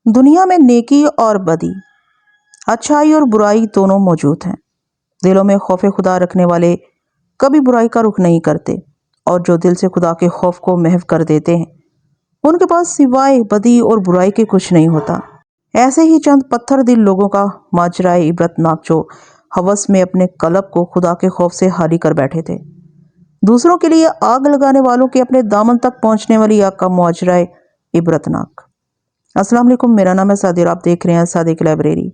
دنیا میں نیکی اور بدی، اچھائی اور برائی دونوں موجود ہیں۔ دلوں میں خوف خدا رکھنے والے کبھی برائی کا رخ نہیں کرتے، اور جو دل سے خدا کے خوف کو محو کر دیتے ہیں ان کے پاس سوائے بدی اور برائی کے کچھ نہیں ہوتا۔ ایسے ہی چند پتھر دل لوگوں کا ماجرا عبرتناک جو ہوس میں اپنے قلب کو خدا کے خوف سے خالی کر بیٹھے تھے۔ دوسروں کے لیے آگ لگانے والوں کے اپنے دامن تک پہنچنے والی آگ کا ماجرا عبرتناک۔ السلام علیکم، میرا نام ہے سعدی اور آپ دیکھ رہے ہیں صادق لائبریری۔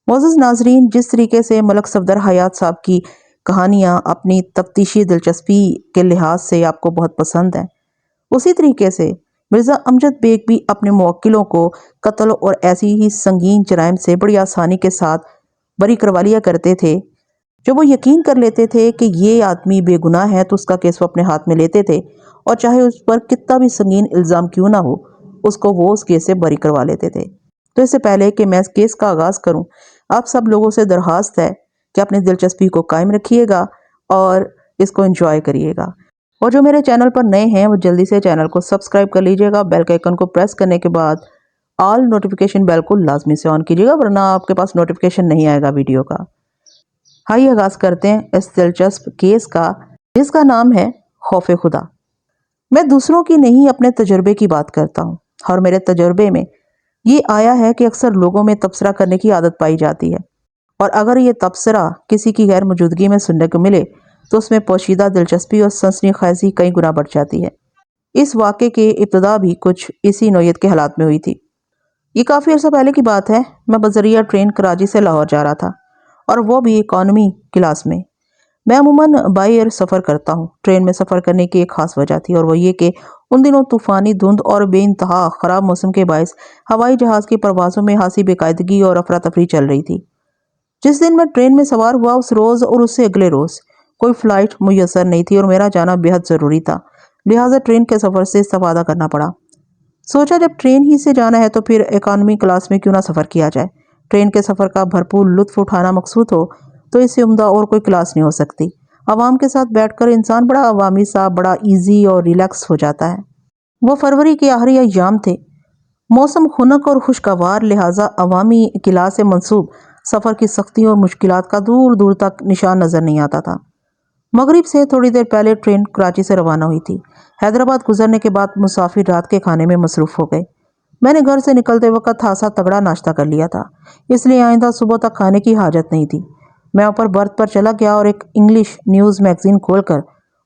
معزز ناظرین، جس طریقے سے ملک صفدر حیات صاحب کی کہانیاں اپنی تفتیشی دلچسپی کے لحاظ سے آپ کو بہت پسند ہیں، اسی طریقے سے مرزا امجد بیگ بھی اپنے موکلوں کو قتل اور ایسی ہی سنگین جرائم سے بڑی آسانی کے ساتھ بری کروا لیا کرتے تھے۔ جب وہ یقین کر لیتے تھے کہ یہ آدمی بے گناہ ہے تو اس کا کیس وہ اپنے ہاتھ میں لیتے تھے، اور چاہے اس پر کتنا بھی سنگین الزام کیوں نہ ہو اس کو وہ اس کیس سے بری کروا لیتے تھے۔ تو اس سے پہلے کہ میں اس کیس کا آغاز کروں، آپ سب لوگوں سے درخواست ہے کہ اپنی دلچسپی کو قائم رکھیے گا اور اس کو انجوائے کریے گا، اور جو میرے چینل پر نئے ہیں وہ جلدی سے چینل کو سبسکرائب کر لیجئے گا۔ بیل کے آئیکن کو پریس کرنے کے بعد آل نوٹیفیکیشن بیل کو لازمی سے آن کیجئے گا، ورنہ آپ کے پاس نوٹیفیکیشن نہیں آئے گا ویڈیو کا۔ آئیے آغاز کرتے ہیں اس دلچسپ کیس کا، جس کا نام ہے خوف خدا۔ میں دوسروں کی نہیں اپنے تجربے کی بات کرتا ہوں، اور میرے تجربے میں یہ آیا ہے کہ اکثر لوگوں میں تبصرہ کرنے کی عادت پائی جاتی ہے، اور اگر یہ تبصرہ کسی کی غیر موجودگی میں سننے کو ملے تو اس میں پوشیدہ دلچسپی اور سنسنی خیزی کئی گنا بڑھ جاتی ہے۔ اس واقعے کے ابتدا بھی کچھ اسی نوعیت کے حالات میں ہوئی تھی۔ یہ کافی عرصہ پہلے کی بات ہے۔ میں بذریعہ ٹرین کراچی سے لاہور جا رہا تھا، اور وہ بھی اکانومی کلاس میں۔ میں عموماً بائی ایئر سفر کرتا ہوں۔ ٹرین میں سفر کرنے کی ایک خاص وجہ تھی، اور وہ یہ کہ ان دنوں طوفانی دھند اور بے انتہا خراب موسم کے باعث ہوائی جہاز کی پروازوں میں خاصی بے قاعدگی اور افراتفری چل رہی تھی۔ جس دن میں ٹرین میں سوار ہوا اس روز اور اس سے اگلے روز کوئی فلائٹ میسر نہیں تھی، اور میرا جانا بہت ضروری تھا، لہٰذا ٹرین کے سفر سے استفادہ کرنا پڑا۔ سوچا جب ٹرین ہی سے جانا ہے تو پھر اکانومی کلاس میں کیوں نہ سفر کیا جائے۔ ٹرین کے سفر کا بھرپور لطف اٹھانا مقصود ہو تو اس سے عمدہ اور کوئی کلاس نہیں ہو سکتی۔ عوام کے ساتھ بیٹھ کر انسان بڑا عوامی سا، بڑا ایزی اور ریلیکس ہو جاتا ہے۔ وہ فروری کے آخری ایام تھے، موسم خنک اور خوشگوار، لہٰذا عوامی کلاس سے منسوب سفر کی سختیوں اور مشکلات کا دور دور تک نشان نظر نہیں آتا تھا۔ مغرب سے تھوڑی دیر پہلے ٹرین کراچی سے روانہ ہوئی تھی۔ حیدرآباد گزرنے کے بعد مسافر رات کے کھانے میں مصروف ہو گئے۔ میں نے گھر سے نکلتے وقت خاصا تگڑا ناشتہ کر لیا تھا، اس لیے آئندہ صبح تک کھانے کی حاجت نہیں تھی۔ میں اوپر برتھ پر چلا گیا اور ایک انگلش نیوز میگزین کھول کر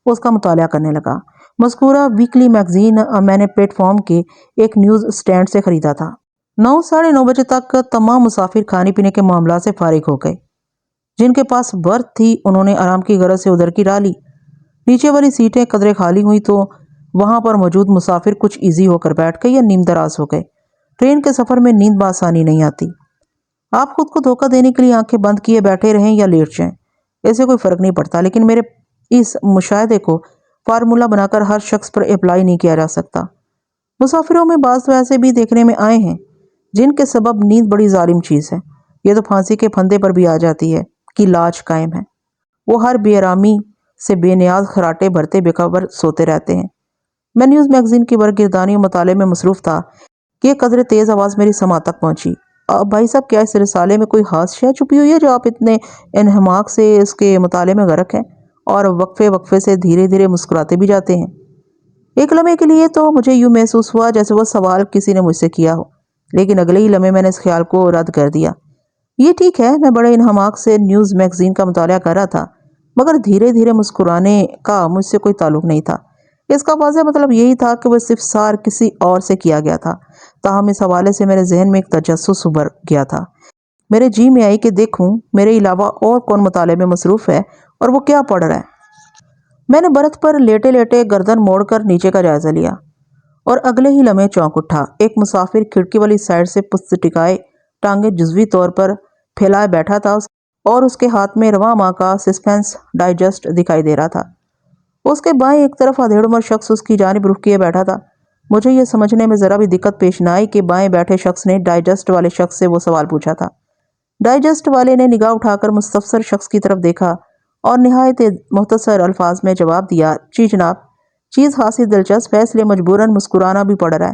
اس کا مطالعہ کرنے لگا۔ مذکورہ ویکلی میگزین میں نے پلیٹ فارم کے ایک نیوز اسٹینڈ سے خریدا تھا۔ 9 ساڑھے 9 بجے تک تمام مسافر کھانے پینے کے معاملات سے فارغ ہو گئے۔ جن کے پاس برتھ تھی انہوں نے آرام کی غرض سے ادھر کی راہ لی۔ نیچے والی سیٹیں قدرے خالی ہوئی تو وہاں پر موجود مسافر کچھ ایزی ہو کر بیٹھ گئے یا نیم دراز ہو گئے۔ ٹرین کے سفر میں نیند بآسانی نہیں آتی۔ آپ خود کو دھوکہ دینے کے لیے آنکھیں بند کیے بیٹھے رہیں یا لیٹ جائیں، اسے کوئی فرق نہیں پڑتا، لیکن میرے اس مشاہدے کو فارمولہ بنا کر ہر شخص پر اپلائی نہیں کیا جا سکتا۔ مسافروں میں بعض تو ایسے بھی دیکھنے میں آئے ہیں جن کے سبب نیند بڑی ظالم چیز ہے، یہ تو پھانسی کے پھندے پر بھی آ جاتی ہے کی لاج قائم ہے۔ وہ ہر بے آرامی سے بے نیاز خراٹے بھرتے بے خبر سوتے رہتے ہیں۔ میں نیوز میگزین کی برگردانی و مطالعے میں مصروف تھا کہ ایک قدر تیز آواز میری سماع تک پہنچی۔ بھائی صاحب، کیا اس رسالے میں کوئی خاص شے چھپی ہوئی ہے جو آپ اتنے انہماک سے اس کے مطالعے میں غرق ہیں اور وقفے وقفے سے دھیرے دھیرے مسکراتے بھی جاتے ہیں؟ ایک لمحے کے لیے تو مجھے یوں محسوس ہوا جیسے وہ سوال کسی نے مجھ سے کیا ہو، لیکن اگلے ہی لمحے میں نے اس خیال کو رد کر دیا۔ یہ ٹھیک ہے، میں بڑے انہماک سے نیوز میگزین کا مطالعہ کر رہا تھا، مگر دھیرے دھیرے مسکرانے کا مجھ سے کوئی تعلق نہیں تھا۔ اس کا واضح مطلب یہی تھا کہ وہ استفسار کسی اور سے کیا گیا تھا، تاہم اس حوالے سے میرے ذہن میں ایک تجسس ابھر گیا تھا۔ میرے جی میں آئی کہ دیکھوں میرے علاوہ اور کون مطالعے میں مصروف ہے اور وہ کیا پڑھ رہا ہے۔ میں نے برتھ پر لیٹے لیٹے گردن موڑ کر نیچے کا جائزہ لیا، اور اگلے ہی لمحے چونک اٹھا۔ ایک مسافر کھڑکی والی سائڈ سے پست ٹکائے ٹانگیں جزوی طور پر پھیلائے بیٹھا تھا، اور اس کے ہاتھ میں رواں ماہ کا سسپینس ڈائجسٹ دکھائی دے رہا تھا۔ اس کے بائیں ایک طرف ادھیڑ عمر شخص اس کی جانب رخ کیے بیٹھا تھا۔ مجھے یہ سمجھنے میں ذرا بھی دقت پیش نہ آئی کہ بائیں بیٹھے شخص نے ڈائجسٹ والے شخص سے وہ سوال پوچھا تھا۔ ڈائجسٹ والے نے نگاہ اٹھا کر مستفسر شخص کی طرف دیکھا اور نہایت مختصر الفاظ میں جواب دیا، جی جناب، چیز خاصی دلچسپ ہے، اس لیے مجبوراً مسکرانا بھی پڑ رہا ہے۔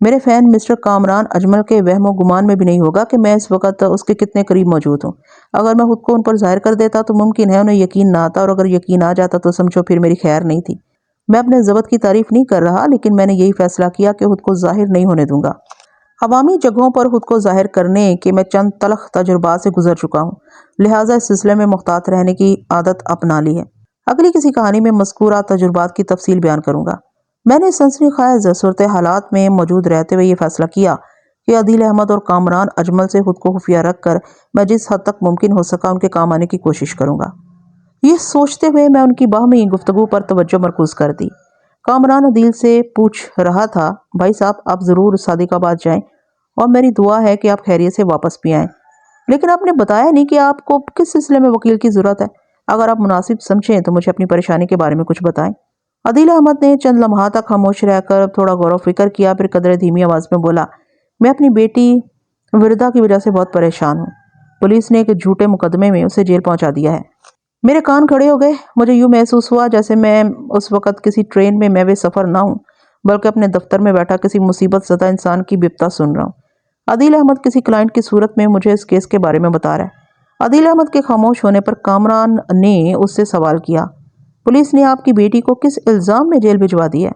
میرے فین مسٹر کامران اجمل کے وہم و گمان میں بھی نہیں ہوگا کہ میں اس وقت اس کے کتنے قریب موجود ہوں۔ اگر میں خود کو ان پر ظاہر کر دیتا تو ممکن ہے انہیں یقین نہ آتا، اور اگر یقین آ جاتا تو سمجھو پھر میری خیر نہیں تھی۔ میں اپنے ضبط کی تعریف نہیں کر رہا، لیکن میں نے یہی فیصلہ کیا کہ خود کو ظاہر نہیں ہونے دوں گا۔ عوامی جگہوں پر خود کو ظاہر کرنے کے میں چند تلخ تجربات سے گزر چکا ہوں، لہٰذا اس سلسلے میں محتاط رہنے کی عادت اپنا لی ہے۔ اگلی کسی کہانی میں مذکورہ تجربات کی تفصیل بیان کروں گا۔ میں نے سنسنی خیز صورتحالات میں موجود رہتے ہوئے یہ فیصلہ کیا کہ عدیل احمد اور کامران اجمل سے خود کو خفیہ رکھ کر میں جس حد تک ممکن ہو سکا ان کے کام آنے کی کوشش کروں گا۔ یہ سوچتے ہوئے میں ان کی باہمی گفتگو پر توجہ مرکوز کر دی۔ کامران عدیل سے پوچھ رہا تھا، بھائی صاحب آپ ضرور صادق آباد جائیں اور میری دعا ہے کہ آپ خیریت سے واپس بھی آئیں، لیکن آپ نے بتایا نہیں کہ آپ کو کس سلسلے میں وکیل کی ضرورت ہے۔ اگر آپ مناسب سمجھیں تو مجھے اپنی پریشانی کے بارے میں کچھ بتائیں۔ عدیل احمد نے چند لمحات تک خاموش رہ کر تھوڑا غور و فکر کیا، پھر قدرے دھیمی آواز میں بولا، میں اپنی بیٹی وردا کی وجہ سے بہت پریشان ہوں۔ پولیس نے ایک جھوٹے مقدمے میں اسے جیل پہنچا دیا ہے۔ میرے کان کھڑے ہو گئے۔ مجھے یوں محسوس ہوا جیسے میں اس وقت کسی ٹرین میں محو سفر نہ ہوں، بلکہ اپنے دفتر میں بیٹھا کسی مصیبت زدہ انسان کی بپتا سن رہا ہوں۔ عدیل احمد کسی کلائنٹ کی صورت میں مجھے اس کیس کے بارے میں بتا رہا ہے۔ عدیل احمد کے خاموش ہونے پر کامران نے اس سے سوال کیا، پولیس نے آپ کی بیٹی کو کس الزام میں جیل بھجوا دی ہے؟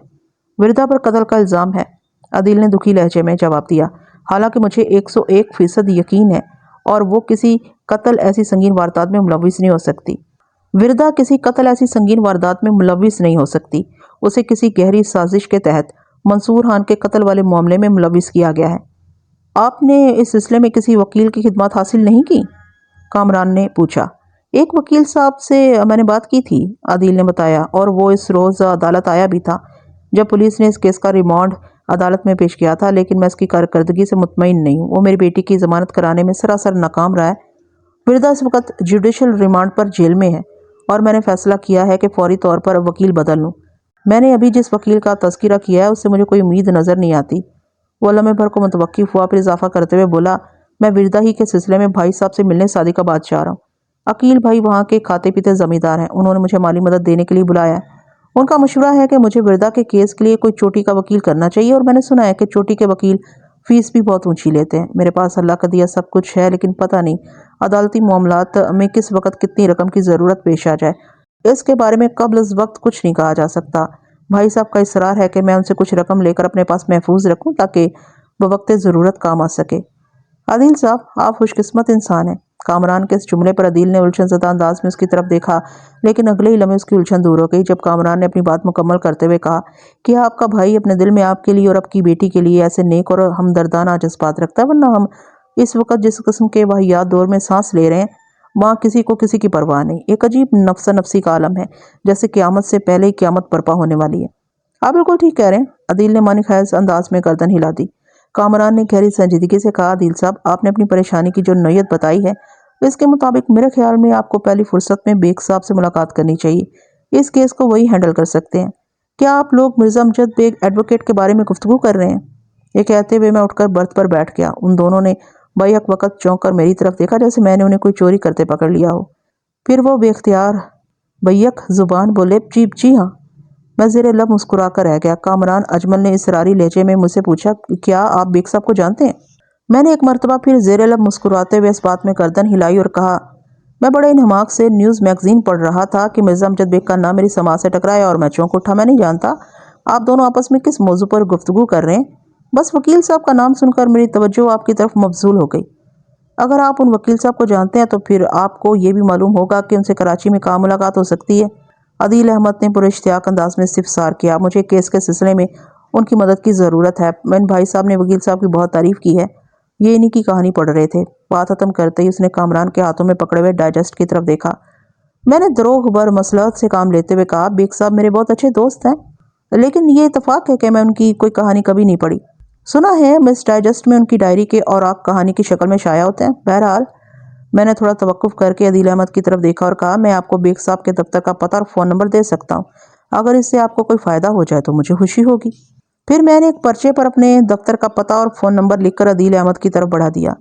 وردا پر قتل کا الزام ہے، عدیل نے دکھی لہجے میں جواب دیا، حالانکہ مجھے 101% یقین ہے اور وہ کسی قتل ایسی سنگین واردات میں ملوث نہیں ہو سکتی۔ وردا کسی قتل ایسی سنگین واردات میں ملوث نہیں ہو سکتی، اسے کسی گہری سازش کے تحت منصور خان کے قتل والے معاملے میں ملوث کیا گیا ہے۔ آپ نے اس سلسلے میں کسی وکیل کی خدمات حاصل نہیں کی؟ کامران نے پوچھا۔ ایک وکیل صاحب سے میں نے بات کی تھی، عدیل نے بتایا، اور وہ اس روز عدالت آیا بھی تھا جب پولیس نے اس کیس کا ریمانڈ عدالت میں پیش کیا تھا، لیکن میں اس کی کارکردگی سے مطمئن نہیں ہوں۔ وہ میری بیٹی کی ضمانت کرانے میں سراسر ناکام رہا ہے۔ وردا اس وقت جوڈیشل ریمانڈ پر جیل میں ہے اور میں نے فیصلہ کیا ہے کہ فوری طور پر وکیل بدل لوں۔ میں نے ابھی جس وکیل کا تذکرہ کیا ہے اس سے مجھے کوئی امید نظر نہیں آتی۔ وہ لمحے بھر کو متوقف ہوا، پھر اضافہ کرتے ہوئے بولا، میں وردا ہی کے سلسلے میں بھائی صاحب سے ملنے صادق آباد جا رہا ہوں۔ عقیل بھائی وہاں کے کھاتے پیتے زمیندار ہیں، انہوں نے مجھے مالی مدد دینے کے لیے بلایا ہے۔ ان کا مشورہ ہے کہ مجھے وردا کے کیس کے لیے کوئی چوٹی کا وکیل کرنا چاہیے، اور میں نے سنا ہے کہ چوٹی کے وکیل فیس بھی بہت اونچی لیتے ہیں۔ میرے پاس اللہ کا دیا سب کچھ ہے، لیکن پتہ نہیں عدالتی معاملات میں کس وقت کتنی رقم کی ضرورت پیش آ جائے، اس کے بارے میں قبل از وقت کچھ نہیں کہا جا سکتا۔ بھائی صاحب کا اصرار ہے کہ میں ان سے کچھ رقم لے کر اپنے پاس محفوظ رکھوں تاکہ بوقت ضرورت کام آ سکے۔ عدیل صاحب آپ خوش قسمت انسان ہیں۔ کامران کے اس جملے پر عدیل نے الجھن زدہ انداز میں اس کی طرف دیکھا، لیکن اگلے ہی لمحے اس کی الجھن دور ہو گئی جب کامران نے اپنی بات مکمل کرتے ہوئے کہا کہ آپ کا بھائی اپنے دل میں آپ کے لیے اور آپ کی بیٹی کے لیے ایسے نیک اور ہمدردانہ جذبات رکھتا ہے، ورنہ ہم اس وقت جس قسم کے واہیات دور میں سانس لے رہے ہیں وہاں کسی کو کسی کی پرواہ نہیں۔ ایک عجیب نفسا نفسی کا عالم ہے، جیسے قیامت سے پہلے ہی قیامت برپا ہونے والی ہے۔ آپ بالکل ٹھیک کہہ رہے ہیں، عدیل نے معنی خیز انداز میں گردن ہلا دی۔ کامران نے گہری سنجیدگی سے کہا، عدیل صاحب آپ نے اپنی پریشانی کی جو نوعیت بتائی ہے اس کے مطابق میرے خیال میں آپ کو پہلی فرصت میں بیگ صاحب سے ملاقات کرنی چاہیے۔ اس کیس کو وہی ہینڈل کر سکتے ہیں۔ کیا آپ لوگ مرزا امجد بیگ ایڈوکیٹ کے بارے میں گفتگو کر رہے ہیں؟ یہ کہتے ہوئے میں اٹھ کر برتھ پر بیٹھ گیا۔ ان دونوں نے بیک وقت چونک کر میری طرف دیکھا جیسے میں نے انہیں کوئی چوری کرتے پکڑ لیا ہو۔ پھر وہ بے اختیار بیک زبان بولے، جی ہاں۔ میں زیر لب مسکرا کر رہ گیا۔ کامران اجمل نے اصراری لہجے میں مجھ سے پوچھا، کیا آپ بیگ صاحب کو جانتے ہیں؟ میں نے ایک مرتبہ پھر زیر لب مسکراتے ہوئے اس بات میں گردن ہلائی اور کہا، میں بڑے انہماک سے نیوز میگزین پڑھ رہا تھا کہ مرزا امجد بیگ کا نام میری سماعت سے ٹکرایا اور میں چونک اٹھا۔ میں نہیں جانتا آپ دونوں آپس میں کس موضوع پر گفتگو کر رہے ہیں، بس وکیل صاحب کا نام سن کر میری توجہ آپ کی طرف مبذول ہو گئی۔ اگر آپ ان وکیل صاحب کو جانتے ہیں تو پھر آپ کو یہ بھی معلوم ہوگا کہ ان سے کراچی میں کہاں ملاقات ہو سکتی ہے۔ عدیل احمد نے پر اشتیاق انداز میں استفسار کیا، مجھے کیس کے سلسلے میں ان کی مدد کی ضرورت ہے۔ میں بھائی صاحب نے وکیل صاحب کی بہت تعریف کی ہے، یہ انہی کی کہانی پڑھ رہے تھے۔ بات ختم کرتے ہی اس نے کامران کے ہاتھوں میں پکڑے ہوئے ڈائجسٹ کی طرف دیکھا۔ میں نے دروغ بر مصلحت سے کام لیتے ہوئے کہا، بیگ صاحب میرے بہت اچھے دوست ہیں، لیکن یہ اتفاق ہے کہ میں ان کی کوئی کہانی کبھی نہیں پڑھی۔ سنا ہے مس ڈائجسٹ میں ان کی ڈائری کے اوراق کہانی کی شکل میں شائع ہوتے ہیں۔ بہرحال میں نے تھوڑا توقف کر کے عدیل احمد کی طرف دیکھا اور کہا، میں آپ کو بیگ صاحب کے دفتر کا پتہ اور فون نمبر دے سکتا ہوں، اگر اس سے آپ کو کوئی فائدہ ہو جائے تو مجھے خوشی ہوگی۔ پھر میں نے ایک پرچے پر اپنے دفتر کا پتہ اور فون نمبر لکھ کر عدیل احمد کی طرف بڑھا دیا۔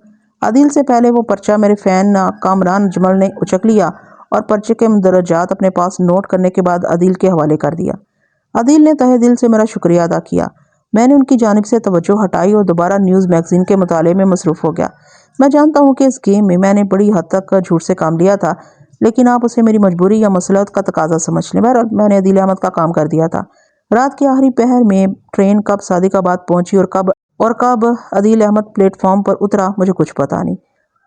عدیل سے پہلے وہ پرچہ میرے فین کامران اجمل نے اچک لیا اور پرچے کے مندرجات اپنے پاس نوٹ کرنے کے بعد عدیل کے حوالے کر دیا۔ عدیل نے تہہ دل سے میرا شکریہ ادا کیا میں نے ان کی جانب سے توجہ ہٹائی اور دوبارہ نیوز میگزین کے مطالعے میں مصروف ہو گیا۔ میں جانتا ہوں کہ اس گیم میں نے بڑی حد تک جھوٹ سے کام لیا تھا، لیکن آپ اسے میری مجبوری یا مصلحت کا تقاضا سمجھ لیں۔ بہرحال میں نے عدیل احمد کا کام کر دیا تھا۔ رات کے آخری پہر میں ٹرین کب صادق آباد پہنچی اور کب عدیل احمد پلیٹ فارم پر اترا، مجھے کچھ پتا نہیں۔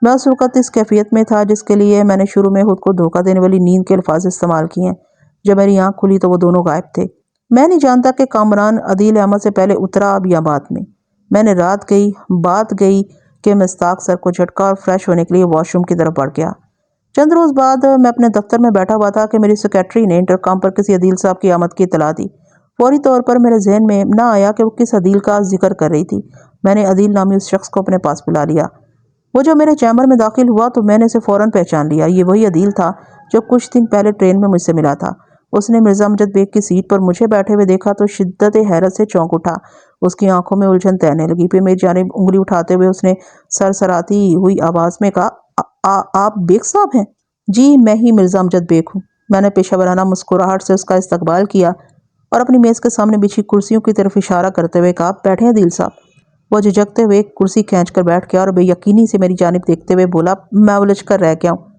میں اس وقت اس کیفیت میں تھا جس کے لیے میں نے شروع میں خود کو دھوکہ دینے والی نیند کے الفاظ استعمال کیے ہیں۔ جب میری آنکھ کھلی تو وہ دونوں غائب تھے۔ میں نہیں جانتا کہ کامران عدیل احمد سے پہلے اترا اب یا بعد میں۔ میں نے بات گئی کہ مستاق سر کو جھٹکا اور فریش ہونے کے لیے واش روم کی طرف بڑھ گیا۔ چند روز بعد میں اپنے دفتر میں بیٹھا ہوا تھا کہ میری سیکریٹری نے انٹرکام پر کسی عدیل صاحب کی آمد کی اطلاع دی۔ فوری طور پر میرے ذہن میں نہ آیا کہ وہ کس عدیل کا ذکر کر رہی تھی۔ میں نے عدیل نامی اس شخص کو اپنے پاس بلا لیا۔ وہ جب میرے چیمبر میں داخل ہوا تو میں نے اسے فوراً پہچان لیا۔ یہ وہی عدیل تھا جو کچھ دن پہلے ٹرین میں مجھ سے ملا تھا۔ اس نے مرزا امجد بیگ کی سیٹ پر مجھے بیٹھے ہوئے دیکھا تو شدت حیرت سے چونک اٹھا۔ اس کی آنکھوں میں الجھن تیرنے لگی۔ پھر میری جانب انگلی اٹھاتے ہوئے اس نے سرسراتی ہوئی آواز میں کہا، آپ بیگ صاحب ہیں؟ جی میں ہی مرزا امجد بیگ ہوں۔ میں نے پیشہ ورانہ مسکراہٹ سے اس کا استقبال کیا اور اپنی میز کے سامنے بچھی کرسیوں کی طرف اشارہ کرتے ہوئے کہا، بیٹھیں عدیل صاحب۔ وہ جھجکتے ہوئے ایک کرسی کھینچ کر بیٹھ گیا اور بے یقینی سے میری جانب دیکھتے ہوئے بولا، میں الجھ کر رہ گیا ہوں۔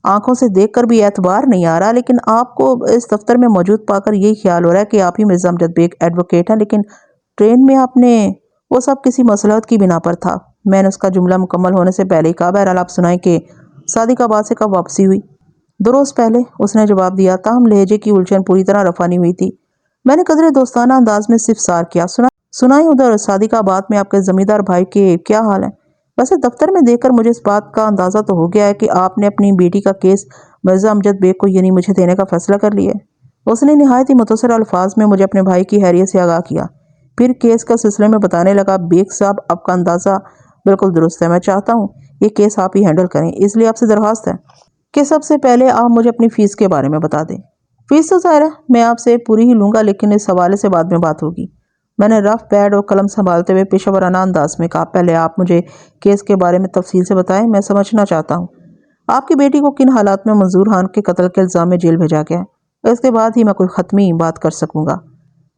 آنکھوں سے دیکھ کر بھی اعتبار نہیں آ رہا، لیکن آپ کو اس دفتر میں موجود پا کر یہی خیال ہو رہا ہے کہ آپ ہی مرزا امجد بیگ ایڈوکیٹ ہیں، لیکن ٹرین میں آپ نے وہ سب کسی مصلحت کی بنا پر تھا۔ میں نے اس کا جملہ مکمل ہونے سے پہلے ہی کہا، بہرحال آپ سنائیں کہ صادق آباد سے کب واپسی ہوئی؟ 2 روز پہلے، اس نے جواب دیا، تاہم لہجے کی الجھن پوری طرح رفع نہیں ہوئی تھی۔ میں نے قدرے دوستانہ انداز میں استفسار کیا، سنائیں ادھر صادق آباد میں آپ کے زمیندار بھائی کے کیا حال ہیں؟ ویسے دفتر میں دیکھ کر مجھے اس بات کا اندازہ تو ہو گیا ہے کہ آپ نے اپنی بیٹی کا کیس مرزا امجد بیگ کو یعنی مجھے دینے کا فیصلہ کر لیا ہے۔ اس نے نہایت ہی مختصر الفاظ میں مجھے اپنے بھائی کی خیریت سے آگاہ کیا، پھر کیس کا سلسلے میں بتانے لگا، بیگ صاحب آپ کا اندازہ بالکل درست ہے۔ میں چاہتا ہوں یہ کیس آپ ہی ہینڈل کریں، اس لیے آپ سے درخواست ہے کہ سب سے پہلے آپ مجھے اپنی فیس کے بارے میں بتا دیں۔ فیس تو ظاہر ہے میں آپ سے پوری ہی لوں گا، لیکن اس حوالے سے بعد میں بات ہوگی۔ میں نے رف پیڈ اور قلم سنبھالتے ہوئے پیشہ ورانہ انداز میں کہا، پہلے آپ مجھے کیس کے بارے میں تفصیل سے بتائیں، میں سمجھنا چاہتا ہوں آپ کی بیٹی کو کن حالات میں منظور خان کے قتل کے الزام میں جیل بھیجا گیا ہے۔ اس کے بعد ہی میں کوئی حتمی بات کر سکوں گا۔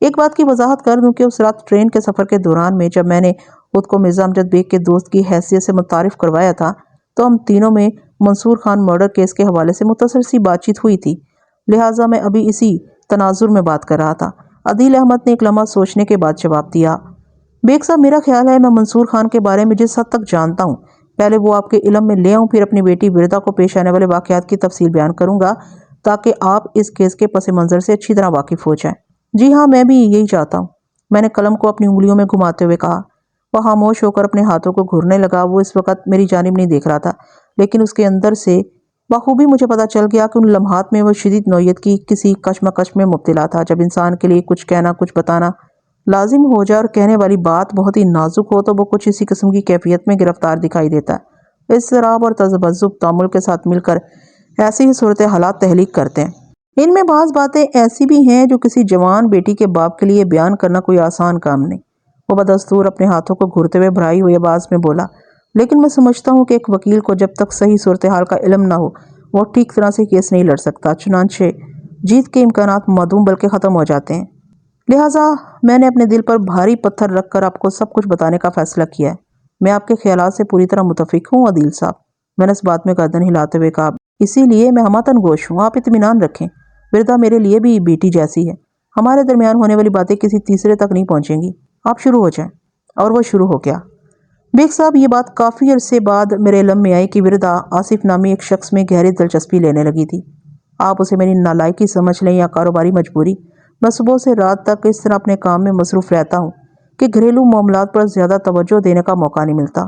ایک بات کی وضاحت کر دوں کہ اس رات ٹرین کے سفر کے دوران میں جب میں نے خود کو مرزا امجد بیگ کے دوست کی حیثیت سے متعارف کروایا تھا تو ہم تینوں میں منصور خان مرڈر کیس کے حوالے سے مختصر سی بات چیت ہوئی تھی، لہٰذا میں ابھی اسی تناظر میں بات کر رہا تھا۔ عدیل احمد نے ایک لمحہ سوچنے کے بعد جواب دیا، بیگ صاحب میرا خیال ہے میں منصور خان کے بارے میں جس حد تک جانتا ہوں پہلے وہ آپ کے علم میں لے آؤں، پھر اپنی بیٹی وردا کو پیش آنے والے واقعات کی تفصیل بیان کروں گا تاکہ آپ اس کیس کے پس منظر سے اچھی طرح واقف ہو جائیں۔ جی ہاں میں بھی یہی چاہتا ہوں، میں نے قلم کو اپنی انگلیوں میں گھماتے ہوئے کہا۔ وہ خاموش ہو کر اپنے ہاتھوں کو گھورنے لگا۔ وہ اس وقت میری جانب نہیں دیکھ رہا تھا، لیکن اس کے اندر سے بخوبی مجھے پتا چل گیا کہ ان لمحات میں وہ شدید نوعیت کی کسی کشمکش میں مبتلا تھا۔ جب انسان کے لیے کچھ کہنا کچھ بتانا لازم ہو جائے اور کہنے والی بات بہت ہی نازک ہو تو وہ کچھ اسی قسم کی کیفیت میں گرفتار دکھائی دیتا ہے۔ اضطراب اور تذبذب تامل کے ساتھ مل کر ایسی ہی صورتحالات تحلیق کرتے ہیں۔ ان میں بعض باتیں ایسی بھی ہیں جو کسی جوان بیٹی کے باپ کے لیے بیان کرنا کوئی آسان کام نہیں۔ وہ بدستور اپنے ہاتھوں کو گھورتے ہوئے بھرائی ہوئی آواز میں بولا، لیکن میں سمجھتا ہوں کہ ایک وکیل کو جب تک صحیح صورتحال کا علم نہ ہو وہ ٹھیک طرح سے کیس نہیں لڑ سکتا، چنانچہ جیت کے امکانات معدوم بلکہ ختم ہو جاتے ہیں۔ لہٰذا میں نے اپنے دل پر بھاری پتھر رکھ کر آپ کو سب کچھ بتانے کا فیصلہ کیا ہے۔ میں آپ کے خیالات سے پوری طرح متفق ہوں عدیل صاحب، میں نے اس بات میں گردن ہلاتے ہوئے کہا، اسی لیے میں ہمتن گوش ہوں، آپ اطمینان رکھیں، وردا میرے لیے بھی بیٹی جیسی ہے، ہمارے درمیان ہونے والی باتیں کسی تیسرے تک نہیں پہنچیں گی، آپ شروع ہو جائیں۔ اور وہ شروع ہو گیا۔ بیگ صاحب یہ بات کافی عرصے بعد میرے علم میں آئی کہ وردا آصف نامی ایک شخص میں گہری دلچسپی لینے لگی تھی۔ آپ اسے میری نالائکی سمجھ لیں یا کاروباری مجبوری، میں صبح سے رات تک اس طرح اپنے کام میں مصروف رہتا ہوں کہ گھریلو معاملات پر زیادہ توجہ دینے کا موقع نہیں ملتا۔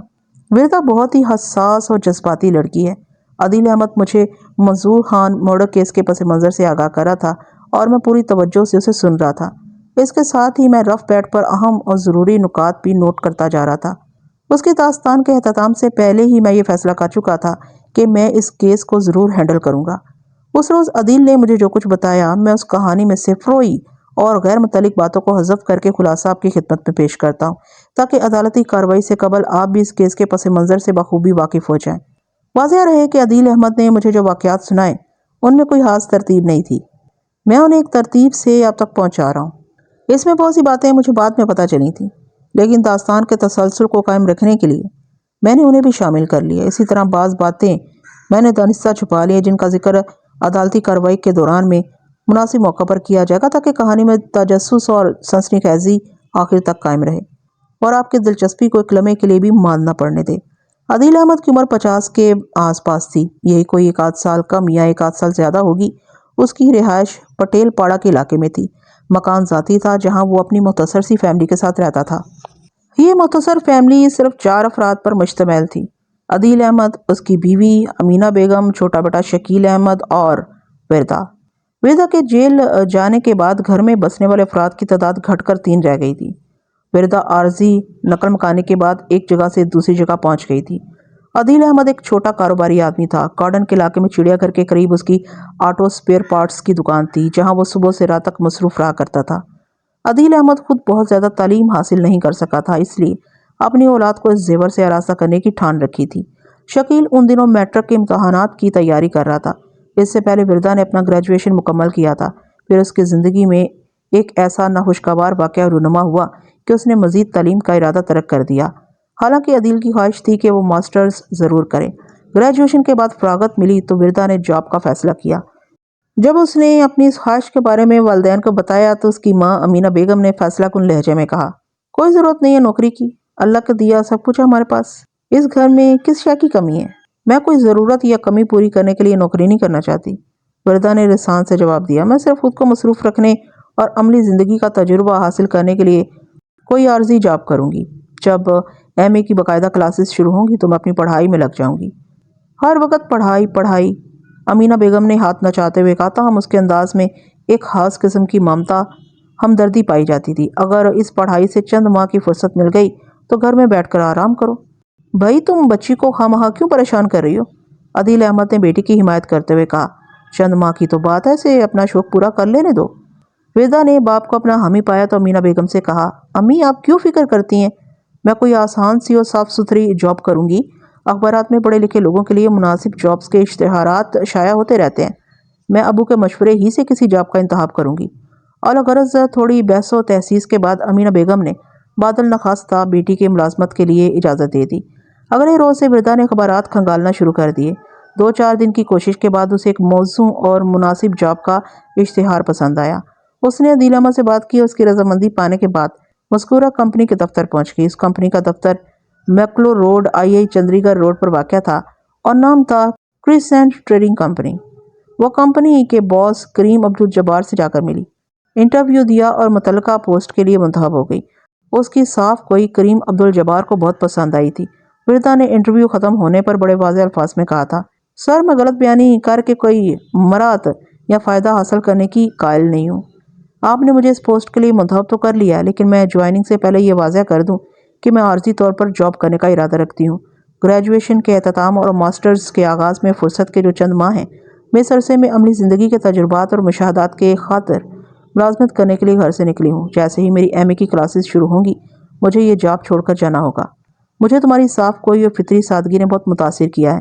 وردا بہت ہی حساس اور جذباتی لڑکی ہے۔ عدیل احمد مجھے منصور خان مرڈر کیس کے پس منظر سے آگاہ کر رہا تھا اور میں پوری توجہ سے اسے سن رہا تھا۔ اس کے ساتھ ہی میں رف پیڈ پر اہم اور ضروری نکات بھی نوٹ کرتا جا رہا تھا۔ اس کی داستان کے اختتام سے پہلے ہی میں یہ فیصلہ کر چکا تھا کہ میں اس کیس کو ضرور ہینڈل کروں گا۔ اس روز عدیل نے مجھے جو کچھ بتایا میں اس کہانی میں سے فروئی اور غیر متعلق باتوں کو حذف کر کے خلاصہ آپ کی خدمت میں پیش کرتا ہوں تاکہ عدالتی کارروائی سے قبل آپ بھی اس کیس کے پس منظر سے بخوبی واقف ہو جائیں۔ واضح رہے کہ عدیل احمد نے مجھے جو واقعات سنائے ان میں کوئی خاص ترتیب نہیں تھی، میں انہیں ایک ترتیب سے آپ تک پہنچا رہا ہوں۔ اس میں بہت سی باتیں مجھے بعد میں پتہ چلی تھیں، لیکن داستان کے تسلسل کو قائم رکھنے کے لیے میں نے انہیں بھی شامل کر لیا۔ اسی طرح بعض باتیں میں نے دانستہ چھپا لی جن کا ذکر عدالتی کارروائی کے دوران میں مناسب موقع پر کیا جائے گا تاکہ کہانی میں تجسس اور سنسنی خیزی آخر تک قائم رہے اور آپ کی دلچسپی کو ایک لمحے کے لیے بھی ماند نہ پڑنے دے۔ عدیل احمد کی عمر 50 کے آس پاس تھی، یہی کوئی 1 سال کم یا 1 سال زیادہ ہوگی۔ اس کی رہائش پٹیل پاڑا کے علاقے میں تھی۔ مکان ذاتی تھا جہاں وہ اپنی مختصر سی فیملی کے ساتھ رہتا تھا۔ یہ مختصر فیملی صرف 4 افراد پر مشتمل تھی: عدیل احمد، اس کی بیوی امینہ بیگم، چھوٹا بیٹا شکیل احمد اور وردا۔ وردا کے جیل جانے کے بعد گھر میں بسنے والے افراد کی تعداد گھٹ کر 3 رہ گئی تھی۔ وردا عارضی نقل مکانی کے بعد ایک جگہ سے دوسری جگہ پہنچ گئی تھی۔ عدیل احمد ایک چھوٹا کاروباری آدمی تھا۔ کارڈن کے علاقے میں چڑیا گھر کے قریب اس کی آٹو سپیئر پارٹس کی دکان تھی جہاں وہ صبح سے رات تک مصروف رہا کرتا تھا۔ عدیل احمد خود بہت زیادہ تعلیم حاصل نہیں کر سکا تھا، اس لیے اپنی اولاد کو اس زیور سے آراستہ کرنے کی ٹھان رکھی تھی۔ شکیل ان دنوں میٹرک کے امتحانات کی تیاری کر رہا تھا۔ اس سے پہلے وردا نے اپنا گریجویشن مکمل کیا تھا۔ پھر اس کی زندگی میں ایک ایسا ناخوشگوار واقعہ رونما ہوا کہ اس نے مزید تعلیم کا ارادہ ترک کر دیا۔ حالانکہ عدیل کی خواہش تھی کہ وہ ماسٹرز ضرور کرے۔ گریجویشن کے بعد فراغت ملی تو وردا نے جاب کا فیصلہ کیا۔ جب اس نے اپنی اس خواہش کے بارے میں والدین کو بتایا تو اس کی ماں امینہ بیگم نے فیصلہ کن لہجے میں کہا، کوئی ضرورت نہیں ہے نوکری کی، اللہ کا دیا سب کچھ ہے ہمارے پاس، اس گھر میں کس شے کی کمی ہے؟ میں کوئی ضرورت یا کمی پوری کرنے کے لیے نوکری نہیں کرنا چاہتی۔ وردا نے رسان سے جواب دیا، میں صرف خود کو مصروف رکھنے اور عملی زندگی کا تجربہ حاصل کرنے کے لیے کوئی عارضی جاب کروں گی۔ جب ایم اے کی باقاعدہ کلاسز شروع ہوں گی تو میں اپنی پڑھائی میں لگ جاؤں گی۔ ہر وقت پڑھائی پڑھائی، امینہ بیگم نے ہاتھ نچاتے ہوئے کہا، تاہم اس کے انداز میں ایک خاص قسم کی ممتا ہمدردی پائی جاتی تھی۔ اگر اس پڑھائی سے چند ماہ کی فرصت مل گئی تو گھر میں بیٹھ کر آرام کرو۔ بھائی تم بچی کو خواہ مخواہ کیوں پریشان کر رہی ہو؟ عدیل احمد نے بیٹی کی حمایت کرتے ہوئے کہا، چند ماہ کی تو بات ہے، اسے اپنا شوق پورا کر لینے دو۔ وردا نے باپ کو اپنا حامی پایا تو امینہ بیگم سے کہا، امی آپ کیوں فکر کرتی ہیں؟ میں کوئی آسان سی اور صاف ستھری جاب کروں گی۔ اخبارات میں پڑھے لکھے لوگوں کے لیے مناسب جابز کے اشتہارات شائع ہوتے رہتے ہیں۔ میں ابو کے مشورے ہی سے کسی جاب کا انتخاب کروں گی۔ الغرض تھوڑی بحث و تحسیس کے بعد امینہ بیگم نے بعد النخواستہ بیٹی کی ملازمت کے لیے اجازت دے دی۔ اگلے روز سے وردا نے اخبارات کھنگالنا شروع کر دیے۔ 2-4 دن کی کوشش کے بعد اسے ایک موزوں اور مناسب جاب کا اشتہار پسند آیا۔ اس نے عدیل احمد سے بات کی، اس کی رضامندی پانے کے بعد مذکورہ کمپنی کے دفتر پہنچ گئی۔ اس کمپنی کا دفتر میکلو روڈ آئی چندری گڑھ روڈ پر واقع تھا اور نام تھا کریسنٹ ٹریڈنگ کمپنی۔ وہ کمپنی کے باس کریم عبدالجبار سے جا کر ملی، انٹرویو دیا اور متعلقہ پوسٹ کے لیے منتخب ہو گئی۔ اس کی صاف گوئی کریم عبدالجبار کو بہت پسند آئی تھی۔ وردا نے انٹرویو ختم ہونے پر بڑے واضح الفاظ میں کہا تھا، سر میں غلط بیانی کر کے کوئی مراد یا فائدہ حاصل کرنے کی قائل نہیں ہوں۔ آپ نے مجھے اس پوسٹ کے لیے منتخب تو کر لیا ہے، لیکن میں جوائننگ سے پہلے یہ واضح کر دوں کہ میں عارضی طور پر جاب کرنے کا ارادہ رکھتی ہوں۔ گریجویشن کے اختتام اور ماسٹرز کے آغاز میں فرصت کے جو چند ماہ ہیں، میں اس عرصے میں عملی زندگی کے تجربات اور مشاہدات کے خاطر ملازمت کرنے کے لیے گھر سے نکلی ہوں۔ جیسے ہی میری ایم اے کی کلاسز شروع ہوں گی مجھے یہ جاب چھوڑ کر جانا ہوگا۔ مجھے تمہاری صاف گوئی اور فطری سادگی نے بہت متاثر کیا ہے،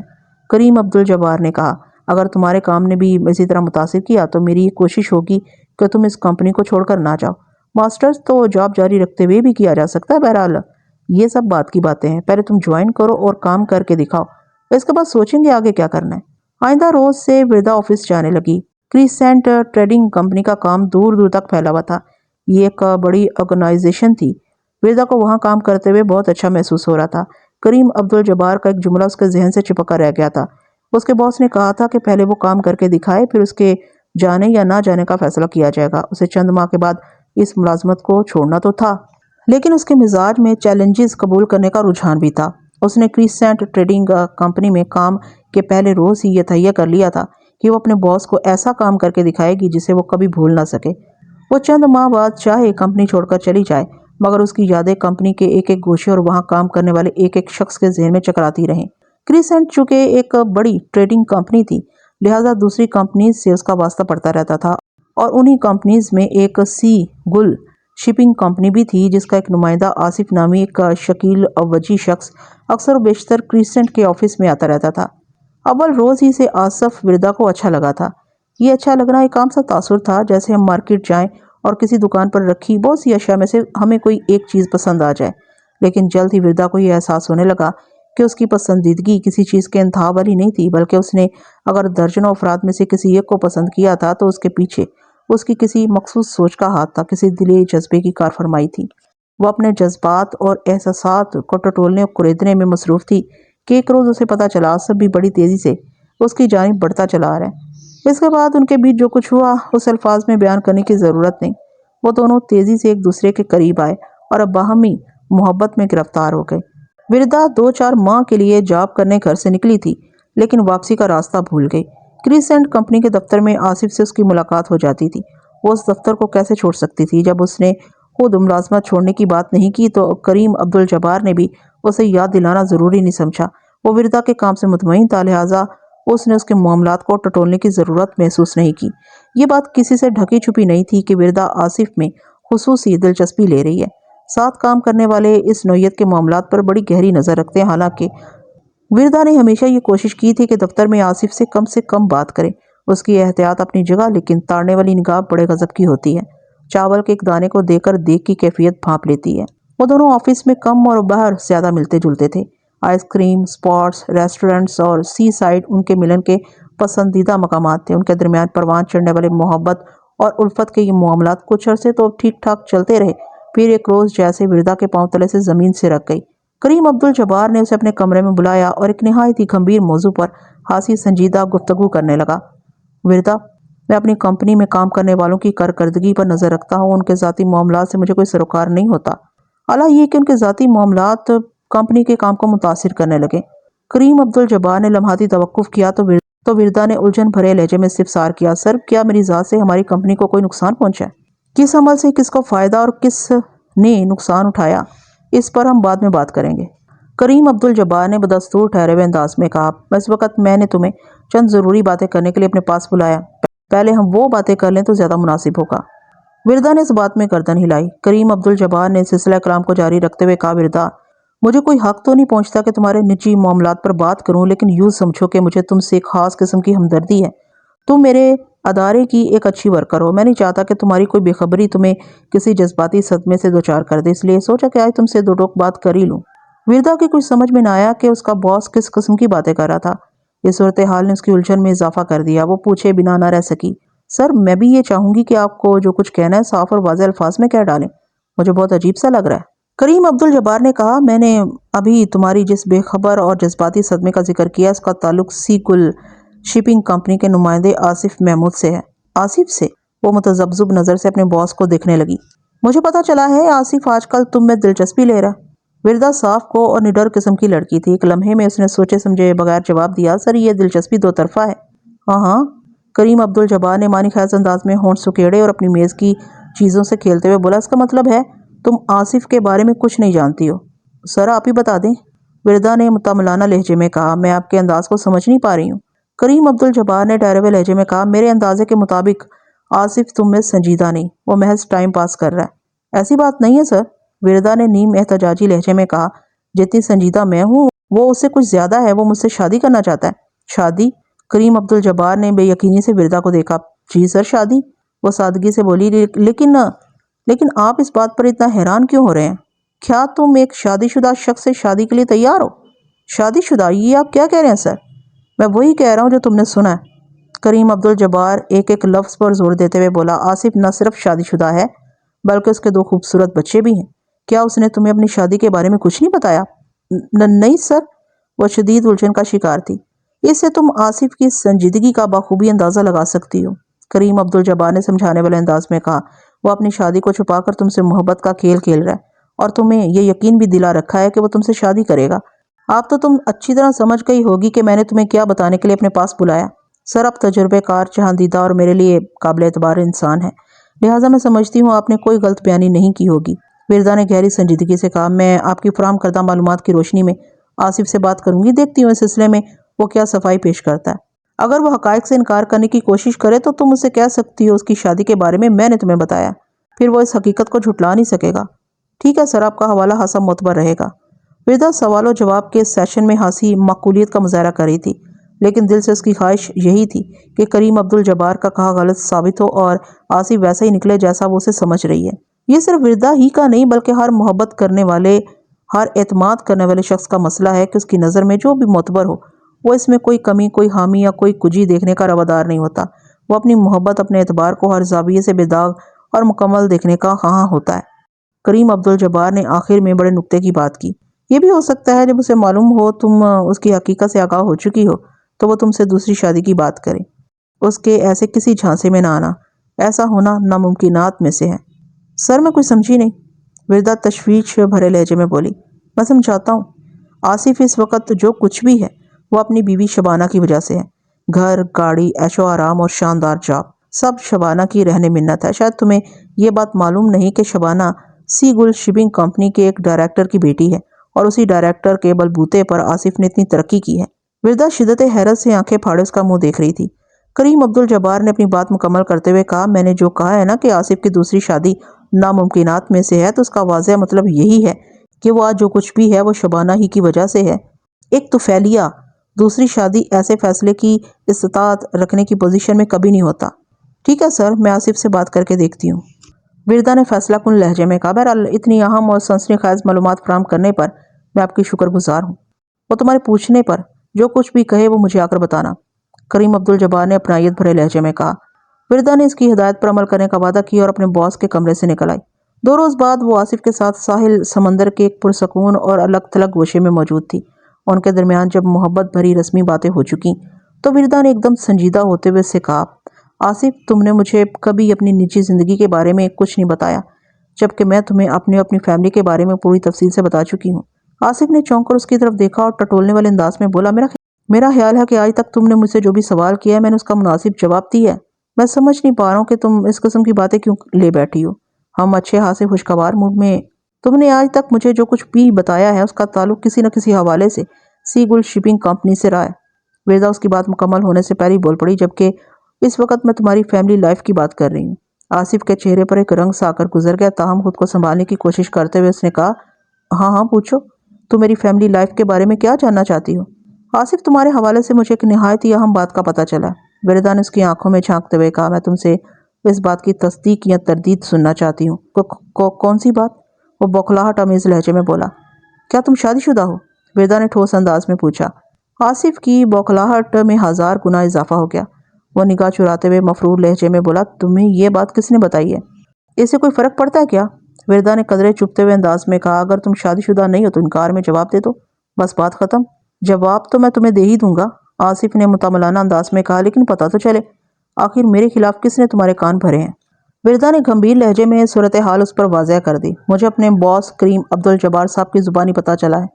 کریم عبدالجبار نے کہا۔ اگر تمہارے کام نے بھی اسی طرح متاثر کیا تو میری یہ کوشش ہوگی کہ تم اس کمپنی کو چھوڑ کر نہ جاؤ۔ ماسٹرز تو جاب جاری رکھتے ہوئے بھی کیا جا سکتا ہے۔ بہرحال یہ سب بات کی باتیں ہیں، پہلے تم جوائن کرو اور کام کر کے دکھاؤ، اس کے بعد سوچیں گے آگے کیا کرنا ہے۔ آئندہ روز سے وردا آفس جانے لگی۔ کریسنٹ ٹریڈنگ کمپنی کا کام دور دور تک پھیلا ہوا تھا۔ یہ ایک بڑی آرگنائزیشن تھی۔ وردا کو وہاں کام کرتے ہوئے بہت اچھا محسوس ہو رہا تھا۔ کریم عبدالجبار کا ایک جملہ اس کے ذہن سے چپکا رہ گیا تھا۔ اس کے باس نے کہا تھا کہ پہلے وہ کام کر کے دکھائے، پھر اس کے جانے یا نہ جانے کا فیصلہ کیا جائے گا۔ اسے چند ماہ کے بعد اس ملازمت کو چھوڑنا تو تھا، لیکن اس کے مزاج میں چیلنجز قبول کرنے کا رجحان بھی تھا۔ اس نے کریسنٹ ٹریڈنگ کمپنی میں کام کے پہلے روز ہی یہ تہیہ کر لیا تھا کہ وہ اپنے باس کو ایسا کام کر کے دکھائے گی جسے وہ کبھی بھول نہ سکے۔ وہ چند ماہ بعد چاہے کمپنی چھوڑ کر چلی جائے، مگر اس کی یادیں کمپنی کے ایک ایک گوشے اور وہاں کام کرنے والے ایک ایک شخص کے ذہن میں چکراتی رہیں۔ کریسنٹ چونکہ ایک بڑی ٹریڈنگ کمپنی تھی، لہٰذا دوسری کمپنیز سے اس کا واسطہ پڑتا رہتا تھا، اور انہی کمپنیز میں ایک سی گل شپنگ کمپنی بھی تھی جس کا ایک نمائندہ آصف نامی ایک شکیل وجی شخص اکثر و بیشتر کریسنٹ کے آفس میں آتا رہتا تھا۔ اول روز ہی سے آصف وردا کو اچھا لگا تھا۔ یہ اچھا لگنا ایک عام سا تاثر تھا، جیسے ہم مارکیٹ جائیں اور کسی دکان پر رکھی بہت سی اشیاء میں سے ہمیں کوئی ایک چیز پسند آ جائے، لیکن جلد ہی وردا کو یہ احساس ہونے لگا کہ اس کی پسندیدگی کسی چیز کے انتخاب والی نہیں تھی، بلکہ اس نے اگر درجنوں افراد میں سے کسی ایک کو پسند کیا تھا تو اس کے پیچھے اس کی کسی مخصوص سوچ کا ہاتھ تھا، کسی دلی جذبے کی کار فرمائی تھی۔ وہ اپنے جذبات اور احساسات کو ٹٹولنے اور کریدنے میں مصروف تھی کہ ایک روز اسے پتہ چلا سب بھی بڑی تیزی سے اس کی جانب بڑھتا چلا آ رہا ہے۔ اس کے بعد ان کے بیچ جو کچھ ہوا اس الفاظ میں بیان کرنے کی ضرورت نہیں۔ وہ دونوں تیزی سے ایک دوسرے کے قریب آئے اور اب باہمی محبت میں گرفتار ہو گئے۔ وردا 2-4 ماہ کے لیے جاب کرنے گھر سے نکلی تھی، لیکن واپسی کا راستہ بھول گئی۔ کریسنٹ کمپنی کے دفتر میں آصف سے اس کی ملاقات ہو جاتی تھی۔ وہ اس دفتر کو کیسے چھوڑ سکتی تھی؟ جب اس نے خود ملازمت چھوڑنے کی بات نہیں کی تو کریم عبدالجبار نے بھی اسے یاد دلانا ضروری نہیں سمجھا۔ وہ وردا کے کام سے مطمئن تھا، لہٰذا اس نے اس کے معاملات کو ٹٹولنے کی ضرورت محسوس نہیں کی۔ یہ بات کسی سے ڈھکی چھپی نہیں تھی کہ وردا آصف میں خصوصی دلچسپی لے رہی ہے۔ ساتھ کام کرنے والے اس نوعیت کے معاملات پر بڑی گہری نظر رکھتے ہیں، حالانکہ وردا نے ہمیشہ یہ کوشش کی تھی کہ دفتر میں آصف سے کم بات کرے۔ اس کی احتیاط اپنی جگہ، لیکن تاڑنے والی نگاہ بڑے غضب کی ہوتی ہے۔ چاول کے ایک دانے کو دیکھ کر دیگ کی کیفیت بھانپ لیتی ہے۔ وہ دونوں آفس میں کم اور باہر زیادہ ملتے جلتے تھے۔ آئس کریم سپاٹس، ریسٹورنٹس اور سی سائڈ ان کے ملن کے پسندیدہ مقامات تھے۔ ان کے درمیان پروان چڑھنے والے محبت اور الفت کے یہ معاملات کچھ عرصے تو ٹھیک ٹھاک چلتے رہے، پھر ایک روز جیسے وردا کے پاؤں تلے سے زمین سرک گئی۔ کریم عبدالجبار نے اسے اپنے کمرے میں بلایا اور ایک نہایت ہی گمبھیر موضوع پر خاصی سنجیدہ گفتگو کرنے لگا۔ وردا، میں اپنی کمپنی میں کام کرنے والوں کی کارکردگی پر نظر رکھتا ہوں۔ ان کے ذاتی معاملات سے مجھے کوئی سروکار نہیں ہوتا، اعلیٰ یہ کہ ان کے ذاتی معاملات کمپنی کے کام کو متاثر کرنے لگے۔ کریم عبدالجبار نے لمحاتی توقف کیا تو وردا نے الجھن بھرے لہجے میں استفسار کیا، سر کیا میری ذات سے ہماری کمپنی کو کوئی نقصان پہنچا ہے؟ کس عمل سے کس کو فائدہ اور کس نے نقصان اٹھایا، اس پر ہم بعد میں بات کریں گے۔ کریم عبدالجبار نے بدستور ٹھہرے ہوئے انداز میں کہا، اس وقت میں نے تمہیں چند ضروری باتیں کرنے کے لیے اپنے پاس بلایا، پہلے ہم وہ باتیں کر لیں تو زیادہ مناسب ہوگا۔ وردا نے اس بات میں گردن ہلائی۔ کریم عبدالجبار نے سلسلہ کلام کو جاری رکھتے ہوئے کہا، وردا، مجھے کوئی حق تو نہیں پہنچتا کہ تمہارے نجی معاملات پر بات کروں، لیکن یوں سمجھو کہ مجھے تم سے ایک خاص قسم کی ہمدردی ہے۔ تم میرے ادارے کی ایک اچھی ورکر ہو، میں نہیں چاہتا کہ تمہاری کوئی بے خبری تمہیں کسی جذباتی صدمے سے دوچار کر دے، اس لیے سوچا کہ آج تم سے دو ٹوک بات کر ہی لوں۔ وردا کی کچھ سمجھ میں نہ آیا کہ اس کا باس کس قسم کی باتیں کر رہا تھا۔ اس صورتحال نے اس کی الجھن میں اضافہ کر دیا۔ وہ پوچھے بنا نہ رہ سکی، سر میں بھی یہ چاہوں گی کہ آپ کو جو کچھ کہنا ہے صاف اور واضح الفاظ میں کہہ ڈالیں، مجھے بہت عجیب سا لگ رہا ہے۔ کریم عبدالجبار نے کہا، میں نے ابھی تمہاری جس بے خبر اور جذباتی صدمے کا ذکر کیا اس کا تعلق سی گل شپنگ کمپنی کے نمائندے آصف محمود سے ہے۔ آصف سے؟ وہ متذبذب نظر سے اپنے باس کو دیکھنے لگی۔ مجھے پتا چلا ہے آصف آج کل تم میں دلچسپی لے رہا۔ وردا صاف کو اور نڈر قسم کی لڑکی تھی۔ ایک لمحے میں اس نے سوچے سمجھے بغیر جواب دیا، سر یہ دلچسپی دو طرفہ ہے۔ ہاں، کریم عبدالجبار نے معنی خیز انداز میں ہونٹ سکیڑے اور اپنی میز کی چیزوں سے کھیلتے ہوئے بولا، اس کا مطلب ہے تم آصف کے بارے میں کچھ نہیں جانتی ہو۔ سر آپ ہی بتا دیں، وردا نے متملانہ لہجے میں کہا، میں آپ کے انداز کو سمجھ نہیں پا رہی ہوں۔ کریم عبدالجبار نے ٹھہرے ہوئے لہجے میں کہا، میرے اندازے کے مطابق آصف تم میں سنجیدہ نہیں، وہ محض ٹائم پاس کر رہا ہے۔ ایسی بات نہیں ہے سر، وردا نے نیم احتجاجی لہجے میں کہا، جتنی سنجیدہ میں ہوں وہ اس سے کچھ زیادہ ہے، وہ مجھ سے شادی کرنا چاہتا ہے۔ شادی؟ کریم عبدالجبار نے بے یقینی سے وردا کو دیکھا۔ جی سر، شادی، وہ سادگی سے بولی، لیکن آپ اس بات پر اتنا حیران کیوں ہو رہے ہیں؟ کیا تم ایک شادی شدہ شخص سے شادی کے لیے تیار ہو؟ شادی شدہ؟ یہ آپ کیا کہہ رہے ہیں سر؟ میں وہی کہہ رہا ہوں جو تم نے سنا ہے۔ کریم عبدالجبار ایک ایک لفظ پر زور دیتے ہوئے بولا، آصف نہ صرف شادی شدہ ہے بلکہ اس کے 2 خوبصورت بچے بھی ہیں۔ کیا اس نے تمہیں اپنی شادی کے بارے میں کچھ نہیں بتایا؟ نہیں سر، وہ شدید الجھن کا شکار تھی۔ اس سے تم آصف کی سنجیدگی کا بخوبی اندازہ لگا سکتی ہو، کریم عبدالجبار نے سمجھانے والے انداز میں کہا۔ وہ اپنی شادی کو چھپا کر تم سے محبت کا کھیل کھیل رہا ہے اور تمہیں یہ یقین بھی دلا رکھا ہے کہ وہ تم سے شادی کرے گا۔ آپ تو تم اچھی طرح سمجھ گئی ہوگی کہ میں نے تمہیں کیا بتانے کے لیے اپنے پاس بلایا۔ سر آپ تجربے کار، جہاندیدہ اور میرے لیے قابل اعتبار انسان ہیں، لہٰذا میں سمجھتی ہوں آپ نے کوئی غلط بیانی نہیں کی ہوگی۔ وردا نے گہری سنجیدگی سے کہا، میں آپ کی فراہم کردہ معلومات کی روشنی میں آصف سے بات کروں گی، دیکھتی ہوں اس سلسلے میں وہ کیا صفائی پیش کرتا ہے۔ اگر وہ حقائق سے انکار کرنے کی کوشش کرے تو تم اسے کہہ سکتی ہو اس کی شادی کے بارے میں نے تمہیں بتایا، پھر وہ اس حقیقت کو جھٹلا نہیں سکے گا۔ ٹھیک ہے سر، آپ کا حوالہ خاصا معتبر رہے گا۔ وردا سوال و جواب کے سیشن میں خاصی معقولیت کا مظاہرہ کر رہی تھی۔ لیکن دل سے اس کی خواہش یہی تھی کہ کریم عبدالجبار کا کہا غلط ثابت ہو اور آصف ویسا ہی نکلے جیسا وہ اسے سمجھ رہی ہے۔ یہ صرف وردا ہی کا نہیں بلکہ ہر محبت کرنے والے، ہر اعتماد کرنے والے شخص کا مسئلہ ہے کہ اس کی نظر میں جو بھی معتبر ہو وہ اس میں کوئی کمی، کوئی خامی یا کوئی کجی دیکھنے کا روادار نہیں ہوتا۔ وہ اپنی محبت، اپنے اعتبار کو ہر زاویے سے بے داغ اور مکمل دیکھنے کا خواہاں ہوتا ہے۔ کریم عبدالجبار نے آخر میں بڑے نکتے کی بات کی۔ یہ بھی ہو سکتا ہے جب اسے معلوم ہو تم اس کی حقیقت سے آگاہ ہو چکی ہو تو وہ تم سے دوسری شادی کی بات کرے۔ اس کے ایسے کسی جھانسے میں نہ آنا، ایسا ہونا ناممکنات میں سے ہے۔ سر میں کچھ سمجھی نہیں، وردا تشویش بھرے لہجے میں بولی۔ میں سمجھاتا ہوں، آصف اس وقت جو کچھ بھی ہے وہ اپنی بیوی شبانہ کی وجہ سے ہے۔ گھر، گاڑی، عیش و آرام اور شاندار جاب، سب شبانہ کی رہنے منت ہے۔ شاید تمہیں یہ بات معلوم نہیں کہ شبانہ سی گل شپنگ کمپنی کے ایک ڈائریکٹر کی بیٹی ہے اور اسی ڈائریکٹر کے بلبوتے پر آصف نے اتنی ترقی کی ہے۔ وردا شدت حیرت سے آنکھیں پھاڑے اس کا منہ دیکھ رہی تھی۔ کریم عبدالجبار نے اپنی بات مکمل کرتے ہوئے کہا، میں نے جو کہا ہے نا کہ آصف کی دوسری شادی ناممکنات میں سے ہے، تو اس کا واضح مطلب یہی ہے کہ وہ آج جو کچھ بھی ہے وہ شبانہ ہی کی وجہ سے ہے۔ ایک طفیلیہ دوسری شادی ایسے فیصلے کی استطاعت رکھنے کی پوزیشن میں کبھی نہیں ہوتا۔ ٹھیک ہے سر، میں آصف سے بات کر کے دیکھتی ہوں، وردا نے فیصلہ کن لہجے میں کہا۔ بہرحال اتنی اہم اور سنسنی خیز معلومات فراہم کرنے پر میں آپ کی شکر گزار ہوں۔ وہ تمہارے پوچھنے پر جو کچھ بھی کہے وہ مجھے آ کر بتانا، کریم عبدالجبار نے اپنائیت بھرے لہجے میں کہا۔ وردا نے اس کی ہدایت پر عمل کرنے کا وعدہ کیا اور اپنے باس کے کمرے سے نکل آئی۔ 2 روز بعد وہ آصف کے ساتھ ساحل سمندر کے ایک پرسکون اور الگ تھلگ گوشے میں موجود تھی۔ ان کے درمیان جب محبت بھری رسمی باتیں ہو چکیں تو وردا نے ایک دم سنجیدہ ہوتے ہوئے اس سے کہا، آصف تم نے مجھے کبھی اپنی نجی زندگی کے بارے میں کچھ نہیں بتایا، جبکہ میں تمہیں اپنی فیملی کے بارے میں پوری تفصیل سے بتا چکی ہوں۔ آصف نے چونک کر اس کی طرف دیکھا اور ٹٹولنے والے انداز میں بولا، میرا خیال ہے کہ آج تک تم نے مجھ سے جو بھی سوال کیا ہے میں نے اس کا مناسب جواب دیا ہے۔ میں سمجھ نہیں پا رہا ہوں کہ تم اس قسم کی باتیں کیوں لے بیٹھی ہو۔ ہم اچھے خاصے خوشگوار موڈ میں، تم نے آج تک مجھے جو کچھ بھی بتایا ہے اس کا تعلق کسی نہ کسی حوالے سے سی گل شپنگ کمپنی سے رہا ہے۔ وردا اس کی بات مکمل ہونے سے پہلے بول پڑی، جبکہ اس وقت میں تمہاری فیملی لائف کی بات کر رہی ہوں۔ آصف کے چہرے پر ایک رنگ سا آ کر گزر گیا، تاہم خود کو سنبھالنے کی کوشش کرتے ہوئے اس نے کہا، ہاں ہاں پوچھو، تم میری فیملی لائف کے بارے میں کیا جاننا چاہتی ہو؟ آصف تمہارے حوالے سے مجھے ایک نہایت ہی اہم بات کا پتہ چلا ہے۔ وردا نے اس کی آنکھوں میں جھانکتے ہوئے کہا، میں تم سے اس بات کی تصدیق یا تردید سننا چاہتی ہوں۔ کون سی بات؟ وہ بوکھلاہٹ آمیز لہجے میں بولا۔ کیا تم شادی شدہ ہو؟ وردا نے ٹھوس انداز میں پوچھا۔ آصف کی بوکھلاہٹ میں 1000 گنا اضافہ ہو گیا۔ وہ نگاہ چراتے ہوئے مفرور لہجے میں بولا، تمہیں یہ بات کس نے بتائی ہے؟ اس سے کوئی فرق پڑتا ہے کیا؟ وردا نے قدرے چپتے ہوئے انداز میں کہا، اگر تم شادی شدہ نہیں ہو تو انکار میں جواب دے دو، بس بات ختم۔ جواب تو میں تمہیں دے ہی دوں گا، آصف نے متملانہ انداز میں کہا، لیکن پتہ تو چلے، آخر میرے خلاف کس نے تمہارے کان بھرے ہیں؟ وردا نے گمبھیر لہجے میں صورتحال اس پر واضح کر دی۔ مجھے اپنے باس کریم عبدالجبار صاحب کی زبانی پتہ چلا ہے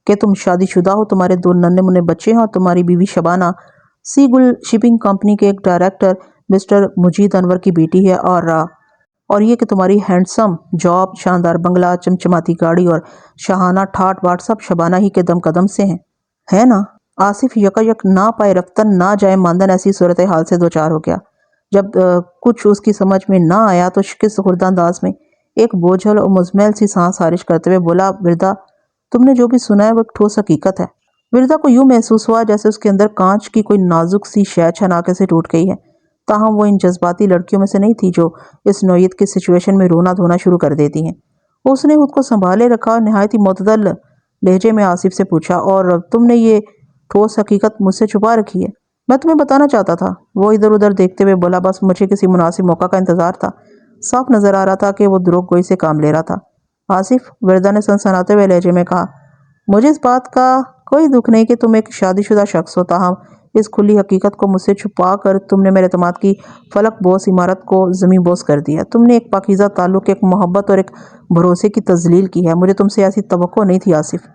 کہ تم شادی شدہ ہو، تمہارے 2 ننھے منھے بچے ہیں اور تمہاری بیوی شبانہ سی گل شپنگ کمپنی کے ایک ڈائریکٹر مسٹر مجید انور کی بیٹی ہے، اور یہ کہ تمہاری ہینڈسم جاب، شاندار بنگلہ، چمچماتی گاڑی اور شاہانہ ٹھاٹ باٹ سب شبانہ ہی کے دم قدم سے ہیں، ہے نا؟ آصف یکا نہ پائے رفتن نہ جائے ماندن ایسی صورتحال سے دوچار ہو گیا۔ جب کچھ اس کی سمجھ میں نہ آیا تو شکست خوردہ انداز میں ایک بوجھل اور مزمل سی سانس خارج کرتے ہوئے بولا، وردا تم نے جو بھی سنا ہے وہ ایک ٹھوس حقیقت ہے۔ وردا کو یوں محسوس ہوا جیسے اس کے اندر کانچ کی کوئی نازک سی شے چھناکے سے ٹوٹ گئی ہے، تاہم وہ ان جذباتی لڑکیوں میں سے نہیں تھی جو اس نوعیت کی سچویشن میں رونا دھونا شروع کر دیتی ہیں۔ اس نے خود کو سنبھالے رکھا اور نہایت ہی معتدل لہجے میں آصف سے پوچھا، اور تم نے یہ ٹھوس حقیقت مجھ سے چھپا رکھی ہے؟ میں تمہیں بتانا چاہتا تھا، وہ ادھر ادھر دیکھتے ہوئے بولا، بس مجھے کسی مناسب موقع کا انتظار تھا۔ صاف نظر آ رہا تھا کہ وہ دروغ گوئی سے کام لے رہا تھا۔ آصف، وردا نے سنسناتے ہوئے لہجے میں کہا، مجھے اس بات کا کوئی دکھ نہیں کہ تم ایک شادی شدہ شخص ہو، تاہم اس کھلی حقیقت کو مجھ سے چھپا کر تم نے میرے اعتماد کی فلک بوس عمارت کو زمیں بوس کر دیا۔ تم نے ایک پاکیزہ تعلق، ایک محبت اور ایک بھروسے کی تذلیل کی ہے۔ مجھے تم سے ایسی توقع نہیں تھی آصف۔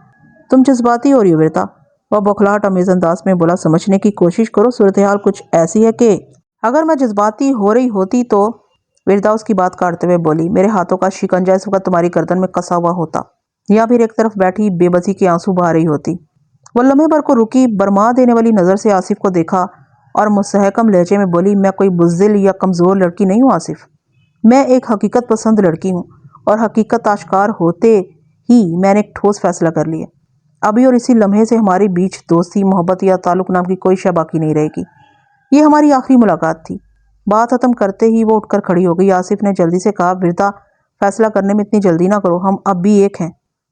تم جذباتی ہو رہی ہو وردا، وہ بوکھلاہٹ آمیز انداز میں بولا، سمجھنے کی کوشش کرو، صورتحال کچھ ایسی ہے کہ اگر میں جذباتی ہو رہی ہوتی تو وردا اس کی بات کاٹتے ہوئے بولی، میرے ہاتھوں کا شکنجہ اس وقت تمہاری گردن میں کسا ہوا ہوتا، یا پھر ایک طرف بیٹھی بے بسی کے آنسو بہا رہی ہوتی۔ وہ لمحے بھر کو رکی، برما دینے والی نظر سے آصف کو دیکھا اور مستحکم لہجے میں بولی، میں کوئی بزدل یا کمزور لڑکی نہیں ہوں آصف، میں ایک حقیقت پسند لڑکی ہوں، اور حقیقت آشکار ہوتے ہی میں نے ایک ٹھوس فیصلہ کر لیا۔ ابھی اور اسی لمحے سے ہمارے بیچ دوستی، محبت یا تعلق نام کی کوئی شے باقی نہیں رہے گی۔ یہ ہماری آخری ملاقات تھی۔ بات ختم کرتے ہی وہ اٹھ کر کھڑی ہو گئی۔ آصف نے جلدی سے کہا، وردا، فیصلہ کرنے میں اتنی جلدی نہ کرو، ہم اب بھی ایک ہیں۔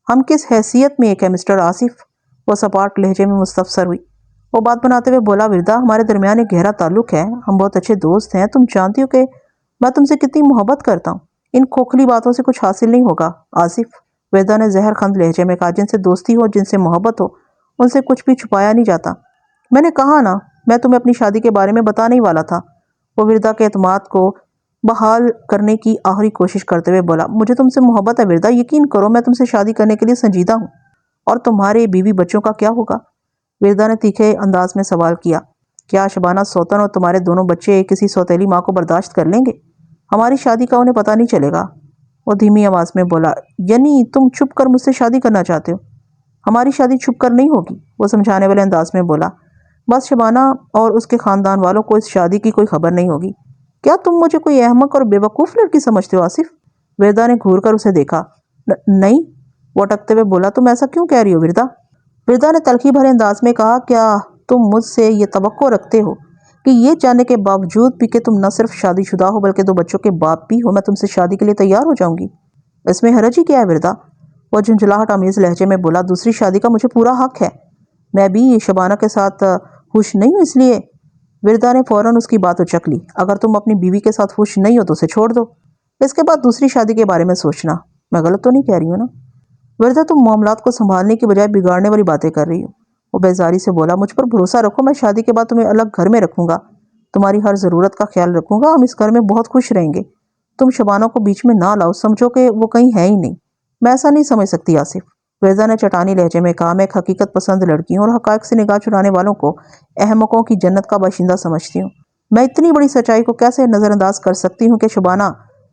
ہم کس حیثیت میں ایک ہیں مسٹر آصف؟ وہ سپاٹ لہجے میں مستفسر ہوئی۔ وہ بات بناتے ہوئے بولا، وردا، ہمارے درمیان ایک گہرا تعلق ہے، ہم بہت اچھے دوست ہیں، تم جانتی ہو کہ میں تم سے کتنی محبت کرتا ہوں۔ ان کھوکھلی باتوں سے کچھ حاصل نہیں ہوگا آصف، وردا نے زہر خند لہجے میں کہا۔ جن سے دوستی ہو، جن سے محبت ہو، ان سے کچھ بھی چھپایا نہیں جاتا۔ میں نے کہا نا، میں تمہیں اپنی شادی کے بارے میں بتانے ہی والا تھا۔ وہ وردا کے اعتماد کو بحال کرنے کی آخری کوشش کرتے ہوئے بولا، مجھے تم سے محبت ہے وردا، یقین کرو، میں تم سے شادی کرنے کے لیے سنجیدہ ہوں۔ اور تمہارے بیوی بچوں کا کیا ہوگا؟ وردا نے تیکھے انداز میں سوال کیا۔ کیا شبانہ سوتن اور تمہارے دونوں بچے کسی سوتیلی ماں کو برداشت کر لیں گے؟ ہماری شادی کا انہیں پتہ نہیں چلے گا۔ وہ دھیمی آواز میں بولا، یعنی تم چھپ کر مجھ سے شادی کرنا چاہتے ہو؟ ہماری شادی چھپ کر نہیں ہوگی، وہ سمجھانے والے انداز میں بولا۔ بس شبانہ اور اس کے خاندان والوں کو اس شادی کی کوئی خبر نہیں ہوگی۔ کیا تم مجھے کوئی احمق اور بے وقوف لڑکی سمجھتے ہو آصف؟ وردا نے گھور کر اسے دیکھا۔ نہیں، وہ اٹکتے ہوئے بولا، تم ایسا کیوں کہہ رہی ہو وردا؟ وردا نے تلخی بھرے انداز میں کہا، کیا تم مجھ سے یہ توقع رکھتے ہو کہ یہ جاننے کے باوجود بھی کہ تم نہ صرف شادی شدہ ہو بلکہ 2 بچوں کے باپ بھی ہو، میں تم سے شادی کے لیے تیار ہو جاؤں گی؟ اس میں حرج ہی کیا ہے وردا؟ وہ جھنجھلاہٹ آمیز لہجے میں بولا، دوسری شادی کا مجھے پورا حق ہے۔ میں بھی شبانہ کے ساتھ خوش نہیں ہوں، اس لیے۔ وردا نے فوراً اس کی بات اچک لی، اگر تم اپنی بیوی کے ساتھ خوش نہیں ہو تو اسے چھوڑ دو، اس کے بعد دوسری شادی کے بارے میں سوچنا۔ میں غلط تو نہیں کہہ رہی ہوں نا؟ وردا، تم معاملات کو سنبھالنے کی بجائے بگاڑنے والی باتیں کر رہی ہو، وہ بیزاری سے بولا۔ مجھ پر بھروسہ رکھو، میں شادی کے بعد تمہیں الگ گھر میں رکھوں گا، تمہاری ہر ضرورت کا خیال رکھوں گا، ہم اس گھر میں بہت خوش رہیں گے۔ تم شبانہ کو بیچ میں نہ لاؤ، سمجھو کہ وہ کہیں ہے ہی نہیں۔ میں ایسا نہیں سمجھ سکتی آصف، وردا نے چٹانی لہجے میں کہا۔ میں ایک حقیقت پسند لڑکی ہوں اور حقائق سے نگاہ چرانے والوں کو احمقوں کی جنت کا باشندہ سمجھتی ہوں۔ میں اتنی بڑی سچائی کو کیسے نظر انداز کر سکتی ہوں کہ شبانہ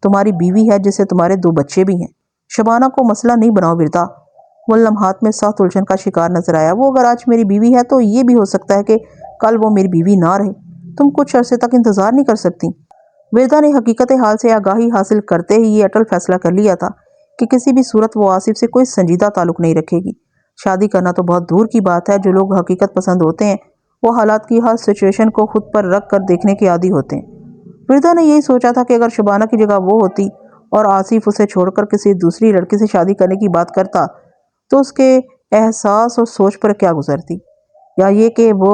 تمہاری بیوی ہے جس سے تمہارے 2 بچے بھی ہیں؟ شبانہ کو مسئلہ نہیں بناؤ وردا۔ وہ لمحات میں سخت الجھن کا شکار نظر آیا۔ وہ اگر آج میری بیوی ہے تو یہ بھی ہو سکتا ہے کہ کل وہ میری بیوی نہ رہے۔ تم کچھ عرصے تک انتظار نہیں کر سکتی؟ وردا نے حقیقت حال سے آگاہی حاصل کرتے ہی یہ اٹل فیصلہ کر لیا تھا کہ کسی بھی صورت وہ آصف سے کوئی سنجیدہ تعلق نہیں رکھے گی۔ شادی کرنا تو بہت دور کی بات ہے، جو لوگ حقیقت پسند ہوتے ہیں وہ حالات کی ہر سچویشن کو خود پر رکھ کر دیکھنے کے عادی ہوتے ہیں۔ وردا نے یہی سوچا تھا کہ اگر شبانہ کی جگہ وہ ہوتی اور آصف اسے چھوڑ کر کسی دوسری لڑکی سے شادی کرنے کی بات کرتا تو اس کے احساس اور سوچ پر کیا گزرتی، یا یہ کہ وہ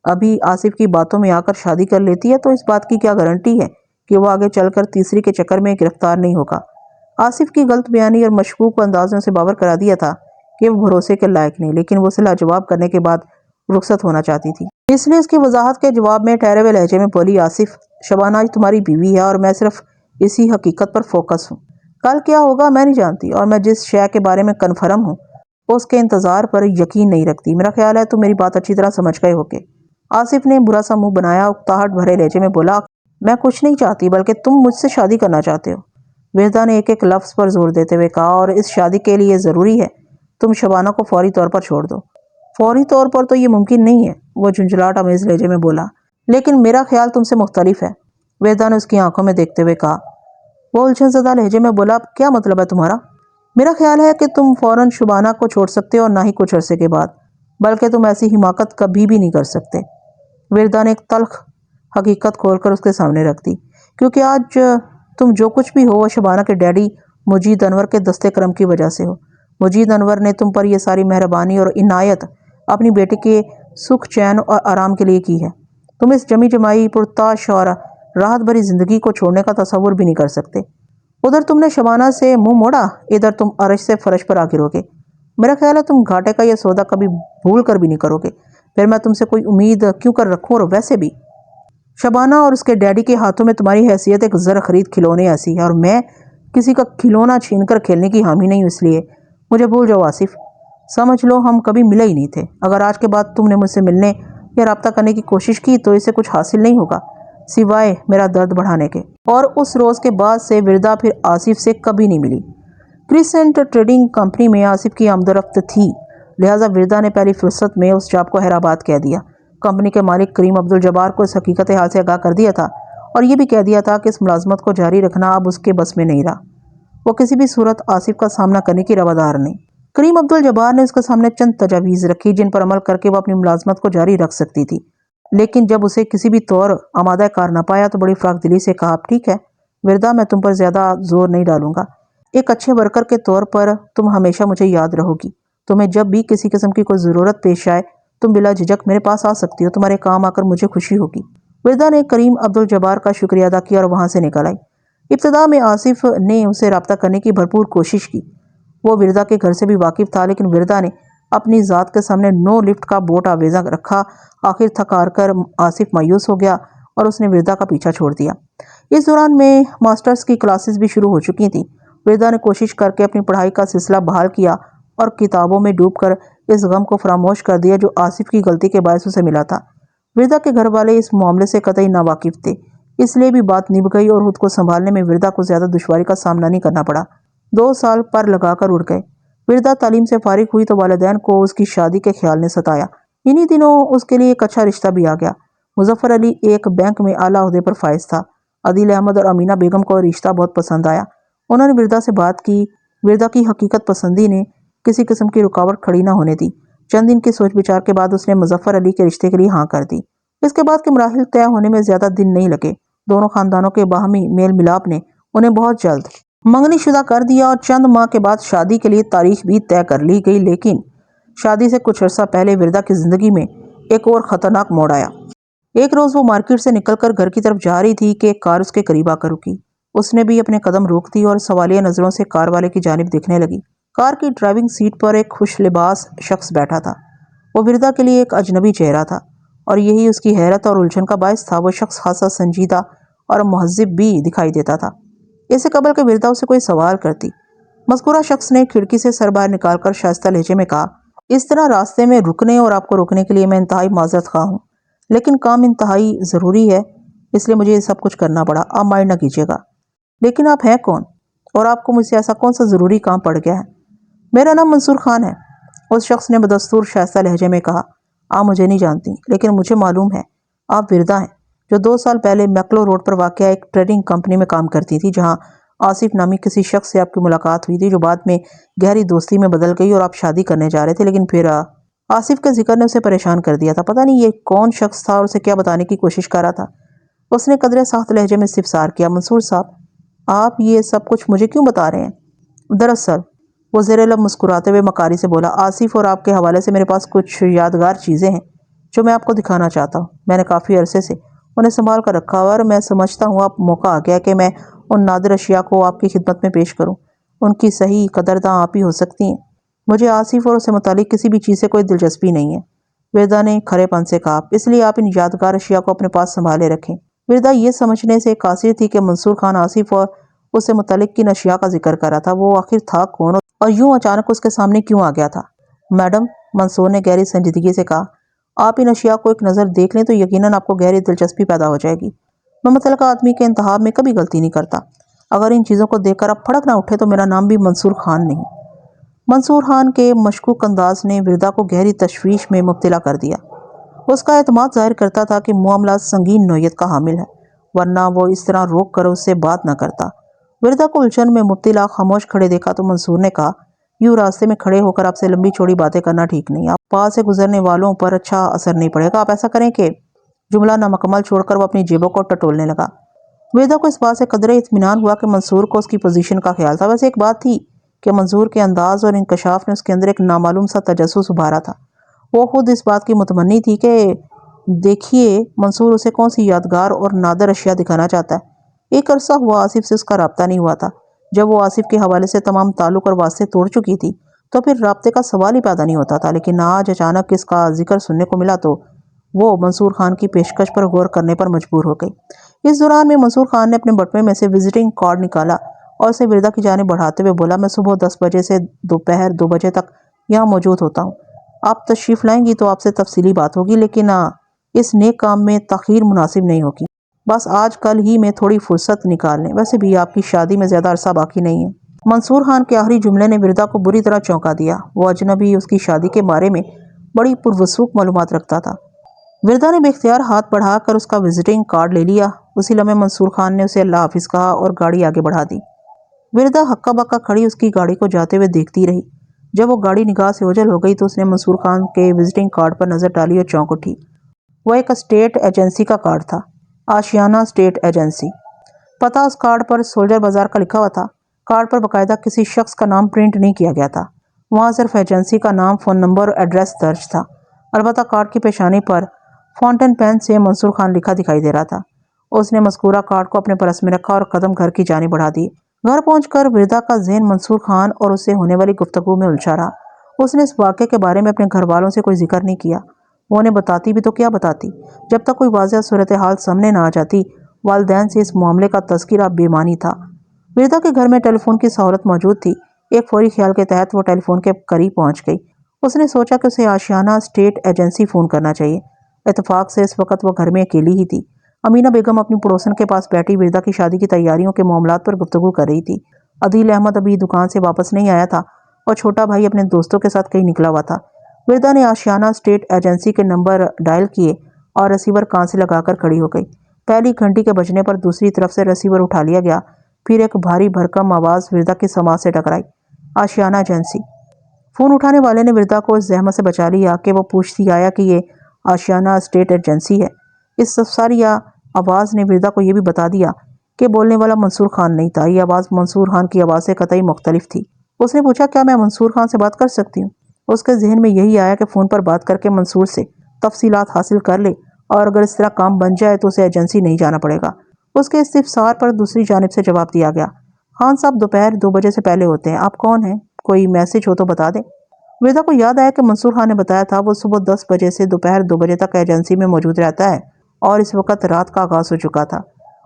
ابھی آصف کی باتوں میں آ کر شادی کر لیتی ہے تو اس بات کی کیا گارنٹی ہے کہ وہ آگے چل کر تیسری کے چکر میں گرفتار نہیں ہوگا۔ آصف کی غلط بیانی اور مشکوک اندازوں سے باور کرا دیا تھا کہ وہ بھروسے کے لائق نہیں، لیکن وہ اسے لاجواب کرنے کے بعد رخصت ہونا چاہتی تھی۔ اس لیے اس کی وضاحت کے جواب میں ٹھہرے ہوئے لہجے میں بولی، آصف، شبانہ آج تمہاری بیوی ہے اور میں صرف اسی حقیقت پر فوکس ہوں۔ کل کیا ہوگا میں نہیں جانتی، اور میں جس شے کے بارے میں کنفرم ہوں اس کے انتظار پر یقین نہیں رکھتی۔ میرا خیال ہے تم میری بات اچھی طرح سمجھ گئے ہوگے۔ آصف نے برا سا منہ بنایا، اکتاہٹ بھرے لہجے میں بولا، میں کچھ نہیں چاہتی بلکہ تم مجھ سے شادی کرنا چاہتے ہو۔ وردا نے ایک ایک لفظ پر زور دیتے ہوئے کہا، اور اس شادی کے لیے ضروری ہے تم شبانہ کو فوری طور پر چھوڑ دو۔ فوری طور پر تو یہ ممکن نہیں ہے، وہ جھنجھلاہٹ آمیز لہجے میں بولا، لیکن میرا خیال تم سے مختلف ہے، وردا نے اس کی آنکھوں میں دیکھتے ہوئے کہا۔ وہ الجھن زدہ لہجے میں بولا، کیا مطلب ہے تمہارا؟ میرا خیال ہے کہ تم فوراً شبانہ کو چھوڑ سکتے ہو اور نہ ہی کچھ عرصے کے بعد، بلکہ تم ایسی حماقت کبھی بھی نہیں کر سکتے۔ وردا نے ایک تلخ حقیقت کھول کر اس کے سامنے رکھ دی، کیونکہ آج تم جو کچھ بھی ہو وہ شبانہ کے ڈیڈی مجید انور کے دستے کرم کی وجہ سے ہو۔ مجید انور نے تم پر یہ ساری مہربانی اور عنایت اپنی بیٹے کے سکھ چین اور آرام کے لیے کی ہے۔ تم اس جمی جمائی پرتاش اور راحت بھری زندگی کو چھوڑنے کا تصور بھی نہیں کر سکتے۔ ادھر تم نے شبانہ سے منہ موڑا، ادھر تم عرش سے فرش پر آ گرو گے۔ میرا خیال ہے تم گھاٹے کا یہ سودا کبھی بھول کر بھی نہیں کرو گے، پھر میں تم سے کوئی امید کیوں کر رکھوں، اور ویسے بھی شبانہ اور اس کے ڈیڈی کے ہاتھوں میں تمہاری حیثیت ایک زر خرید کھلونے ایسی ہے، اور میں کسی کا کھلونا چھین کر کھیلنے کی حامی نہیں ہوں، اس لیے مجھے بھول جاؤ آصف۔ سمجھ لو ہم کبھی ملے ہی نہیں تھے۔ اگر آج کے بعد تم نے مجھ سے ملنے یا رابطہ کرنے کی کوشش کی تو اسے کچھ حاصل نہیں ہوگا سوائے میرا درد بڑھانے کے۔ اور اس روز کے بعد سے وردا پھر آصف سے کبھی نہیں ملی۔ کریسنٹ ٹریڈنگ کمپنی میں آصف کی آمد و رفت تھی، لہٰذا وردا نے پہلی فرصت میں اس جاب کو حیرآباد کہہ دیا۔ کمپنی کے مالک کریم عبدالجبار کو اس حقیقت حال سے آگاہ کر دیا تھا اور یہ بھی کہہ دیا تھا کہ اس ملازمت کو جاری رکھنا اب اس کے بس میں نہیں رہا۔ وہ کسی بھی صورت آصف کا سامنا کرنے کی روادار نہیں۔ کریم عبد الجبار نے اس کے سامنے چند تجاویز رکھی جن پر عمل کر کے وہ اپنی ملازمت کو جاری رکھ سکتی تھی، لیکن جب اسے کسی بھی طور آمادہ کار نہ پایا تو بڑی فراخ دلی سے کہا، ٹھیک ہے وردا، میں تم پر زیادہ زور نہیں ڈالوں گا، ایک اچھے ورکر کے طور پر تم ہمیشہ مجھے یاد رہو گی، تمہیں جب بھی کسی قسم کی کوئی ضرورت پیش آئے تم بلا جھجک میرے پاس آ سکتی ہو، تمہارے کام آ کر مجھے خوشی ہوگی۔ وردا نے کریم عبد الجبار کا شکریہ ادا کیا اور وہاں سے نکل آئی۔ ابتدا میں آصف نے اسے رابطہ کرنے کی بھرپور کوشش کی، وہ وردا کے گھر سے بھی واقف تھا، لیکن وردا نے اپنی ذات کے سامنے نو لفٹ کا بورڈ آویزاں رکھا۔ آخر تھک ہار کر آصف مایوس ہو گیا اور اس نے وردا کا پیچھا چھوڑ دیا۔ اس دوران میں ماسٹرز کی کلاسز بھی شروع ہو چکی تھیں۔ وردا نے کوشش کر کے اپنی پڑھائی کا سلسلہ بحال کیا اور کتابوں میں ڈوب کر اس غم کو فراموش کر دیا جو آصف کی غلطی کے باعث اسے ملا تھا۔ وردا کے گھر والے اس معاملے سے قطعی ناواقف تھے، اس لیے بھی بات نبھ گئی اور خود کو سنبھالنے میں وردا کو زیادہ دشواری کا سامنا نہیں کرنا پڑا۔ 2 سال پر لگا کر اڑ گئے۔ وردا تعلیم سے فارغ ہوئی تو والدین کو اس کی شادی کے خیال نے ستایا۔ انہی دنوں اس کے لیے ایک اچھا رشتہ بھی آ گیا۔ مظفر علی ایک بینک میں اعلیٰ عہدے پر فائز تھا۔ عدیل احمد اور امینہ بیگم کو رشتہ بہت پسند آیا۔ انہوں نے وردا سے بات کی۔ وردا کی حقیقت پسندی نے کسی قسم کی رکاوٹ کھڑی نہ ہونے دی۔ چند دن کی سوچ بچار کے بعد اس نے مظفر علی کے رشتے کے لیے ہاں کر دی۔ اس کے بعد کے مراحل طے ہونے میں زیادہ دن نہیں لگے۔ دونوں خاندانوں کے باہمی میل ملاپ نے انہیں بہت جلد منگنی شدہ کر دیا اور چند ماہ کے بعد شادی کے لیے تاریخ بھی طے کر لی گئی، لیکن شادی سے کچھ عرصہ پہلے وردا کی زندگی میں ایک اور خطرناک موڑ آیا۔ ایک روز وہ مارکیٹ سے نکل کر گھر کی طرف جا رہی تھی کہ ایک کار اس کے قریب آ کر رکی۔ اس نے بھی اپنے قدم روک دی اور سوالیہ نظروں سے کار والے کی جانب دیکھنے لگی۔ کار کی ڈرائیونگ سیٹ پر ایک خوش لباس شخص بیٹھا تھا۔ وہ وردا کے لیے ایک اجنبی چہرہ تھا اور یہی اس کی حیرت اور الجھن کا باعث تھا۔ وہ شخص خاصا سنجیدہ اور مہذب بھی دکھائی دیتا تھا، اس سے قبل کہ وردا اسے کوئی سوال کرتی۔ مذکورہ شخص نے کھڑکی سے سر باہر نکال کر شائستہ لہجے میں کہا، اس طرح راستے میں رکنے اور آپ کو روکنے کے لیے میں انتہائی معذرت خواہ ہوں، لیکن کام انتہائی ضروری ہے، اس لیے مجھے یہ سب کچھ کرنا پڑا، آپ مائنڈ نہ کیجیے گا۔ لیکن آپ ہیں کون اور آپ کو مجھ سے ایسا کون سا ضروری کام پڑ گیا ہے؟ میرا نام منصور خان ہے، اس شخص نے بدستور شائستہ لہجے میں کہا۔ آپ مجھے نہیں جانتی، لیکن مجھے معلوم ہے آپ وردا ہیں، جو 2 سال پہلے میکلو روڈ پر واقع ایک ٹریڈنگ کمپنی میں کام کرتی تھی، جہاں آصف نامی کسی شخص سے آپ کی ملاقات ہوئی تھی جو بعد میں گہری دوستی میں بدل گئی اور آپ شادی کرنے جا رہے تھے، لیکن پھر آصف کے ذکر نے اسے پریشان کر دیا تھا۔ پتہ نہیں یہ کون شخص تھا اور اسے کیا بتانے کی کوشش کر رہا تھا۔ اس نے قدرے سخت لہجے میں استفسار کیا، منصور صاحب آپ یہ سب کچھ مجھے کیوں بتا رہے ہیں؟ دراصل وہ زیر لب مسکراتے ہوئے مکاری سے بولا، آصف اور آپ کے حوالے سے میرے پاس کچھ یادگار چیزیں ہیں جو میں آپ کو دکھانا چاہتا ہوں۔ میں نے کافی عرصے سے انہیں سنبھال کر رکھا اور میں سمجھتا ہوں اب موقع آ گیا کہ میں ان نادر اشیاء کو آپ کی خدمت میں پیش کروں۔ ان کی صحیح قدرداں آپ ہی ہو سکتی ہیں۔ مجھے آصف اور اسے متعلق کسی بھی چیز سے کوئی دلچسپی نہیں ہے، وردا نے کھرے پن سے کہا، اس لیے آپ ان یادگار اشیاء کو اپنے پاس سنبھالے رکھیں۔ وردا یہ سمجھنے سے قاصر تھی کہ منصور خان آصف اور اس سے متعلق کن اشیاء کا ذکر کر رہا تھا۔ وہ آخر تھا کون اور یوں اچانک اس کے سامنے کیوں آ گیا تھا؟ میڈم، منصور نے گہری سنجیدگی سے کہا، آپ ان اشیاء کو ایک نظر دیکھ لیں تو یقیناً آپ کو گہری دلچسپی پیدا ہو جائے گی۔ میں متعلقہ آدمی کے انتخاب میں کبھی غلطی نہیں کرتا۔ اگر ان چیزوں کو دیکھ کر آپ پھڑک نہ اٹھے تو میرا نام بھی منصور خان نہیں۔ منصور خان کے مشکوک انداز نے وردا کو گہری تشویش میں مبتلا کر دیا۔ اس کا اعتماد ظاہر کرتا تھا کہ معاملہ سنگین نوعیت کا حامل ہے، ورنہ وہ اس طرح روک کر اس سے بات نہ کرتا۔ وردا کو الجھن میں مبتلا خاموش کھڑے دیکھا تو منصور نے کہا، یوں راستے میں کھڑے ہو کر آپ سے لمبی چوڑی باتیں کرنا ٹھیک نہیں، آپ پاس سے گزرنے والوں پر اچھا اثر نہیں پڑے گا۔ آپ ایسا کریں کہ جملہ نامکمل چھوڑ کر وہ اپنی جیبوں کو ٹٹولنے لگا۔ وردا کو اس بات سے قدرے اطمینان ہوا کہ منصور کو اس کی پوزیشن کا خیال تھا۔ ویسے ایک بات تھی کہ منصور کے انداز اور انکشاف نے اس کے اندر ایک نامعلوم سا تجسس ابھارا تھا۔ وہ خود اس بات کی متمنی تھی کہ دیکھیے منصور اسے کون سی یادگار اور نادر اشیاء دکھانا چاہتا ہے۔ ایک عرصہ ہوا آصف سے اس کا رابطہ نہیں ہوا تھا۔ جب وہ آصف کے حوالے سے تمام تعلق اور واسطے توڑ چکی تھی تو پھر رابطے کا سوال ہی پیدا نہیں ہوتا تھا، لیکن آج اچانک اس کا ذکر سننے کو ملا تو وہ منصور خان کی پیشکش پر غور کرنے پر مجبور ہو گئی۔ اس دوران میں منصور خان نے اپنے بٹوے میں سے وزٹنگ کارڈ نکالا اور اسے وردا کی جانب بڑھاتے ہوئے بولا، میں صبح 10 بجے سے دوپہر 2 بجے تک یہاں موجود ہوتا ہوں۔ آپ تشریف لائیں گی تو آپ سے تفصیلی بات ہوگی، لیکن اس نیک کام میں تاخیر مناسب نہیں ہوگی۔ بس آج کل ہی میں تھوڑی فرصت نکال لیں، ویسے بھی آپ کی شادی میں زیادہ عرصہ باقی نہیں ہے۔ منصور خان کے آخری جملے نے وردا کو بری طرح چونکا دیا۔ وہ اجنبی اس کی شادی کے بارے میں بڑی پروثوق معلومات رکھتا تھا۔ وردا نے بے اختیار ہاتھ بڑھا کر اس کا وزٹنگ کارڈ لے لیا۔ اسی لمحے منصور خان نے اسے اللہ حافظ کہا اور گاڑی آگے بڑھا دی۔ وردا ہکا بکا کھڑی اس کی گاڑی کو جاتے ہوئے دیکھتی رہی۔ جب وہ گاڑی نگاہ سے اوجھل ہو گئی تو اس نے منصور خان کے وزٹنگ کارڈ پر نظر ڈالی اور چونک اٹھی۔ وہ ایک اسٹیٹ ایجنسی کا کارڈ تھا، آشیانہ اسٹیٹ ایجنسی۔ پتہ اس کارڈ پر سولجر بازار کا لکھا ہوا تھا۔ کارڈ پر باقاعدہ کسی شخص کا نام پرنٹ نہیں کیا گیا تھا، وہاں صرف ایجنسی کا نام، فون نمبر اور ایڈریس درج تھا۔ البتہ کارڈ کی پیشانی پر فاؤنٹین پین سے منصور خان لکھا دکھائی دے رہا تھا۔ اس نے مذکورہ کارڈ کو اپنے پرس میں رکھا اور قدم گھر کی جانب بڑھا دیے۔ گھر پہنچ کر وردا کا ذہن منصور خان اور اس سے ہونے والی گفتگو میں الجھا رہا۔ اس نے اس واقعے کے بارے میں اپنے گھر والوں سے کوئی ذکر نہیں کیا۔ وہ انہیں بتاتی بھی تو کیا بتاتی؟ جب تک کوئی واضح صورتحال سامنے نہ آ جاتی، والدین سے اس معاملے کا تذکرہ بے معنی تھا۔ وردا کے گھر میں ٹیلی فون کی سہولت موجود تھی۔ ایک فوری خیال کے تحت وہ ٹیلی فون کے قریب پہنچ گئی۔ اس نے سوچا کہ اسے آشیانہ اسٹیٹ ایجنسی فون کرنا چاہیے۔ اتفاق سے اس وقت وہ گھر میں اکیلی ہی تھی۔ امینہ بیگم اپنی پڑوسن کے پاس بیٹھی وردا کی شادی کی تیاریوں کے معاملات پر گفتگو کر رہی تھی۔ عدیل احمد ابھی دکان سے واپس نہیں آیا تھا اور چھوٹا بھائی اپنے دوستوں کے ساتھ کہیں نکلا ہوا تھا۔ وردا نے آشیانہ اسٹیٹ ایجنسی کے نمبر ڈائل کیے اور ریسیور کان سے لگا کر کھڑی ہو گئی۔ پہلی گھنٹی کے بجنے پر دوسری طرف سے ریسیور اٹھا لیا گیا، پھر ایک بھاری بھرکم آواز وردا کی سماعت سے ٹکرائی۔ آشیانہ ایجنسی۔ فون اٹھانے والے نے وردا کو اس زحمت سے بچا لیا کہ وہ پوچھتی آیا کہ یہ آشیانہ اسٹیٹ ایجنسی ہے۔ اس سفساریہ آواز نے وردا کو یہ بھی بتا دیا کہ بولنے والا منصور خان نہیں تھا۔ یہ آواز منصور خان کی آواز سے قطعی مختلف تھی۔ اس نے پوچھا، کیا میں منصور خان سے بات کر سکتی ہوں؟ اس کے ذہن میں یہی آیا کہ فون پر بات کر کے منصور سے تفصیلات حاصل کر لے اور اگر اس طرح کام بن جائے تو اسے ایجنسی نہیں جانا پڑے گا۔ اس کے استفسار پر دوسری جانب سے جواب دیا گیا، خان صاحب دوپہر 2 بجے سے پہلے ہوتے ہیں، آپ کون ہیں؟ کوئی میسج ہو تو بتا دیں۔ وردا کو یاد آیا کہ منصور خان نے بتایا تھا وہ صبح 10 بجے سے دوپہر 2 بجے تک ایجنسی میں موجود رہتا ہے اور اس وقت رات کا آغاز ہو چکا تھا۔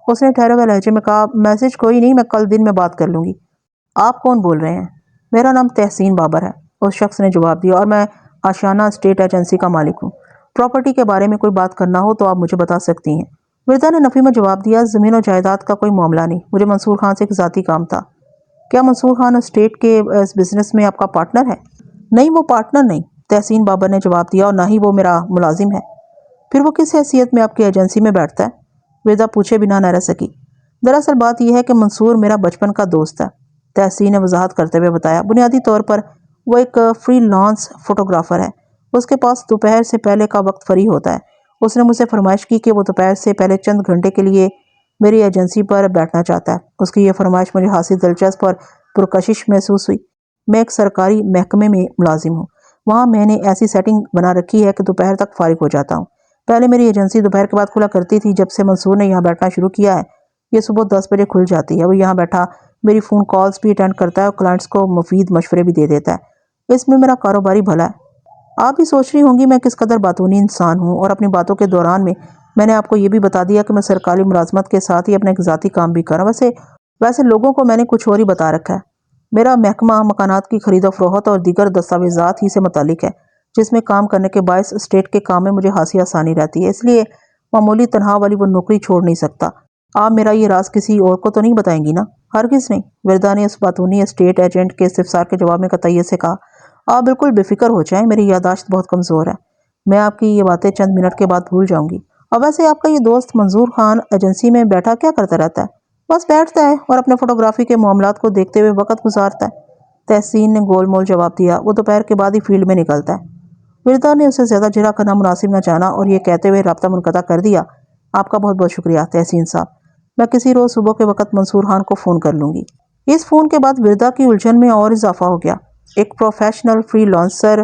اس نے ٹھہرے ہوئے لہجے میں کہا، میسج کوئی نہیں، میں کل دن میں بات کر لوں گی۔ آپ کون بول رہے ہیں؟ میرا نام تحسین بابر ہے، اس شخص نے جواب دیا، اور میں آشیانہ اسٹیٹ ایجنسی کا مالک ہوں۔ پراپرٹی کے بارے میں کوئی بات کرنا ہو تو آپ مجھے بتا سکتی ہیں۔ وردا نے نفی میں جواب دیا، زمین و جائیداد کا کوئی معاملہ نہیں، مجھے منصور خان سے ایک ذاتی کام تھا۔ کیا منصور خان اسٹیٹ کے اس بزنس میں آپ کا پارٹنر ہے؟ نہیں، وہ پارٹنر نہیں، تحسین بابر نے جواب دیا، اور نہ ہی وہ میرا ملازم ہے۔ پھر وہ کس حیثیت میں آپ کی ایجنسی میں بیٹھتا ہے؟ وردا پوچھے بنا نہ رہ سکی۔ دراصل بات یہ ہے کہ منصور میرا بچپن کا دوست ہے، تحسین نے وضاحت کرتے ہوئے بتایا۔ بنیادی طور پر وہ ایک فری لانس فوٹوگرافر ہے، اس کے پاس دوپہر سے پہلے کا وقت فری ہوتا ہے۔ اس نے مجھ سے فرمائش کی کہ وہ دوپہر سے پہلے چند گھنٹے کے لیے میری ایجنسی پر بیٹھنا چاہتا ہے۔ اس کی یہ فرمائش مجھے خاصی دلچسپ اور پرکشش محسوس ہوئی۔ میں ایک سرکاری محکمے میں ملازم ہوں، وہاں میں نے ایسی سیٹنگ بنا رکھی ہے کہ دوپہر تک فارغ ہو جاتا ہوں۔ پہلے میری ایجنسی دوپہر کے بعد کھلا کرتی تھی، جب سے منصور نے یہاں بیٹھنا شروع کیا ہے یہ صبح 10 بجے کھل جاتی ہے۔ وہ یہاں بیٹھا میری فون کالز بھی اٹینڈ کرتا ہے اور کلائنٹس کو مفید مشورے بھی دے دیتا ہے۔ اس میں میرا کاروباری بھلا ہے۔ آپ بھی سوچ رہی ہوں گی میں کس قدر باتونی انسان ہوں، اور اپنی باتوں کے دوران میں نے آپ کو یہ بھی بتا دیا کہ میں سرکاری ملازمت کے ساتھ ہی اپنا ایک ذاتی کام بھی کر رہا ہوں۔ ویسے لوگوں کو میں نے کچھ اور ہی بتا رکھا ہے۔ میرا محکمہ مکانات کی خرید و فروخت اور دیگر دستاویزات ہی سے متعلق ہے، جس میں کام کرنے کے باعث اسٹیٹ کے کام میں مجھے خاصی آسانی رہتی ہے، اس لیے معمولی تنخواہ والی وہ نوکری چھوڑ نہیں سکتا۔ آپ میرا یہ راز کسی اور کو تو نہیں بتائیں گی نا؟ ہرگز نہیں، وردا نے اس باتونی اسٹیٹ ایجنٹ کے استفسار کے جواب میں قطعیت سے کہا۔ آپ بالکل بے فکر ہو جائیں، میری یادداشت بہت کمزور ہے، میں آپ کی یہ باتیں چند منٹ کے بعد بھول جاؤں گی۔ اور ویسے آپ کا یہ دوست منصور خان ایجنسی میں بیٹھا کیا کرتا رہتا ہے؟ بس بیٹھتا ہے اور اپنے فوٹوگرافی کے معاملات کو دیکھتے ہوئے وقت گزارتا ہے، تحسین نے گول مول جواب دیا۔ وہ دوپہر کے بعد ہی فیلڈ میں نکلتا ہے۔ وردا نے اسے زیادہ جرا کرنا مناسب نہ جانا اور یہ کہتے ہوئے رابطہ منقطع کر دیا۔ آپ کا بہت بہت شکریہ تحسین صاحب، میں کسی روز صبح کے وقت منصور خان کو فون کر لوں گی۔ اس فون کے بعد وردا کی الجھن میں اور اضافہ ہو گیا۔ ایک پروفیشنل فری لانسر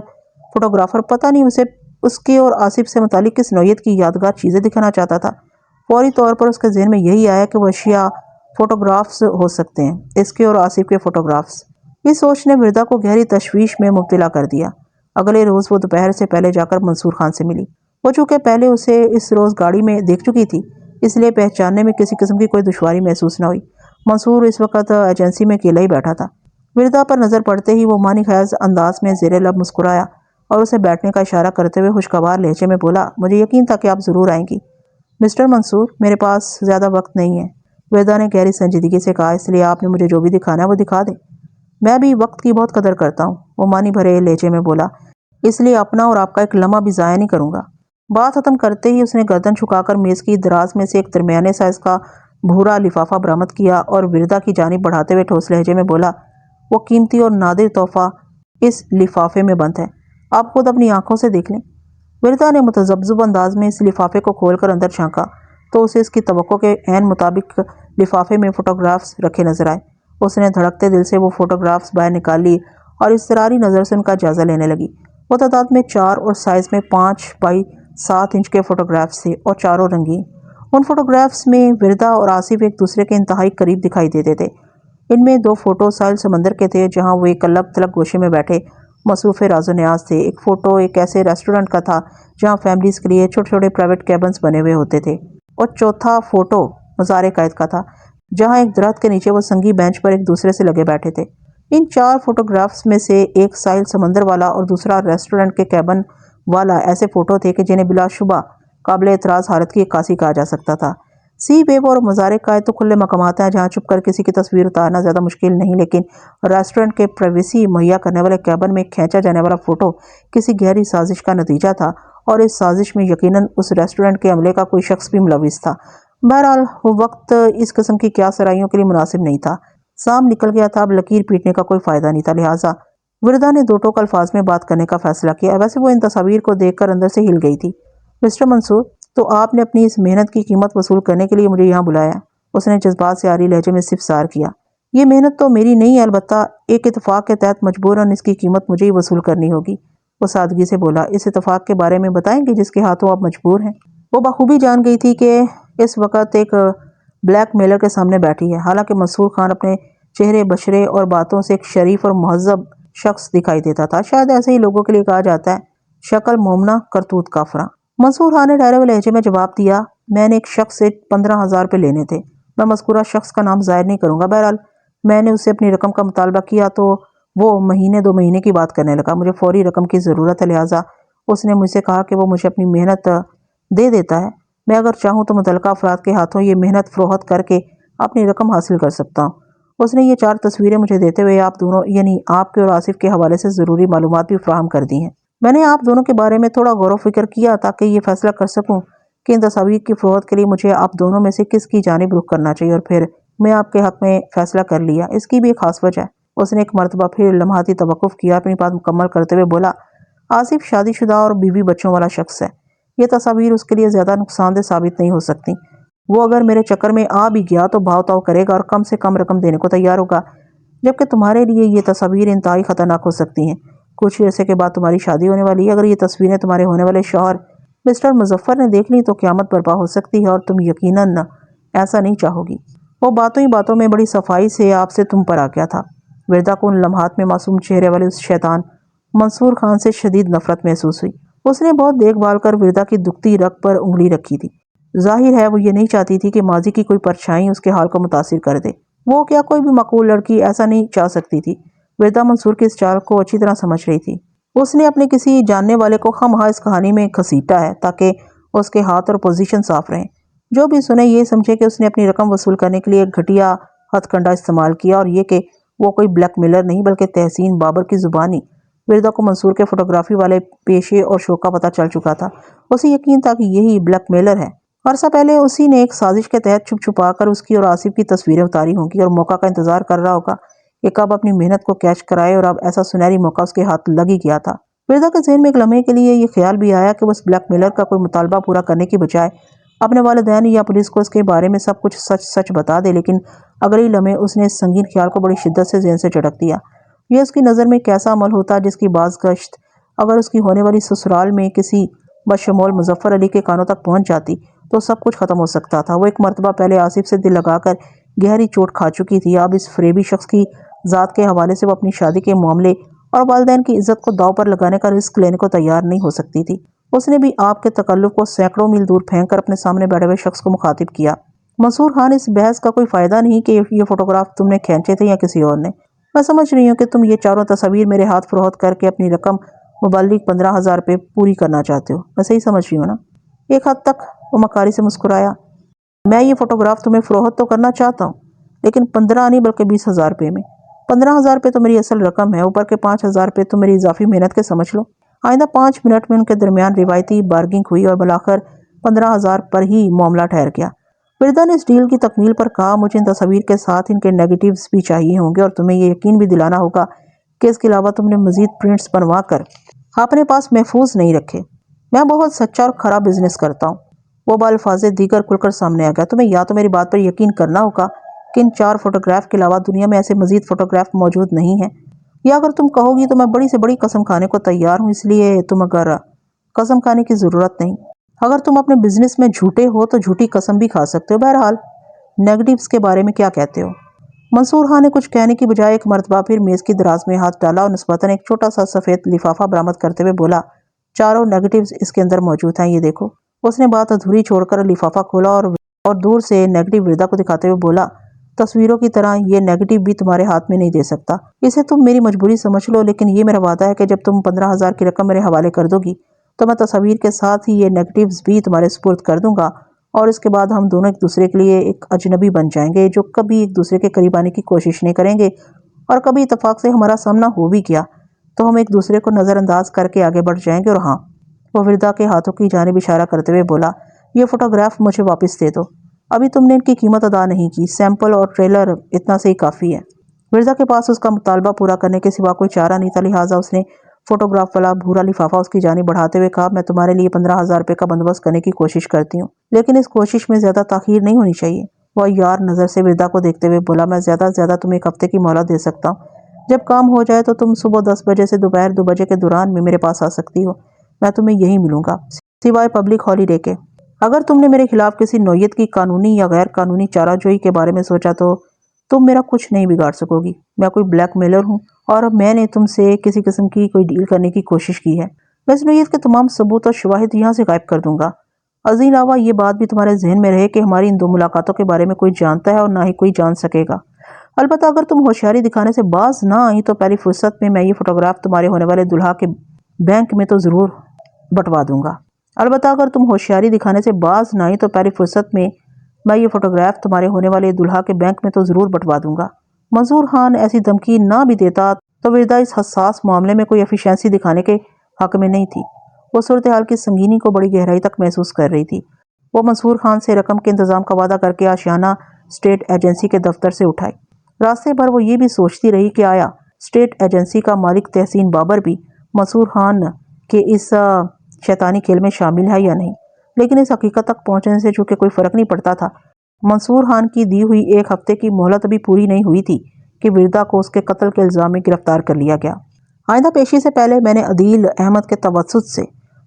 فوٹوگرافر پتہ نہیں اسے اس کے اور آصف سے متعلق کس نوعیت کی یادگار چیزیں دکھانا چاہتا تھا۔ فوری طور پر اس کے ذہن میں یہی آیا کہ وہ اشیاء فوٹوگرافز ہو سکتے ہیں، اس کے اور آصف کے فوٹوگرافز۔ اس سوچ نے وردا کو گہری تشویش میں مبتلا کر دیا۔ اگلے روز وہ دوپہر سے پہلے جا کر منصور خان سے ملی۔ وہ چونکہ پہلے اسے اس روز گاڑی میں دیکھ چکی تھی، اس لیے پہچاننے میں کسی قسم کی کوئی دشواری محسوس نہ ہوئی۔ منصور اس وقت ایجنسی میں اکیلا ہی بیٹھا تھا۔ وردا پر نظر پڑتے ہی وہ معنی خیز انداز میں زیر لب مسکرایا اور اسے بیٹھنے کا اشارہ کرتے ہوئے خوشگوار لہجے میں بولا، مجھے یقین تھا کہ آپ ضرور آئیں گی مسٹر منصور، میرے پاس زیادہ وقت نہیں ہے۔ وردا نے گہری سنجیدگی سے کہا، اس لیے آپ نے مجھے جو بھی دکھانا ہے وہ دکھا دیں، میں بھی وقت کی بہت قدر کرتا ہوں، وہ معنی بھرے لہجے میں بولا، اس لیے اپنا اور آپ کا ایک لمحہ بھی ضائع نہیں کروں گا۔ بات ختم کرتے ہی اس نے گردن چھکا کر میز کی دراز میں سے ایک درمیانے سائز کا بھورا لفافہ برآمد کیا اور وردا کی جانب بڑھاتے ہوئے ٹھوس لہجے میں بولا، وہ قیمتی اور نادر تحفہ اس لفافے میں بند ہے، آپ خود اپنی آنکھوں سے دیکھ لیں۔ وردا نے متذبذب انداز میں اس لفافے کو کھول کر اندر جھانکا تو اسے اس کی توقع کے عین مطابق لفافے میں فوٹوگرافز رکھے نظر آئے۔ اس نے دھڑکتے دل سے وہ فوٹوگرافز باہر نکال لی اور اضطراری نظر سے ان کا جائزہ لینے لگی۔ وہ تعداد میں 4 اور سائز میں 5 بائی 7 انچ کے فوٹوگرافز تھے اور چاروں رنگین۔ ان فوٹوگرافز میں وردا اور آصف ایک دوسرے کے انتہائی قریب دکھائی دیتے تھے۔ ان میں 2 فوٹو ساحل سمندر کے تھے جہاں وہ ایک الگ تھلگ گوشے میں بیٹھے مصروف راز و نیاز تھے۔ ایک فوٹو ایک ایسے ریسٹورنٹ کا تھا جہاں فیملیز کے لیے چھوٹے چھوٹے پرائیویٹ کیبنز بنے ہوئے ہوتے تھے، اور چوتھا فوٹو مزار قائد کا تھا جہاں ایک درخت کے نیچے وہ سنگی بینچ پر ایک دوسرے سے لگے بیٹھے تھے۔ ان 4 فوٹوگرافز میں سے ایک ساحل سمندر والا اور دوسرا ریسٹورنٹ کے کیبن والا ایسے فوٹو تھے کہ جنہیں بلا شبہ قابل اعتراض حالت کی عکاسی کہا جا سکتا تھا۔ سی ویو اور مزار قائد تو کھلے مقامات ہیں جہاں چھپ کر کسی کی تصویر اتارنا زیادہ مشکل نہیں، لیکن ریسٹورنٹ کے پرائیویسی مہیا کرنے والے کیبن میں کھینچا جانے والا فوٹو کسی گہری سازش کا نتیجہ تھا، اور اس سازش میں یقیناً اس ریسٹورنٹ کے عملے کا کوئی شخص بھی ملوث تھا۔ بہرحال وہ وقت اس قسم کی قیاس آرائیوں کے لیے مناسب نہیں تھا۔ سام نکل گیا تھا، اب لکیر پیٹنے کا کوئی فائدہ نہیں تھا، لہٰذا وردا نے 2 ٹوک الفاظ میں بات کرنے کا فیصلہ کیا۔ ویسے وہ ان تصاویر کو دیکھ کر اندر سے ہل گئی تھی۔ مسٹر منصور، تو آپ نے اپنی اس محنت کی قیمت وصول کرنے کے لیے مجھے یہاں بلایا؟ اس نے جذبات سے عاری لہجے میں استفسار کیا۔ یہ محنت تو میری نہیں ہے، البتہ ایک اتفاق کے تحت مجبوراً اس کی قیمت مجھے ہی وصول کرنی ہوگی۔ وہ سادگی سے بولا۔ اس اتفاق کے بارے میں بتائیں گے جس کے ہاتھوں آپ مجبور ہیں؟ وہ بخوبی جان گئی تھی کہ اس وقت ایک بلیک میلر کے سامنے بیٹھی ہے۔ حالانکہ منصور خان اپنے چہرے بشرے اور باتوں سے ایک شریف اور مہذب شخص دکھائی دیتا تھا۔ شاید ایسے ہی لوگوں کے لیے کہا جاتا ہے شکل مومنہ کرتوت کافراں۔ منصور خان نے ٹھہرے ہوئے لہجے میں جواب دیا، میں نے ایک شخص سے 15,000 روپے لینے تھے۔ میں مذکورہ شخص کا نام ظاہر نہیں کروں گا۔ بہرحال میں نے اس سے اپنی رقم کا مطالبہ کیا تو وہ مہینے 2 مہینے کی بات کرنے لگا۔ مجھے فوری رقم کی ضرورت ہے، لہٰذا اس نے مجھ سے کہا کہ وہ مجھے اپنی محنت دے دیتا ہے۔ میں اگر چاہوں تو متعلقہ افراد کے ہاتھوں یہ محنت فروخت کر کے اپنی رقم حاصل کر سکتا ہوں۔ اس نے یہ 4 تصویریں مجھے دیتے ہوئے آپ دونوں یعنی آپ کے اور آصف کے حوالے سے ضروری معلومات بھی فراہم کر دی ہیں۔ میں نے آپ دونوں کے بارے میں تھوڑا غور و فکر کیا تاکہ یہ فیصلہ کر سکوں کہ ان تصاویر کی فروخت کے لیے مجھے آپ دونوں میں سے کس کی جانب رخ کرنا چاہیے، اور پھر میں آپ کے حق میں فیصلہ کر لیا۔ اس کی بھی ایک خاص وجہ ہے۔ اس نے ایک مرتبہ پھر لمحاتی توقف کیا، اپنی بات مکمل کرتے ہوئے بولا، آصف شادی شدہ اور بیوی بچوں والا شخص ہے۔ یہ تصاویر اس کے لیے زیادہ نقصان دہ ثابت نہیں ہو سکتی۔ وہ اگر میرے چکر میں آ بھی گیا تو بھاؤ تاؤ کرے گا اور کم سے کم رقم دینے کو تیار ہوگا، جبکہ تمہارے لیے یہ تصاویر انتہائی خطرناک ہو سکتی ہیں۔ کچھ عرصے کے بعد تمہاری شادی ہونے والی ہے۔ اگر یہ تصویریں تمہارے ہونے والے شوہر مسٹر مظفر نے دیکھ لی تو قیامت برپا ہو سکتی ہے، اور تم یقیناً ایسا نہیں چاہو گی۔ وہ باتوں ہی باتوں میں بڑی صفائی سے آپ سے تم پر آ گیا تھا۔ وردا کو ان لمحات میں معصوم چہرے والے اس شیطان منصور خان سے شدید نفرت محسوس ہوئی۔ اس نے بہت دیکھ بھال کر وردا کی دکھتی رگ پر انگلی رکھی تھی۔ ظاہر ہے وہ یہ نہیں چاہتی تھی کہ ماضی کی کوئی پرچھائی اس کے حال کو متاثر کر دے۔ وہ کیا کوئی بھی معقول لڑکی ایسا نہیں چاہ سکتی تھی۔ وردا منصور کی اس چال کو اچھی طرح سمجھ رہی تھی۔ اس نے اپنے کسی جاننے والے کو خواہاں اس کہانی میں گھسیٹا ہے تاکہ اس کے ہاتھ اور پوزیشن صاف رہیں۔ جو بھی سنے یہ سمجھے کہ اس نے اپنی رقم وصول کرنے کے لیے ایک گھٹیا ہتھ کنڈا استعمال کیا، اور یہ کہ وہ کوئی بلیک میلر نہیں بلکہ تحسین بابر کی زبانی۔ وردا کو منصور کے فوٹوگرافی والے پیشے اور شوق کا پتہ چل چکا تھا۔ اسے یقین تھا کہ یہی بلیک میلر ہے۔ عرصہ پہلے اسی نے ایک سازش کے تحت چھپ چھپا کر اس کی اور آصف کی تصویریں اتاری ہوں گی، اور موقع کا انتظار کر رہا ہوگا کہ کب اپنی محنت کو کیچ کرائے، اور اب ایسا سنہری موقع اس کے ہاتھ لگ ہی گیا تھا۔ وردا کے ذہن میں ایک لمحے کے لیے یہ خیال بھی آیا کہ وہ اس بلیک میلر کا کوئی مطالبہ پورا کرنے کی بجائے اپنے والدین یا پولیس کو اس کے بارے میں سب کچھ سچ سچ بتا دے، لیکن اگلے ہی لمحے اس نے اس سنگین خیال کو بڑی شدت سے ذہن سے جھٹک دیا۔ یہ اس کی نظر میں کیسا عمل ہوتا جس کی باز گشت اگر اس کی ہونے والی سسرال میں کسی بشمول مظفر علی کے کانوں تک پہنچ جاتی تو سب کچھ ختم ہو سکتا تھا۔ وہ ایک مرتبہ پہلے آصف سے دل لگا کر گہری چوٹ کھا چکی تھی، اب اس فریبی شخص کی ذات کے حوالے سے وہ اپنی شادی کے معاملے اور والدین کی عزت کو داؤ پر لگانے کا رسک لینے کو تیار نہیں ہو سکتی تھی۔ اس نے بھی آپ کے تکلف کو سینکڑوں میل دور پھینک کر اپنے سامنے بیٹھے ہوئے شخص کو مخاطب کیا، منصور خان، اس بحث کا کوئی فائدہ نہیں کہ یہ فوٹوگراف تم نے کھینچے تھے یا کسی اور نے۔ میں سمجھ رہی ہوں کہ تم یہ 4 تصاویر میرے ہاتھ فروخت کر کے اپنی رقم مبلغ 15,000 روپے پوری کرنا چاہتے ہو۔ میں صحیح سمجھ رہی ہوں نا؟ ایک حد تک۔ وہ مکاری سے مسکرایا۔ میں یہ فوٹوگراف تمہیں فروخت تو کرنا چاہتا ہوں، لیکن 15 نہیں بلکہ 20,000 روپے میں۔ 15,000 روپے تو میری اصل رقم ہے، اوپر کے 5,000 روپے تو میری اضافی محنت کے سمجھ لو۔ آئندہ 5 منٹ میں ان کے درمیان روایتی بارگنگ ہوئی اور بالآخر 15,000 پر ہی معاملہ ٹھہر گیا۔ وردا نے اس ڈیل کی تکمیل پر کہا، مجھے ان تصاویر کے ساتھ ان کے نیگیٹیوز بھی چاہیے ہوں گے، اور تمہیں یہ یقین بھی دلانا ہوگا کہ اس کے علاوہ تم نے مزید پرنٹس بنوا کر اپنے پاس محفوظ نہیں رکھے۔ میں بہت سچا اور خراب بزنس کرتا ہوں۔ وہ بالفاظ دیگر کھل کر سامنے آ گیا۔ تمہیں یا تو میری بات پر یقین کرنا ہوگا کہ ان 4 فوٹوگراف کے علاوہ دنیا میں ایسے مزید فوٹوگراف موجود نہیں ہیں، یا اگر تم کہو گی تو میں بڑی سے بڑی قسم کھانے کو تیار ہوں، اس لیے تم اگر قسم کھانے کی ضرورت نہیں۔ اگر تم اپنے بزنس میں جھوٹے ہو تو جھوٹی قسم بھی کھا سکتے ہو۔ بہرحال نیگیٹوز کے بارے میں کیا کہتے ہو؟ منصور خان نے کچھ کہنے کی بجائے ایک مرتبہ پھر میز کی دراز میں ہاتھ ڈالا اور نسبتاً ایک چھوٹا سا سفید لفافہ برآمد کرتے ہوئے بولا، 4 نیگیٹوز اس کے اندر موجود ہیں، یہ دیکھو۔ اس نے بات ادھوری چھوڑ کر لفافہ کھولا اور دور سے نیگیٹو وردا کو دکھاتے ہوئے بولا، تصویروں کی طرح یہ نیگیٹو بھی تمہارے ہاتھ میں نہیں دے سکتا۔ اسے تم میری مجبوری سمجھ لو، لیکن یہ میرا وعدہ ہے کہ جب تم 15,000 کی رقم میرے حوالے کر دو گی تو میں تصاویر کے ساتھ ہی یہ نیگیٹوز بھی تمہارے سپرد کر دوں گا، اور اس کے بعد ہم دونوں ایک دوسرے کے لیے ایک اجنبی بن جائیں گے جو کبھی ایک دوسرے کے قریب آنے کی کوشش نہیں کریں گے، اور کبھی اتفاق سے ہمارا سامنا ہو بھی گیا تو ہم ایک دوسرے کو نظر انداز کر کے آگے بڑھ جائیں گے۔ اور ہاں، وہ وردا کے ہاتھوں کی جانب اشارہ کرتے ہوئے بولا، یہ فوٹوگراف مجھے واپس دے دو، ابھی تم نے ان کی قیمت ادا نہیں کی، سیمپل اور ٹریلر اتنا سے ہی کافی ہے۔ وردا کے پاس اس کا مطالبہ پورا کرنے کے سوا کوئی چارہ نہیں تھا، لہٰذا اس نے فوٹوگراف والا بھورا لفافہ اس کی جانب بڑھاتے ہوئے کہا، میں تمہارے لیے 15,000 روپے کا بندوبست کرنے کی کوشش کرتی ہوں، لیکن اس کوشش میں زیادہ تاخیر نہیں ہونی چاہیے۔ وہ یار نظر سے وردا کو دیکھتے ہوئے بولا، میں زیادہ سے زیادہ تمہیں 1 ہفتے کی مہلت دے سکتا ہوں، جب کام ہو جائے تو تم صبح 10 بجے سے دوپہر 2 بجے کے دوران میں میرے پاس آ سکتی ہو، میں تمہیں یہی ملوں گا، سوائے پبلک ہالیڈے کے۔ اگر تم نے میرے خلاف کسی نوعیت کی قانونی یا غیر قانونی چارہ جوئی کے بارے میں سوچا تو تم میرا کچھ نہیں بگاڑ سکو گی۔ میں کوئی بلیک میلر ہوں اور میں نے تم سے کسی قسم کی کوئی ڈیل کرنے کی کوشش کی ہے؟ میں اس نوعیت کے تمام ثبوت اور شواہد یہاں سے غائب کر دوں گا۔ از علاوہ یہ بات بھی تمہارے ذہن میں رہے کہ ہماری ان 2 ملاقاتوں کے بارے میں کوئی جانتا ہے اور نہ ہی کوئی جان سکے گا۔ البتہ اگر تم ہوشیاری دکھانے سے باز نہ آئی تو پہلی فرصت میں یہ فوٹوگراف تمہارے ہونے والے دلہا کے بینک میں تو ضرور بٹوا دوں گا۔ البتہ اگر تم ہوشیاری دکھانے سے باز نہ آئی تو پہلی فرصت میں یہ فوٹوگراف تمہارے ہونے والے دلہا کے بینک میں تو ضرور بٹوا دوں گا۔ منصور خان ایسی دھمکی نہ بھی دیتا تو وردا اس حساس معاملے میں کوئی ایفیشنسی دکھانے کے حق میں نہیں تھی۔ وہ صورتحال کی سنگینی کو بڑی گہرائی تک محسوس کر رہی تھی۔ وہ منصور خان سے رقم کے انتظام کا وعدہ کر کے آشیانہ اسٹیٹ ایجنسی کے دفتر سے اٹھائی۔ راستے بھر وہ یہ بھی سوچتی رہی کہ آیا اسٹیٹ ایجنسی کا مالک تحسین بابر بھی منصور خان کے اس شیطانی کھیل میں شامل ہے یا نہیں، لیکن اس حقیقت تک پہنچنے سے چونکہ کوئی فرق نہیں پڑتا تھا۔ منصور خان کی دی ہوئی 1 ہفتے کی مہلت ابھی پوری نہیں ہوئی تھی کہ وردا کو اس کے قتل کے الزام میں گرفتار کر لیا گیا۔ آئندہ پیشی سے پہلے میں نے عدیل احمد کے توسط سے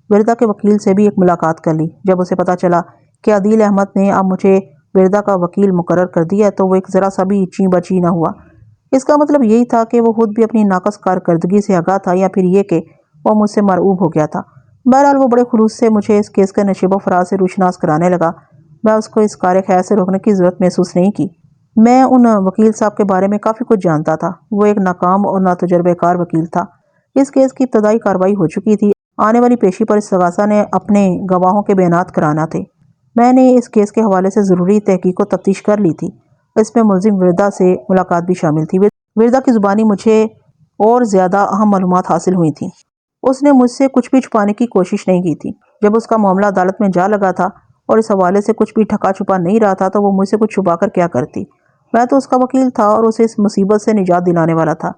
وردا کے وکیل سے بھی ایک ملاقات کر لی۔ جب اسے پتہ چلا کہ عدیل احمد نے اب مجھے وردا کا وکیل مقرر کر دیا ہے تو وہ ایک ذرا سا بھی چیں بچی نہ ہوا۔ اس کا مطلب یہی تھا کہ وہ خود بھی اپنی ناقص کارکردگی سے آگاہ تھا، یا پھر یہ کہ وہ مجھ سے مرعوب ہو گیا تھا۔ بہرحال وہ بڑے خلوص سے مجھے اس کیس کے نشیب و فراز سے روشناس کرانے لگا۔ میں اس کو اس کار خیر سے روکنے کی ضرورت محسوس نہیں کی۔ میں ان وکیل صاحب کے بارے میں کافی کچھ جانتا تھا۔ وہ ایک ناکام اور ناتجربہ کار وکیل تھا۔ اس کیس کی ابتدائی کارروائی ہو چکی تھی۔ آنے والی پیشی پر استغاثہ نے اپنے گواہوں کے بیانات کرانا تھے۔ میں نے اس کیس کے حوالے سے ضروری تحقیق و تفتیش کر لی تھی۔ اس میں ملزم وردا سے ملاقات بھی شامل تھی۔ وردا کی زبانی مجھے اور زیادہ اہم معلومات حاصل ہوئی تھیں۔ اس نے مجھ سے کچھ بھی چھپانے کی کوشش نہیں کی تھی۔ جب اس کا معاملہ عدالت میں جا لگا تھا اور اس حوالے سے کچھ بھی ٹھکا چھپا نہیں رہا تھا تو وہ مجھ سے کچھ چھپا کر کیا کرتی؟ میں تو اس کا وکیل تھا اور اسے اس مصیبت سے نجات دلانے والا تھا۔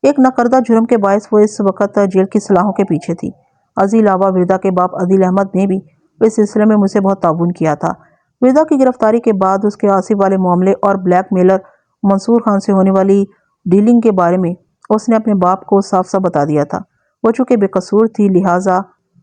ایک ناکردہ جرم کے باعث وہ اس وقت جیل کی صلاحوں کے پیچھے تھی۔ از علاوہ وردا کے باپ عدیل احمد نے بھی اس سلسلے میں مجھ سے بہت تعاون کیا تھا۔ وردا کی گرفتاری کے بعد اس کے آصف والے معاملے اور بلیک میلر منصور خان سے ہونے والی ڈیلنگ کے بارے میں اس نے اپنے باپ کو صاف صاف بتا دیا تھا۔ وہ چونکہ بے قصور تھی، لہٰذا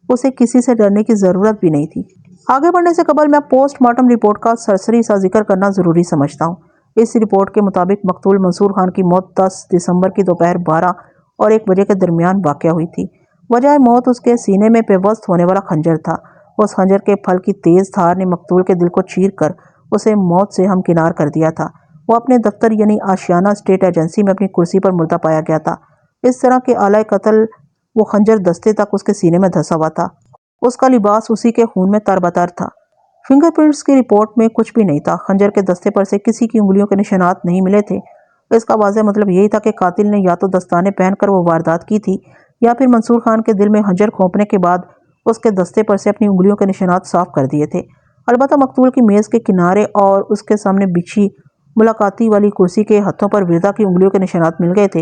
اسے کسی سے ڈرنے کی ضرورت بھی نہیں تھی۔ آگے بڑھنے سے قبل میں پوسٹ مارٹم رپورٹ کا سرسری سا ذکر کرنا ضروری سمجھتا ہوں۔ اس رپورٹ کے مطابق مقتول منصور خان کی موت 10 دسمبر کی دوپہر 12 اور 1 بجے کے درمیان واقع ہوئی تھی۔ وجہ موت اس کے سینے میں پیوست ہونے والا خنجر تھا۔ اس خنجر کے پھل کی تیز دھار نے مقتول کے دل کو چیر کر اسے موت سے ہمکنار کر دیا تھا۔ وہ اپنے دفتر یعنی آشیانہ اسٹیٹ ایجنسی میں اپنی کرسی پر مردہ پایا گیا تھا۔ اس طرح کے آلۂ قتل وہ خنجر دستے تک اس کے سینے میں دھسا ہوا تھا۔ اس کا لباس اسی کے خون میں تر بتر تھا۔ فنگر پرنٹس کی رپورٹ میں کچھ بھی نہیں تھا۔ خنجر کے دستے پر سے کسی کی انگلیوں کے نشانات نہیں ملے تھے۔ اس کا واضح مطلب یہی تھا کہ قاتل نے یا تو دستانے پہن کر وہ واردات کی تھی یا پھر منصور خان کے دل میں خنجر کھونپنے کے بعد اس کے دستے پر سے اپنی انگلیوں کے نشانات صاف کر دیے تھے۔ البتہ مقتول کی میز کے کنارے اور اس کے سامنے بچھی ملاقاتی والی کرسی کے ہتھوں پر وردا کی انگلیوں کے نشانات مل گئے تھے۔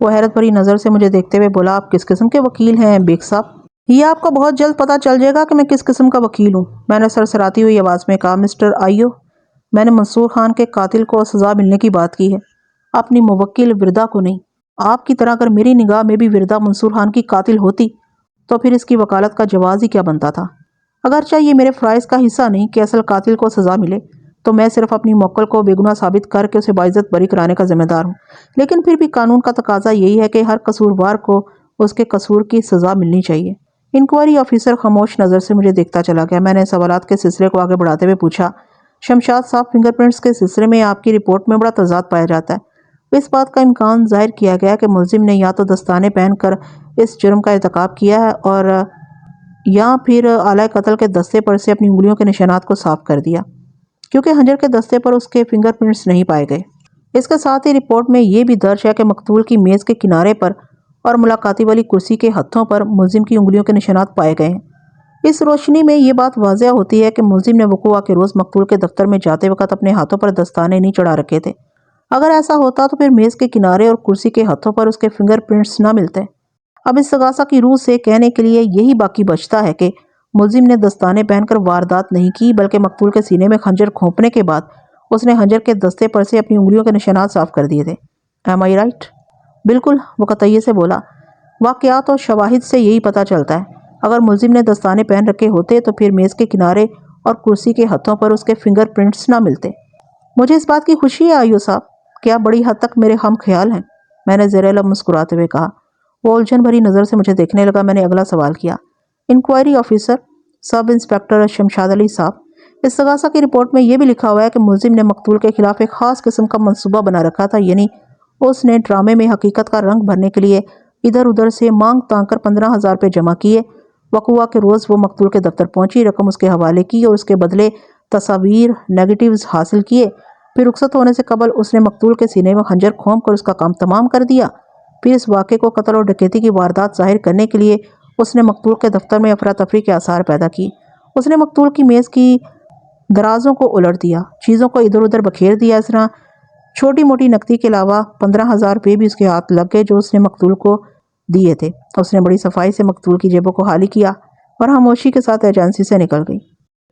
وہ حیرت بھری نظر سے مجھے دیکھتے ہوئے بولا، آپ کس قسم کے وکیل ہیں بیگ صاحب؟ یہ آپ کو بہت جلد پتہ چل جائے گا کہ میں کس قسم کا وکیل ہوں، میں نے سرسراتی ہوئی آواز میں کہا۔ مسٹر آئیو، میں نے منصور خان کے قاتل کو سزا ملنے کی بات کی ہے، اپنی موکل وردا کو نہیں۔ آپ کی طرح اگر میری نگاہ میں بھی وردا منصور خان کی قاتل ہوتی تو پھر اس کی وکالت کا جواز ہی کیا بنتا تھا؟ اگرچہ یہ میرے فرائض کا حصہ نہیں کہ اصل قاتل کو سزا ملے، تو میں صرف اپنی موکل کو بے گناہ ثابت کر کے اسے باعزت بری کرانے کا ذمہ دار ہوں، لیکن پھر بھی قانون کا تقاضا یہی ہے کہ ہر قصوروار کو اس کے قصور کی سزا ملنی چاہیے۔ انکوائری آفیسر خاموش نظر سے مجھے دیکھتا چلا گیا۔ میں نے سوالات کے سلسلے کو آگے بڑھاتے ہوئے پوچھا، شمشاد صاحب، فنگر پرنٹس کے سلسلے میں آپ کی رپورٹ میں بڑا تضاد پایا جاتا ہے۔ اس بات کا امکان ظاہر کیا گیا کہ ملزم نے یا تو دستانے پہن کر اس جرم کا ارتکاب کیا ہے اور یا پھر آلہ قتل کے دستے پر سے اپنی انگلیوں کے نشانات کو صاف کر دیا، کیونکہ خنجر کے دستے پر اس کے فنگر پرنٹس نہیں پائے گئے۔ اس کے ساتھ ہی رپورٹ میں یہ بھی درج ہے کہ مقتول کی میز کے کنارے پر اور ملاقاتی والی کرسی کے ہتھوں پر ملزم کی انگلیوں کے نشانات پائے گئے ہیں۔ اس روشنی میں یہ بات واضح ہوتی ہے کہ ملزم نے وقوع کے روز مقتول کے دفتر میں جاتے وقت اپنے ہاتھوں پر دستانے نہیں چڑھا رکھے تھے۔ اگر ایسا ہوتا تو پھر میز کے کنارے اور کرسی کے ہتھوں پر اس کے فنگر پرنٹس نہ ملتے۔ اب استغاثہ کی روح سے کہنے کے لیے یہی باقی بچتا ہے کہ ملزم نے دستانے پہن کر واردات نہیں کی، بلکہ مقتول کے سینے میں خنجر گھونپنے کے بعد اس نے خنجر کے دستے پر سے اپنی انگلیوں کے نشانات صاف کر دیے تھے۔ ایم آئی رائٹ؟ بالکل، وہ قطعیت سے بولا۔ واقعات اور شواہد سے یہی پتہ چلتا ہے۔ اگر ملزم نے دستانے پہن رکھے ہوتے تو پھر میز کے کنارے اور کرسی کے ہتھوں پر اس کے فنگر پرنٹس نہ ملتے۔ مجھے اس بات کی خوشی ہے آئیو صاحب کہ آپ بڑی حد تک میرے ہم خیال ہیں، میں نے زیر لب مسکراتے ہوئے کہا۔ وہ الجھن بھری نظر سے مجھے دیکھنے لگا۔ میں نے اگلا سوال کیا، inquiry officer sub inspector Shamshad Ali صاحب، استغاثہ کی رپورٹ میں یہ بھی لکھا ہوا ہے کہ ملزم نے مقتول کے خلاف ایک خاص قسم کا منصوبہ بنا رکھا تھا، یعنی اس نے ڈرامے میں حقیقت کا رنگ بھرنے کے لیے ادھر ادھر سے مانگ تانگ کر 15,000 روپے جمع کیے۔ وقوع کے روز وہ مقتول کے دفتر پہنچی، رقم اس کے حوالے کی اور اس کے بدلے تصاویر نیگیٹیوز حاصل کیے۔ پھر رخصت ہونے سے قبل اس نے مقتول کے سینے میں خنجر گھونپ کر اس کا کام تمام کر دیا۔ پھر اس واقعے کو قتل اور ڈکیتی کی واردات ظاہر کرنے کے لیے اس نے مقتول کے دفتر میں افراتفری کے آثار پیدا کی۔ اس نے مقتول کی میز کی درازوں کو الٹ دیا، چیزوں کو ادھر ادھر بکھیر دیا۔ اس طرح چھوٹی موٹی نقدی کے علاوہ 15,000 روپے بھی اس کے ہاتھ لگ گئے جو اس نے مقتول کو دیے تھے۔ اس نے بڑی صفائی سے مقتول کی جیبوں کو خالی کیا اور خاموشی کے ساتھ ایجنسی سے نکل گئی۔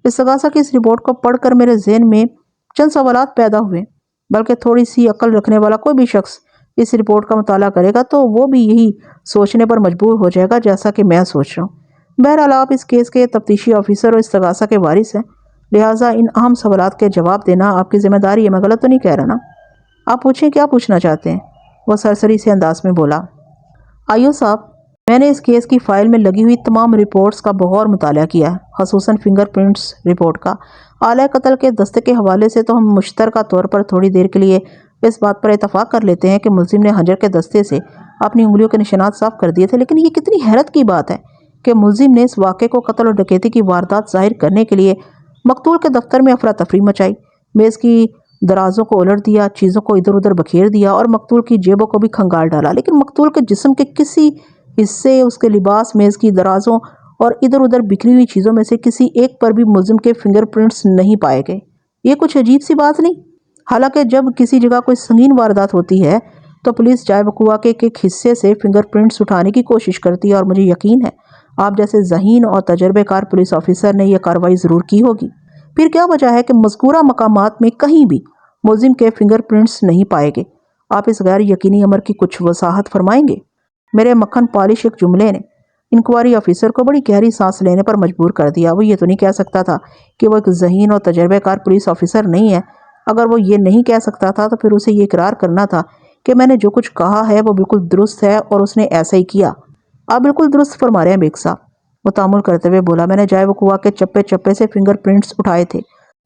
استغاثہ کی اس رپورٹ کو پڑھ کر میرے ذہن میں چند سوالات پیدا ہوئے، بلکہ تھوڑی سی عقل رکھنے والا کوئی بھی شخص اس رپورٹ کا مطالعہ کرے گا تو وہ بھی یہی سوچنے پر مجبور ہو جائے گا جیسا کہ میں سوچ رہا ہوں۔ بہرحال آپ اس کیس کے تفتیشی آفیسر اور استغاثہ کے وارث ہیں، لہٰذا ان اہم سوالات کے جواب دینا آپ کی ذمہ داری ہے۔ میں غلط تو نہیں کہہ رہا نا؟ آپ پوچھیں، کیا پوچھنا چاہتے ہیں؟ وہ سرسری سے انداز میں بولا۔ آئیو صاحب، میں نے اس کیس کی فائل میں لگی ہوئی تمام رپورٹس کا بغور مطالعہ کیا ہے، خصوصاً فنگر پرنٹس رپورٹ کا۔ آلہ قتل کے دستے کے حوالے سے تو ہم مشترکہ طور پر تھوڑی دیر کے لیے اس بات پر اتفاق کر لیتے ہیں کہ ملزم نے خنجر کے دستے سے اپنی انگلیوں کے نشانات صاف کر دیے تھے، لیکن یہ کتنی حیرت کی بات ہے کہ ملزم نے اس واقعے کو قتل اور ڈکیتی کی واردات ظاہر کرنے کے لیے مقتول کے دفتر میں افراتفری مچائی، میز کی درازوں کو الٹ دیا، چیزوں کو ادھر ادھر بکھیر دیا اور مقتول کی جیبوں کو بھی کھنگال ڈالا، لیکن مقتول کے جسم کے کسی حصے، اس کے لباس، میز کی درازوں اور ادھر ادھر بکھری ہوئی چیزوں میں سے کسی ایک پر بھی ملزم کے فنگر پرنٹس نہیں پائے گئے۔ یہ کچھ عجیب سی بات نہیں؟ حالانکہ جب کسی جگہ کوئی سنگین واردات ہوتی ہے تو پولیس جائے وقوع کے ایک حصے سے فنگر پرنٹس اٹھانے کی کوشش کرتی ہے، اور مجھے یقین ہے آپ جیسے ذہین اور تجربے کار پولیس آفیسر نے یہ کارروائی ضرور کی ہوگی۔ پھر کیا وجہ ہے کہ مذکورہ مقامات میں کہیں بھی ملزم کے فنگر پرنٹس نہیں پائے گئے؟ آپ اس غیر یقینی امر کی کچھ وضاحت فرمائیں گے؟ میرے مکھن پالش ایک جملے نے انکوائری آفیسر کو بڑی گہری سانس لینے پر مجبور کر دیا۔ وہ یہ تو نہیں کہہ سکتا تھا کہ وہ ایک ذہین اور تجربے کار پولیس آفیسر نہیں ہے۔ اگر وہ یہ نہیں کہہ سکتا تھا تو پھر اسے یہ اقرار کرنا تھا کہ میں نے جو کچھ کہا ہے وہ بالکل درست ہے اور اس نے ایسا ہی کیا۔ آپ بالکل درست فرما رہے ہیں بیگ صاحب، وہ تامل کرتے ہوئے بولا۔ میں نے جائے وقوع کے چپے چپے سے فنگر پرنٹس اٹھائے تھے۔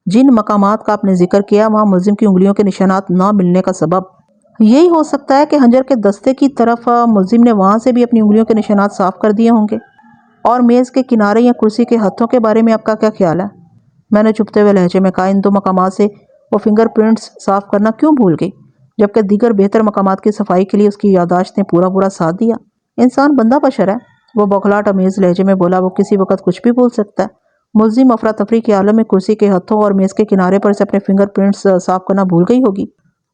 جن مقامات کا آپ نے ذکر کیا وہاں ملزم کی انگلیوں کے نشانات نہ ملنے کا سبب یہی ہو سکتا ہے کہ خنجر کے دستے کی طرف ملزم نے وہاں سے بھی اپنی انگلیوں کے نشانات صاف کر دیے ہوں گے۔ اور میز کے کنارے یا کرسی کے ہتھوں کے بارے میں آپ کا کیا خیال ہے؟ میں نے چپتے ہوئے لہجے میں کہا، ان دو مقامات سے وہ فنگر پرنٹس صاف کرنا کیوں بھول گئی، جبکہ دیگر بہتر مقامات کی صفائی کے لیے اس کی یادداشت نے پورا ساتھ دیا۔ انسان بندہ بشر ہے، وہ بوکھلاہٹ امیز لہجے میں بولا۔ وہ کسی وقت کچھ بھی بھول سکتا ہے۔ ملزم افراتفری کے عالم میں کرسی کے ہتھوں اور میز کے کنارے پر سے اپنے فنگر پرنٹس صاف کرنا بھول گئی ہوگی۔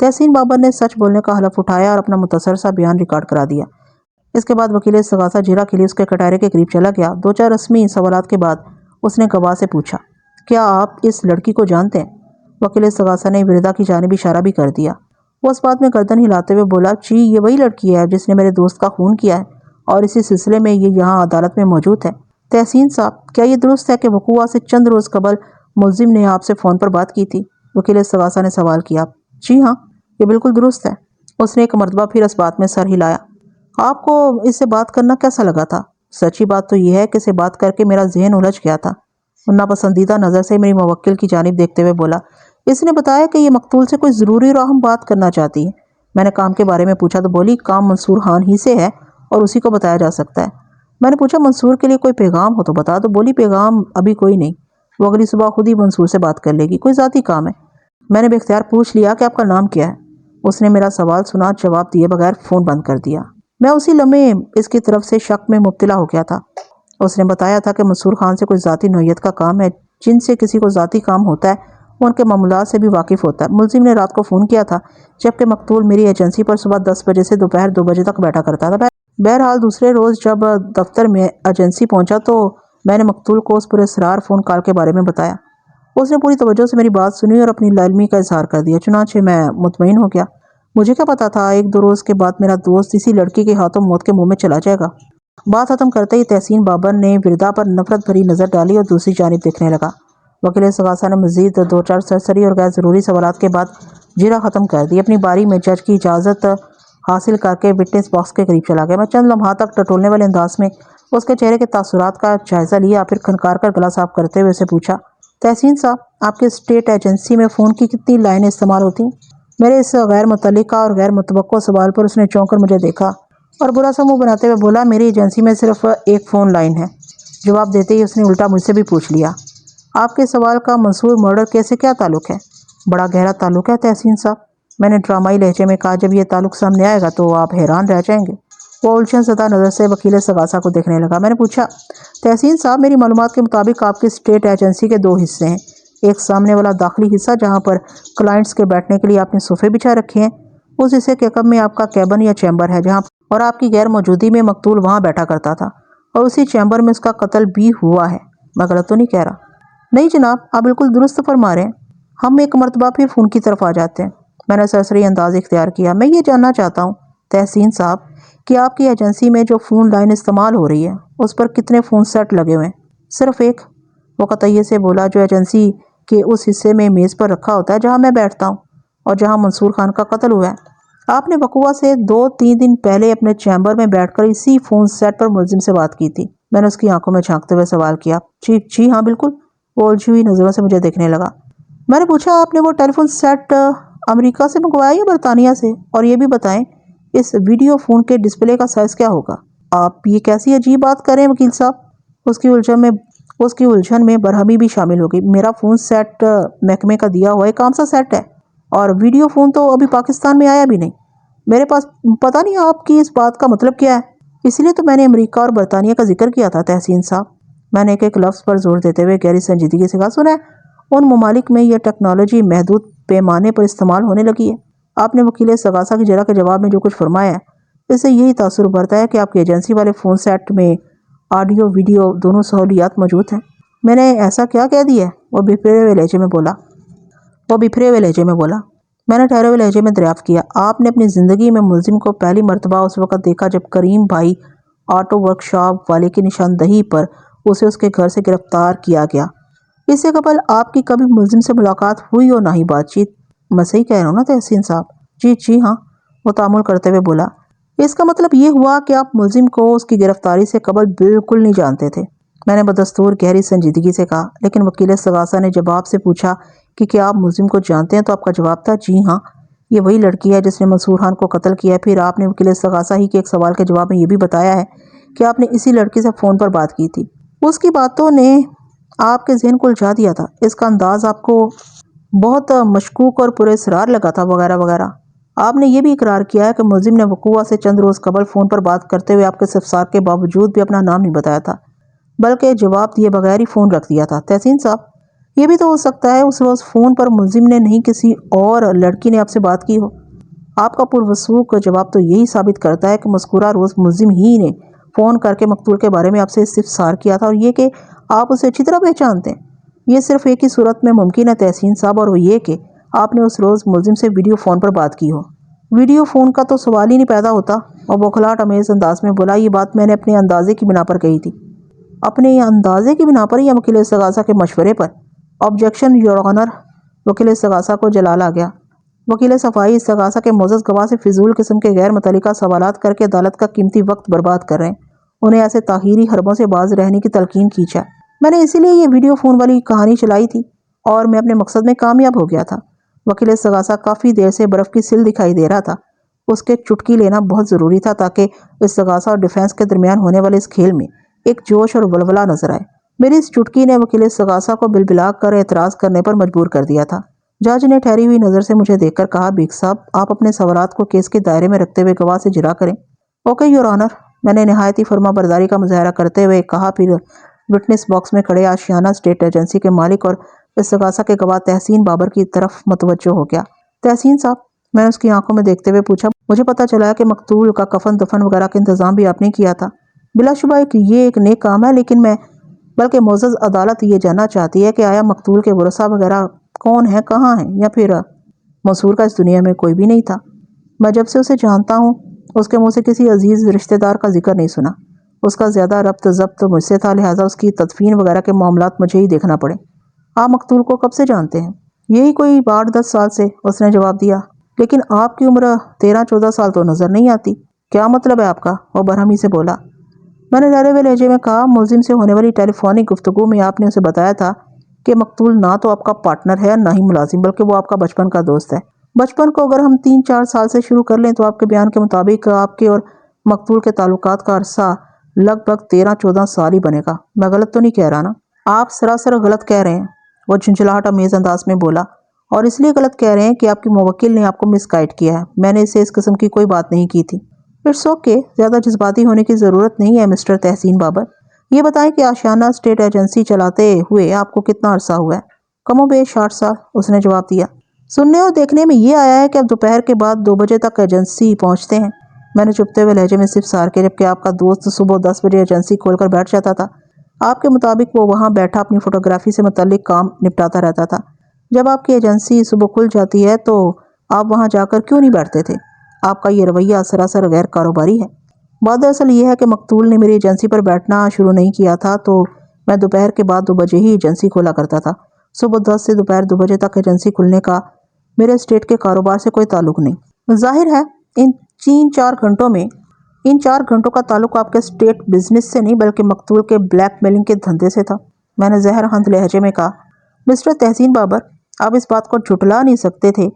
تحسین بابر نے سچ بولنے کا حلف اٹھایا اور اپنا متصر سا بیان ریکارڈ کرا دیا۔ اس کے بعد وکیل استغاثہ جیرا کے لیے اس کے کٹہرے کے قریب چلا گیا۔ 2-4 رسمی سوالات کے بعد اس نے گواہ سے پوچھا، کیا آپ اس لڑکی کو جانتے ہیں؟ وکیل استغاثہ نے وردہ کی جانب اشارہ بھی کر دیا۔ وہ اس بات میں گردن ہلاتے ہوئے بولا، جی یہ وہی لڑکی ہے جس نے میرے دوست کا خون کیا ہے اور اسی سلسلے میں یہ یہاں عدالت میں موجود ہے۔ تحسین صاحب، کیا یہ درست ہے کہ وقوع سے چند روز قبل ملزم نے آپ سے فون پر بات کی تھی؟ وکیل استغاثہ نے سوال کیا۔ جی ہاں، یہ بالکل درست ہے۔ اس نے ایک مرتبہ پھر اس بات میں سر ہلایا۔ آپ کو اس سے بات کرنا کیسا لگا تھا؟ سچی بات تو یہ ہے کہ اسے بات کر کے میرا ذہن الجھ گیا تھا۔ ناپسندیدہ نظر سے میری موکل کی جانب دیکھتے ہوئے بولا، اس نے بتایا کہ یہ مقتول سے کوئی ضروری اور اہم بات کرنا چاہتی ہے۔ میں نے کام کے بارے میں پوچھا تو بولی کام منصور خان ہی سے ہے اور اسی کو بتایا جا سکتا ہے۔ میں نے پوچھا منصور کے لیے کوئی پیغام ہو تو بتا دو۔ بولی پیغام ابھی کوئی نہیں، وہ اگلی صبح خود ہی منصور سے بات کر لے گی، کوئی ذاتی کام ہے۔ میں نے بے اختیار پوچھ لیا کہ آپ کا نام کیا ہے؟ اس نے میرا سوال سنا، جواب دیے بغیر فون بند کر دیا۔ میں اسی لمحے اس کی طرف سے شک میں مبتلا ہو گیا تھا۔ اس نے بتایا تھا کہ منصور خان سے کوئی ذاتی نوعیت کا کام ہے۔ جن سے کسی کو ذاتی کام ہوتا ہے وہ ان کے معاملات سے بھی واقف ہوتا ہے۔ ملزم نے رات کو فون کیا تھا جبکہ مقتول میری ایجنسی پر صبح 10 بجے سے دوپہر 2 بجے تک بیٹھا کرتا تھا۔ بہرحال دوسرے روز جب دفتر میں ایجنسی پہنچا تو میں نے مقتول کو اس پر اسرار فون کال کے بارے میں بتایا۔ اس نے پوری توجہ سے میری بات سنی اور اپنی لاعلمی کا اظہار کر دیا۔ چنانچہ میں مطمئن ہو گیا۔ مجھے کیا پتا تھا 1-2 روز کے بعد میرا دوست اسی لڑکی کے ہاتھوں موت کے منہ میں چلا جائے گا۔ بات ختم کرتے ہی تحسین بابر نے وردہ پر نفرت بھری نظر ڈالی اور دوسری جانب دیکھنے لگا۔ وکیل استغاثہ نے مزید 2-4 سرسری اور غیر ضروری سوالات کے بعد جرا ختم کر دی۔ اپنی باری میں جج کی اجازت حاصل کر کے وٹنس باکس کے قریب چلا گیا۔ میں چند لمحات تک ٹٹولنے والے انداز میں اس کے چہرے کے تاثرات کا جائزہ لیا، پھر کھنکار کر گلا صاف کرتے ہوئے اسے پوچھا، تحسین صاحب، آپ کے اسٹیٹ ایجنسی میں فون کی کتنی لائنیں استعمال ہوتی ہیں؟ میرے اس غیر متعلقہ اور غیر متوقع سوال پر اس نے چونک کر مجھے دیکھا اور برا سا منہ بناتے ہوئے بولا، میری ایجنسی میں صرف ایک فون لائن ہے۔ جواب دیتے ہی اس نے الٹا مجھ سے بھی پوچھ لیا، آپ کے سوال کا منصور مرڈر کیس سے کیا تعلق ہے؟ بڑا گہرا تعلق ہے تحسین صاحب، میں نے ڈرامائی لہجے میں کہا۔ جب یہ تعلق سامنے آئے گا تو آپ حیران رہ جائیں گے۔ وہ الجھن زدہ نظر سے وکیل استغاثہ کو دیکھنے لگا۔ میں نے پوچھا، تحسین صاحب، میری معلومات کے مطابق آپ کی اسٹیٹ ایجنسی کے 2 حصے ہیں۔ ایک سامنے والا داخلی حصہ جہاں پر کلائنٹس کے بیٹھنے کے لیے آپ نے صوفے بچھا رکھے ہیں، اس حصے کے عقب میں آپ کا کیبن یا چیمبر ہے جہاں اور آپ کی غیر موجودگی میں مقتول وہاں بیٹھا کرتا تھا اور اسی چیمبر میں اس کا قتل بھی ہوا ہے۔ میں غلط تو نہیں کہہ رہا؟ نہیں جناب، آپ بالکل درست فرما رہے ہیں۔ ہم ایک مرتبہ پھر فون کی طرف آ جاتے ہیں۔ میں نے سرسری انداز اختیار کیا۔ میں یہ جاننا چاہتا ہوں تحسین صاحب کہ آپ کی ایجنسی میں جو فون لائن استعمال ہو رہی ہے اس پر کتنے فون سیٹ لگے ہوئے ہیں؟ صرف ایک، وہ قطعیے سے بولا، جو ایجنسی کے اس حصے میں میز پر رکھا ہوتا ہے جہاں میں بیٹھتا ہوں اور جہاں منصور خان کا قتل ہوا ہے۔ آپ نے وقوع سے 2-3 دن پہلے اپنے چیمبر میں بیٹھ کر اسی فون سیٹ پر ملزم سے بات کی تھی۔ میں نے اس کی آنکھوں میں جھانکتے ہوئے سوال کیا۔ جی ہاں بالکل، وہ الجھی ہوئی نظروں سے مجھے دیکھنے لگا۔ میں نے پوچھا، آپ نے وہ ٹیلی فون سیٹ امریکہ سے منگوایا یا برطانیہ سے؟ اور یہ بھی بتائیں اس ویڈیو فون کے ڈسپلے کا سائز کیا ہوگا؟ آپ یہ کیسی عجیب بات کر رہے ہیں وکیل صاحب؟ اس کی الجھن میں برہمی بھی شامل ہو گئی۔ میرا فون سیٹ محکمے کا دیا ہوا ایک عام سا سیٹ ہے اور ویڈیو فون تو ابھی پاکستان میں آیا بھی نہیں۔ میرے پاس پتہ نہیں آپ کی اس بات کا مطلب کیا ہے، اس لیے تو میں نے امریکہ اور برطانیہ کا ذکر کیا تھا تحسین صاحب۔ میں نے ایک لفظ پر زور دیتے ہوئے گہری سنجیدگی سے کہا، سنا ہے ان ممالک میں یہ ٹیکنالوجی محدود پیمانے پر استعمال ہونے لگی ہے۔ آپ نے وکیل استغاثہ کی جرح کے جواب میں جو کچھ فرمایا ہے اس سے یہی تاثر ابھرتا ہے کہ آپ کی ایجنسی والے فون سیٹ میں آڈیو ویڈیو دونوں سہولیات موجود ہیں۔ میں نے ایسا کیا کہہ دیا ہے؟ وہ بفرے ہوئے لہجے میں بولا۔ میں نے ٹھہرے ہوئے لہجے میں دریافت کیا، آپ نے اپنی زندگی میں ملزم کو پہلی مرتبہ اس وقت دیکھا جب کریم بھائی آٹو ورک شاپ والے کی نشاندہی پر اسے اس کے گھر سے گرفتار کیا گیا۔ اس سے قبل آپ کی کبھی ملزم سے ملاقات ہوئی اور نہ ہی بات چیت؟ میں صحیح کہہ رہا ہوں نا تحسین صاحب؟ جی ہاں، وہ تعامل کرتے ہوئے بولا۔ اس کا مطلب یہ ہوا کہ آپ ملزم کو اس کی گرفتاری سے قبل بالکل نہیں جانتے تھے؟ میں نے بدستور گہری سنجیدگی سے کہا۔ لیکن وکیل استغاثہ نے جب آپ سے پوچھا کہ کیا آپ ملزم کو جانتے ہیں تو آپ کا جواب تھا، جی ہاں، یہ وہی لڑکی ہے جس نے منصور خان کو قتل کیا ہے۔ پھر آپ نے وکیل استغاثہ ہی کے ایک سوال کے جواب میں یہ بھی بتایا ہے کہ آپ نے اسی لڑکی سے فون پر بات کی تھی۔ اس کی باتوں نے آپ کے ذہن کو الجھا دیا تھا، اس کا انداز آپ کو بہت مشکوک اور پراسرار لگا تھا وغیرہ وغیرہ۔ آپ نے یہ بھی اقرار کیا ہے کہ ملزم نے وقوع سے چند روز قبل فون پر بات کرتے ہوئے آپ کے استفسار کے باوجود بھی اپنا نام نہیں بتایا تھا بلکہ جواب دیے بغیر ہی فون رکھ دیا تھا۔ تحسین صاحب، یہ بھی تو ہو سکتا ہے اس روز فون پر ملزم نے نہیں کسی اور لڑکی نے آپ سے بات کی ہو۔ آپ کا پروسوک جواب تو یہی ثابت کرتا ہے کہ مذکورہ روز ملزم ہی نے فون کر کے مقتول کے بارے میں آپ سے استفسار کیا تھا، اور یہ کہ آپ اسے اچھی طرح پہچانتے ہیں۔ یہ صرف ایک ہی صورت میں ممکن ہے تحسین صاحب، اور وہ یہ کہ آپ نے اس روز ملزم سے ویڈیو فون پر بات کی ہو۔ ویڈیو فون کا تو سوال ہی نہیں پیدا ہوتا، اور بوکھلاہٹ امیز انداز میں بولا، یہ بات میں نے اپنے اندازے کی بنا پر کہی تھی۔ اپنے اندازے کی بنا پر یا وکیل استغاثہ کے مشورے پر؟ Objection your owner. وکیل استغاثہ کو جلال آ گیا۔ وکیل صفائی استغاثہ کے معزز گواہ سے فضول قسم کے غیر متعلقہ سوالات کر کے عدالت کا قیمتی وقت برباد کر رہے ہیں۔ انہیں ایسے تاخیری حربوں سے باز رہنے کی تلقین کی جائے۔ میں نے اسی لیے یہ ویڈیو فون والی کہانی چلائی تھی، اور میں اپنے مقصد میں کامیاب ہو گیا تھا۔ وکیل استغاثہ کافی دیر سے برف کی سل دکھائی دے رہا تھا۔ اس کے چٹکی لینا بہت ضروری تھا تاکہ استغاثہ اور ڈیفینس کے درمیان ہونے والے اس کھیل میں ایک جوش اور ولولہ نظر آئے۔ میری اس چٹکی نے وکیل استغاثہ کو بلبلا کر اعتراض کرنے پر مجبور کر دیا تھا۔ جج نے ٹھہری ہوئی نظر سے مجھے دیکھ کر کہا، بیگ صاحب آپ اپنے سوالات کو کیس کے دائرے میں رکھتے ہوئے گواہ سے جرا کریں۔ اوکے یور آنر، میں نے نہایت ہی فرما برداری کا مظاہرہ کرتے ہوئے کہا، پھر وٹنس باکس میں کھڑے آشیانہ اسٹیٹ ایجنسی کے مالک اور استغاثہ کے گواہ تحسین بابر کی طرف متوجہ ہو گیا۔ تحسین صاحب، میں نے اس کی آنکھوں میں دیکھتے ہوئے پوچھا، مجھے پتہ چلا ہے کہ مقتول کا کفن دفن وغیرہ کا انتظام بھی آپ نے کیا تھا۔ بلا شبہ یہ ایک نیک کام ہے، لیکن بلکہ معزز عدالت یہ جاننا چاہتی ہے کہ آیا مقتول کے ورثاء وغیرہ کون ہیں، کہاں ہیں، یا پھر منصور کا اس دنیا میں کوئی بھی نہیں تھا؟ میں جب سے اسے جانتا ہوں اس کے منہ سے کسی عزیز رشتہ دار کا ذکر نہیں سنا۔ اس کا زیادہ ربط ضبط مجھ سے تھا، لہٰذا اس کی تدفین وغیرہ کے معاملات مجھے ہی دیکھنا پڑے۔ آپ مقتول کو کب سے جانتے ہیں؟ یہی کوئی 8-10 سال سے، اس نے جواب دیا۔ لیکن آپ کی عمر 13-14 سال تو نظر نہیں آتی۔ کیا مطلب ہے آپ کا؟ وہ برہمی سے بولا۔ میں نے ڈرے ہوئے لہجے میں کہا، ملزم سے ہونے والی ٹیلی فونک گفتگو میں آپ نے اسے بتایا تھا کہ مقتول نہ تو آپ کا پارٹنر ہے نہ ہی ملازم، بلکہ وہ آپ کا بچپن کا دوست ہے۔ بچپن کو اگر ہم 3-4 سال سے شروع کر لیں تو آپ کے بیان کے مطابق آپ کے اور مقتول کے تعلقات کا عرصہ لگ بھگ 13-14 سال ہی بنے گا۔ میں غلط تو نہیں کہہ رہا نا؟ آپ سراسر غلط کہہ رہے ہیں، وہ جھنجھلاہٹ امیز انداز میں بولا، اور اس لیے غلط کہہ رہے ہیں کہ آپ کی موکل نے آپ کو مس گائیڈ کیا ہے۔ میں نے اسے اس قسم کی کوئی بات نہیں کی تھی۔ اٹس اوکے، زیادہ جذباتی ہونے کی ضرورت نہیں ہے مسٹر تحسین بابر۔ یہ بتائیں کہ آشیانہ اسٹیٹ ایجنسی چلاتے ہوئے آپ کو کتنا عرصہ ہوا ہے؟ کم و بیش 60 سال، اس نے جواب دیا۔ سننے اور دیکھنے میں یہ آیا ہے کہ آپ دوپہر کے بعد 2 بجے تک ایجنسی پہنچتے ہیں۔ میں نے چپتے ہوئے لہجے میں استفسار کیا، جبکہ آپ کا دوست صبح 10 بجے ایجنسی کھول کر بیٹھ جاتا تھا۔ آپ کے مطابق وہ وہاں بیٹھا اپنی فوٹوگرافی سے متعلق کام نپٹاتا رہتا تھا۔ جب آپ کی ایجنسی صبح کھل جاتی ہے تو آپ وہاں جا کر کیوں نہیں بیٹھتے تھے؟ آپ کا یہ رویہ سراسر غیر کاروباری ہے۔ بات دراصل یہ ہے کہ مقتول نے میری ایجنسی پر بیٹھنا شروع نہیں کیا تھا تو میں دوپہر کے بعد 2 بجے ہی ایجنسی کھولا کرتا تھا۔ صبح 10 سے دوپہر 2 بجے تک ایجنسی کھلنے کا میرے اسٹیٹ کے کاروبار سے کوئی تعلق نہیں۔ ظاہر ہے ان 4 گھنٹوں کا تعلق آپ کے اسٹیٹ بزنس سے نہیں بلکہ مقتول کے بلیک میلنگ کے دھندے سے تھا۔ میں نے زہر ہند لہجے میں کہا، مسٹر تحسین بابر، آپ اس بات کو جھٹلا نہیں سکتے تھے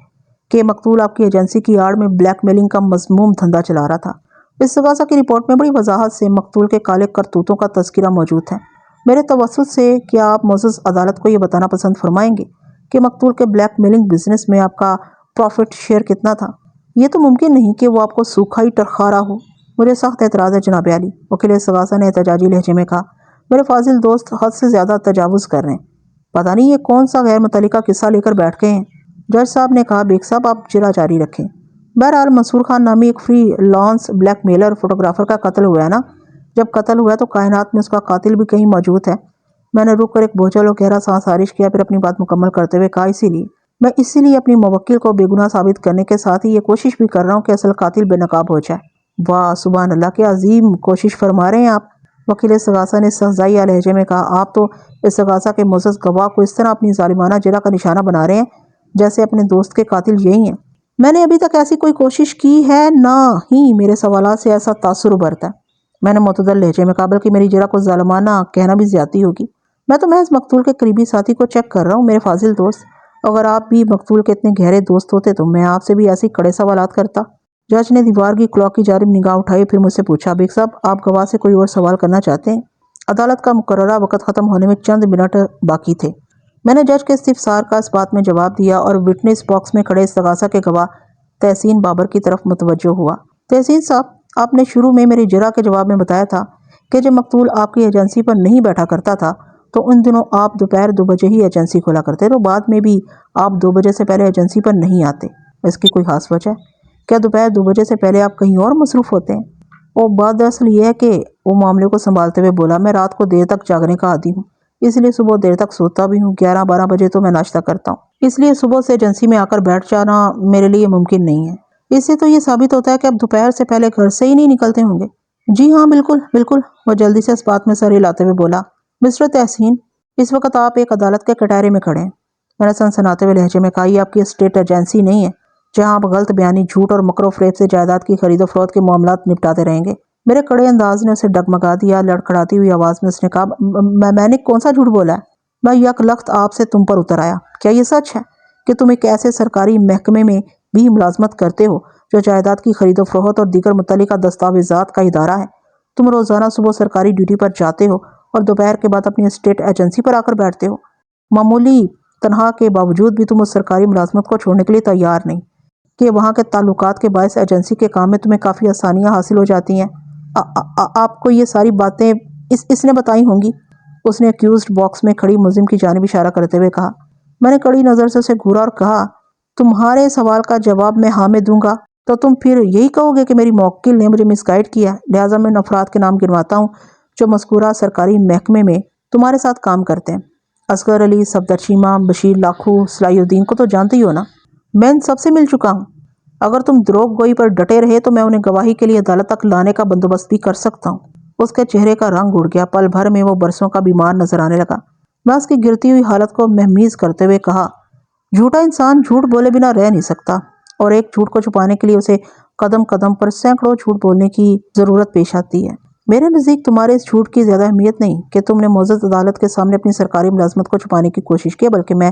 کہ مقتول آپ کی ایجنسی کی آڑ میں بلیک میلنگ کا مذموم دھندا چلا رہا تھا۔ استغاثہ کی رپورٹ میں بڑی وضاحت سے مقتول کے کالے کرتوتوں کا تذکرہ موجود ہے۔ میرے توسط سے کیا آپ معزز عدالت کو یہ بتانا پسند فرمائیں گے کہ مقتول کے بلیک میلنگ بزنس میں آپ کا پروفٹ شیئر کتنا تھا؟ یہ تو ممکن نہیں کہ وہ آپ کو سوکھا ہی ٹرخا رہا ہو۔ مجھے سخت اعتراض ہے جناب عالی، وکیل استغاثہ نے احتجاجی لہجے میں کہا۔ میرے فاضل دوست حد سے زیادہ تجاوز کر رہے ہیں۔ پتہ نہیں یہ کون سا غیر متعلقہ قصہ لے کر بیٹھ گئے ہیں۔ جج صاحب نے کہا، بیگ صاحب آپ جرا جاری رکھیں۔ بہرحال منصور خان نامی ایک free lance black mailer photographer کا قتل ہوا ہے نا؟ جب قتل ہوا ہے تو کائنات میں اس کا قاتل بھی کہیں موجود ہے۔ میں نے رک کر ایک بوجھل اور گہرا سانس خارج کیا، پھر اپنی بات مکمل کرتے ہوئے کہا، اسی لیے اپنی موکل کو بے گناہ ثابت کرنے کے ساتھ ہی یہ کوشش بھی کر رہا ہوں کہ اصل قاتل بے نقاب ہو جائے۔ واہ سبحان اللہ، کیا عظیم کوشش فرما رہے ہیں آپ، وکیل استغاثہ نے استہزائیہ لہجے میں کہا۔ آپ تو استغاثہ کے معزز گواہ کو اس طرح اپنی ظالمانہ جرح کا نشانہ بنا رہے ہیں جیسے اپنے دوست کے قاتل یہی ہیں۔ میں نے ابھی تک ایسی کوئی کوشش کی ہے، نہ ہی میرے سوالات سے ایسا تاثر ابھرتا ہے۔ میں نے معتدل لہجے میں کہا، بلکہ میری جرح کو ظالمانہ کہنا بھی زیادتی ہوگی۔ میں تو محض مقتول کے قریبی ساتھی کو چیک کر رہا ہوں میرے فاضل دوست۔ اگر آپ بھی مقتول کے اتنے گہرے دوست ہوتے تو میں آپ سے بھی ایسے کڑے سوالات کرتا۔ جج نے دیوار کی کلاک کی جانب نگاہ اٹھائی، پھر مجھ سے پوچھا، بیگ صاحب آپ گواہ سے کوئی اور سوال کرنا چاہتے ہیں؟ عدالت کا مقررہ وقت ختم ہونے میں چند منٹ باقی تھے۔ میں نے جج کے استفسار کا اس بات میں جواب دیا اور وٹنس باکس میں کھڑے استغاثہ کے گواہ تحسین بابر کی طرف متوجہ ہوا۔ تحسین صاحب، آپ نے شروع میں میری جرح کے جواب میں بتایا تھا کہ جب مقتول آپ کی ایجنسی پر نہیں بیٹھا کرتا تھا تو ان دنوں آپ دوپہر 2 بجے ہی ایجنسی کھولا کرتے، تو بعد میں بھی آپ 2 بجے سے پہلے ایجنسی پر نہیں آتے، اس کی کوئی خاص وجہ ہے؟ کیا دوپہر 2 بجے سے پہلے آپ کہیں اور مصروف ہوتے ہیں؟ اور بات دراصل یہ ہے کہ وہ معاملے کو سنبھالتے ہوئے بولا، میں رات کو دیر تک جاگنے کا عادی ہوں، اس لیے صبح دیر تک سوتا بھی ہوں، 11-12 بجے تو میں ناشتہ کرتا ہوں، اس لیے صبح سے ایجنسی میں آ کر بیٹھ جانا میرے لیے ممکن نہیں ہے۔ اس سے تو یہ ثابت ہوتا ہے کہ آپ دوپہر سے پہلے گھر سے ہی نہیں نکلتے ہوں گے۔ جی ہاں، بالکل بالکل، وہ جلدی سے اس بات میں سر ہلاتے ہوئے بولا۔ مسٹر تحسین، اس وقت آپ ایک عدالت کے کٹہرے میں کھڑے ہیں۔ میں نے سنسناتے ہوئے لہجے میں کہا، یہ آپ کی اسٹیٹ ایجنسی نہیں ہے جہاں آپ غلط بیانی، جھوٹ اور مکر و فریب سے جائیداد کی خرید و فروخت کے معاملات نپٹاتے رہیں گے۔ میرے کڑے انداز نے اسے ڈگمگا دیا۔ لڑکھڑاتی ہوئی آواز میں اس نے کہا، میں نے کون سا جھوٹ بولا ہے؟ میں یک لخت آپ سے تم پر اتر آیا۔ کیا یہ سچ ہے کہ تم ایک ایسے سرکاری محکمے میں بھی ملازمت کرتے ہو جو جائیداد کی خرید و فروخت اور دیگر متعلقہ دستاویزات کا ادارہ ہے؟ تم روزانہ صبح سرکاری ڈیوٹی پر جاتے ہو اور دوپہر کے بعد اپنی اسٹیٹ ایجنسی پر آ کر بیٹھتے ہو۔ معمولی تنخواہ کے باوجود بھی تم اس سرکاری ملازمت کو چھوڑنے کے لیے تیار نہیں کہ وہاں کے تعلقات کے باعث ایجنسی کے کام میں تمہیں کافی آسانیاں حاصل ہو جاتی ہیں۔ آپ کو یہ ساری باتیں اس نے بتائی ہوں گی؟ اس نے ایکیوزڈ باکس میں کھڑی ملزم کی جانب اشارہ کرتے ہوئے کہا۔ میں نے کڑی نظر سے اسے گھورا اور کہا، تمہارے سوال کا جواب میں ہاں میں دوں گا تو تم پھر یہی کہو گے کہ میری موکل نے مجھے مس گائیڈ کیا، لہٰذا میں ان افراد کے نام گنواتا ہوں جو مذکورہ سرکاری محکمے میں تمہارے ساتھ کام کرتے ہیں۔ اصغر علی، صفدر چیمہ، بشیر لاکھو، صلاح الدین کو تو جانتے ہی ہو نا؟ میں ان سب سے مل چکا ہوں۔ اگر تم دروغ گوئی پر ڈٹے رہے تو میں انہیں گواہی کے لیے عدالت تک لانے کا بندوبست بھی کر سکتا ہوں۔ اس کے چہرے کا رنگ اڑ گیا، پل بھر میں وہ برسوں کا بیمار نظر آنے لگا۔ میں اس کی گرتی ہوئی حالت کو مہمیز کرتے ہوئے کہا، جھوٹا انسان جھوٹ بولے بنا رہ نہیں سکتا، اور ایک جھوٹ کو چھپانے کے لیے اسے قدم قدم پر سینکڑوں جھوٹ بولنے کی ضرورت پیش آتی ہے۔ میرے نزدیک تمہارے اس جھوٹ کی زیادہ اہمیت نہیں کہ تم نے معزز عدالت کے سامنے اپنی سرکاری ملازمت کو چھپانے کی کوشش کی، بلکہ میں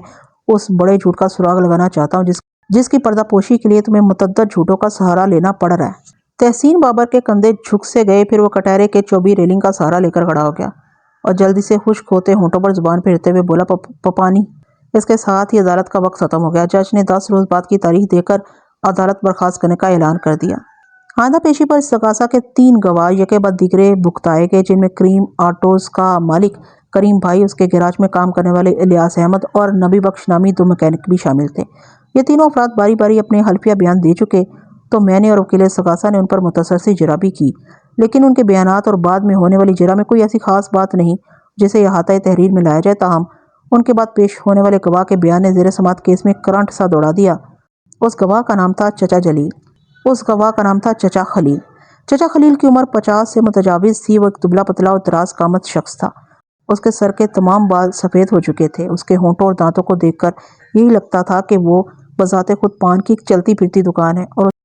اس بڑے جھوٹ کا سراغ لگانا چاہتا ہوں جس کی پردہ پوشی کے لیے تمہیں متعدد جھوٹوں کا سہارا لینا پڑ رہا ہے۔ تحسین بابر کے کندھے جھک سے گئے، پھر وہ کٹہرے کے چوبی ریلنگ کا سہارا لے کر کھڑا ہو گیا اور جلدی سے خشک ہوتے ہونٹوں پر زبان پھیرتے ہوئے بولا، پپانی۔ اس کے ساتھ ہی عدالت کا وقت ختم ہو گیا۔ جج نے 10 روز بعد کی تاریخ دے کر عدالت برخاست کرنے کا اعلان کر دیا۔ آئندہ پیشی پر استغاثہ کے 3 گواہ یکے بعد دیگرے بھگتائے گئے، جن میں کریم آٹوز کا مالک کریم بھائی، اس کے گیراج میں کام کرنے والے الیاس احمد اور نبی بخش نامی 2 میکینک بھی شامل تھے۔ یہ تینوں افراد باری باری اپنے حلفیہ بیان دے چکے تو میں نے اور وکیل استغاثہ نے ان پر مختصر سی جرح بھی کی، لیکن ان کے بیانات اور بعد میں ہونے والی جرح میں کوئی ایسی خاص بات نہیں جسے احاطۂ تحریر میں لایا جائے۔ تاہم ان کے بعد پیش ہونے والے گواہ کے بیان نے زیر سماعت کیس میں کرنٹ سا دوڑا دیا۔ اس گواہ کا نام تھا چچا خلیل۔ چچا خلیل کی عمر 50 سے متجاوز تھی۔ وہ ایک دبلا پتلا اور دراز قامت شخص تھا۔ اس کے سر کے تمام بال سفید ہو چکے تھے۔ اس کے ہونٹوں اور دانتوں کو دیکھ کر یہی لگتا تھا کہ وہ بذات خود پان کی ایک چلتی پھرتی دکان ہے،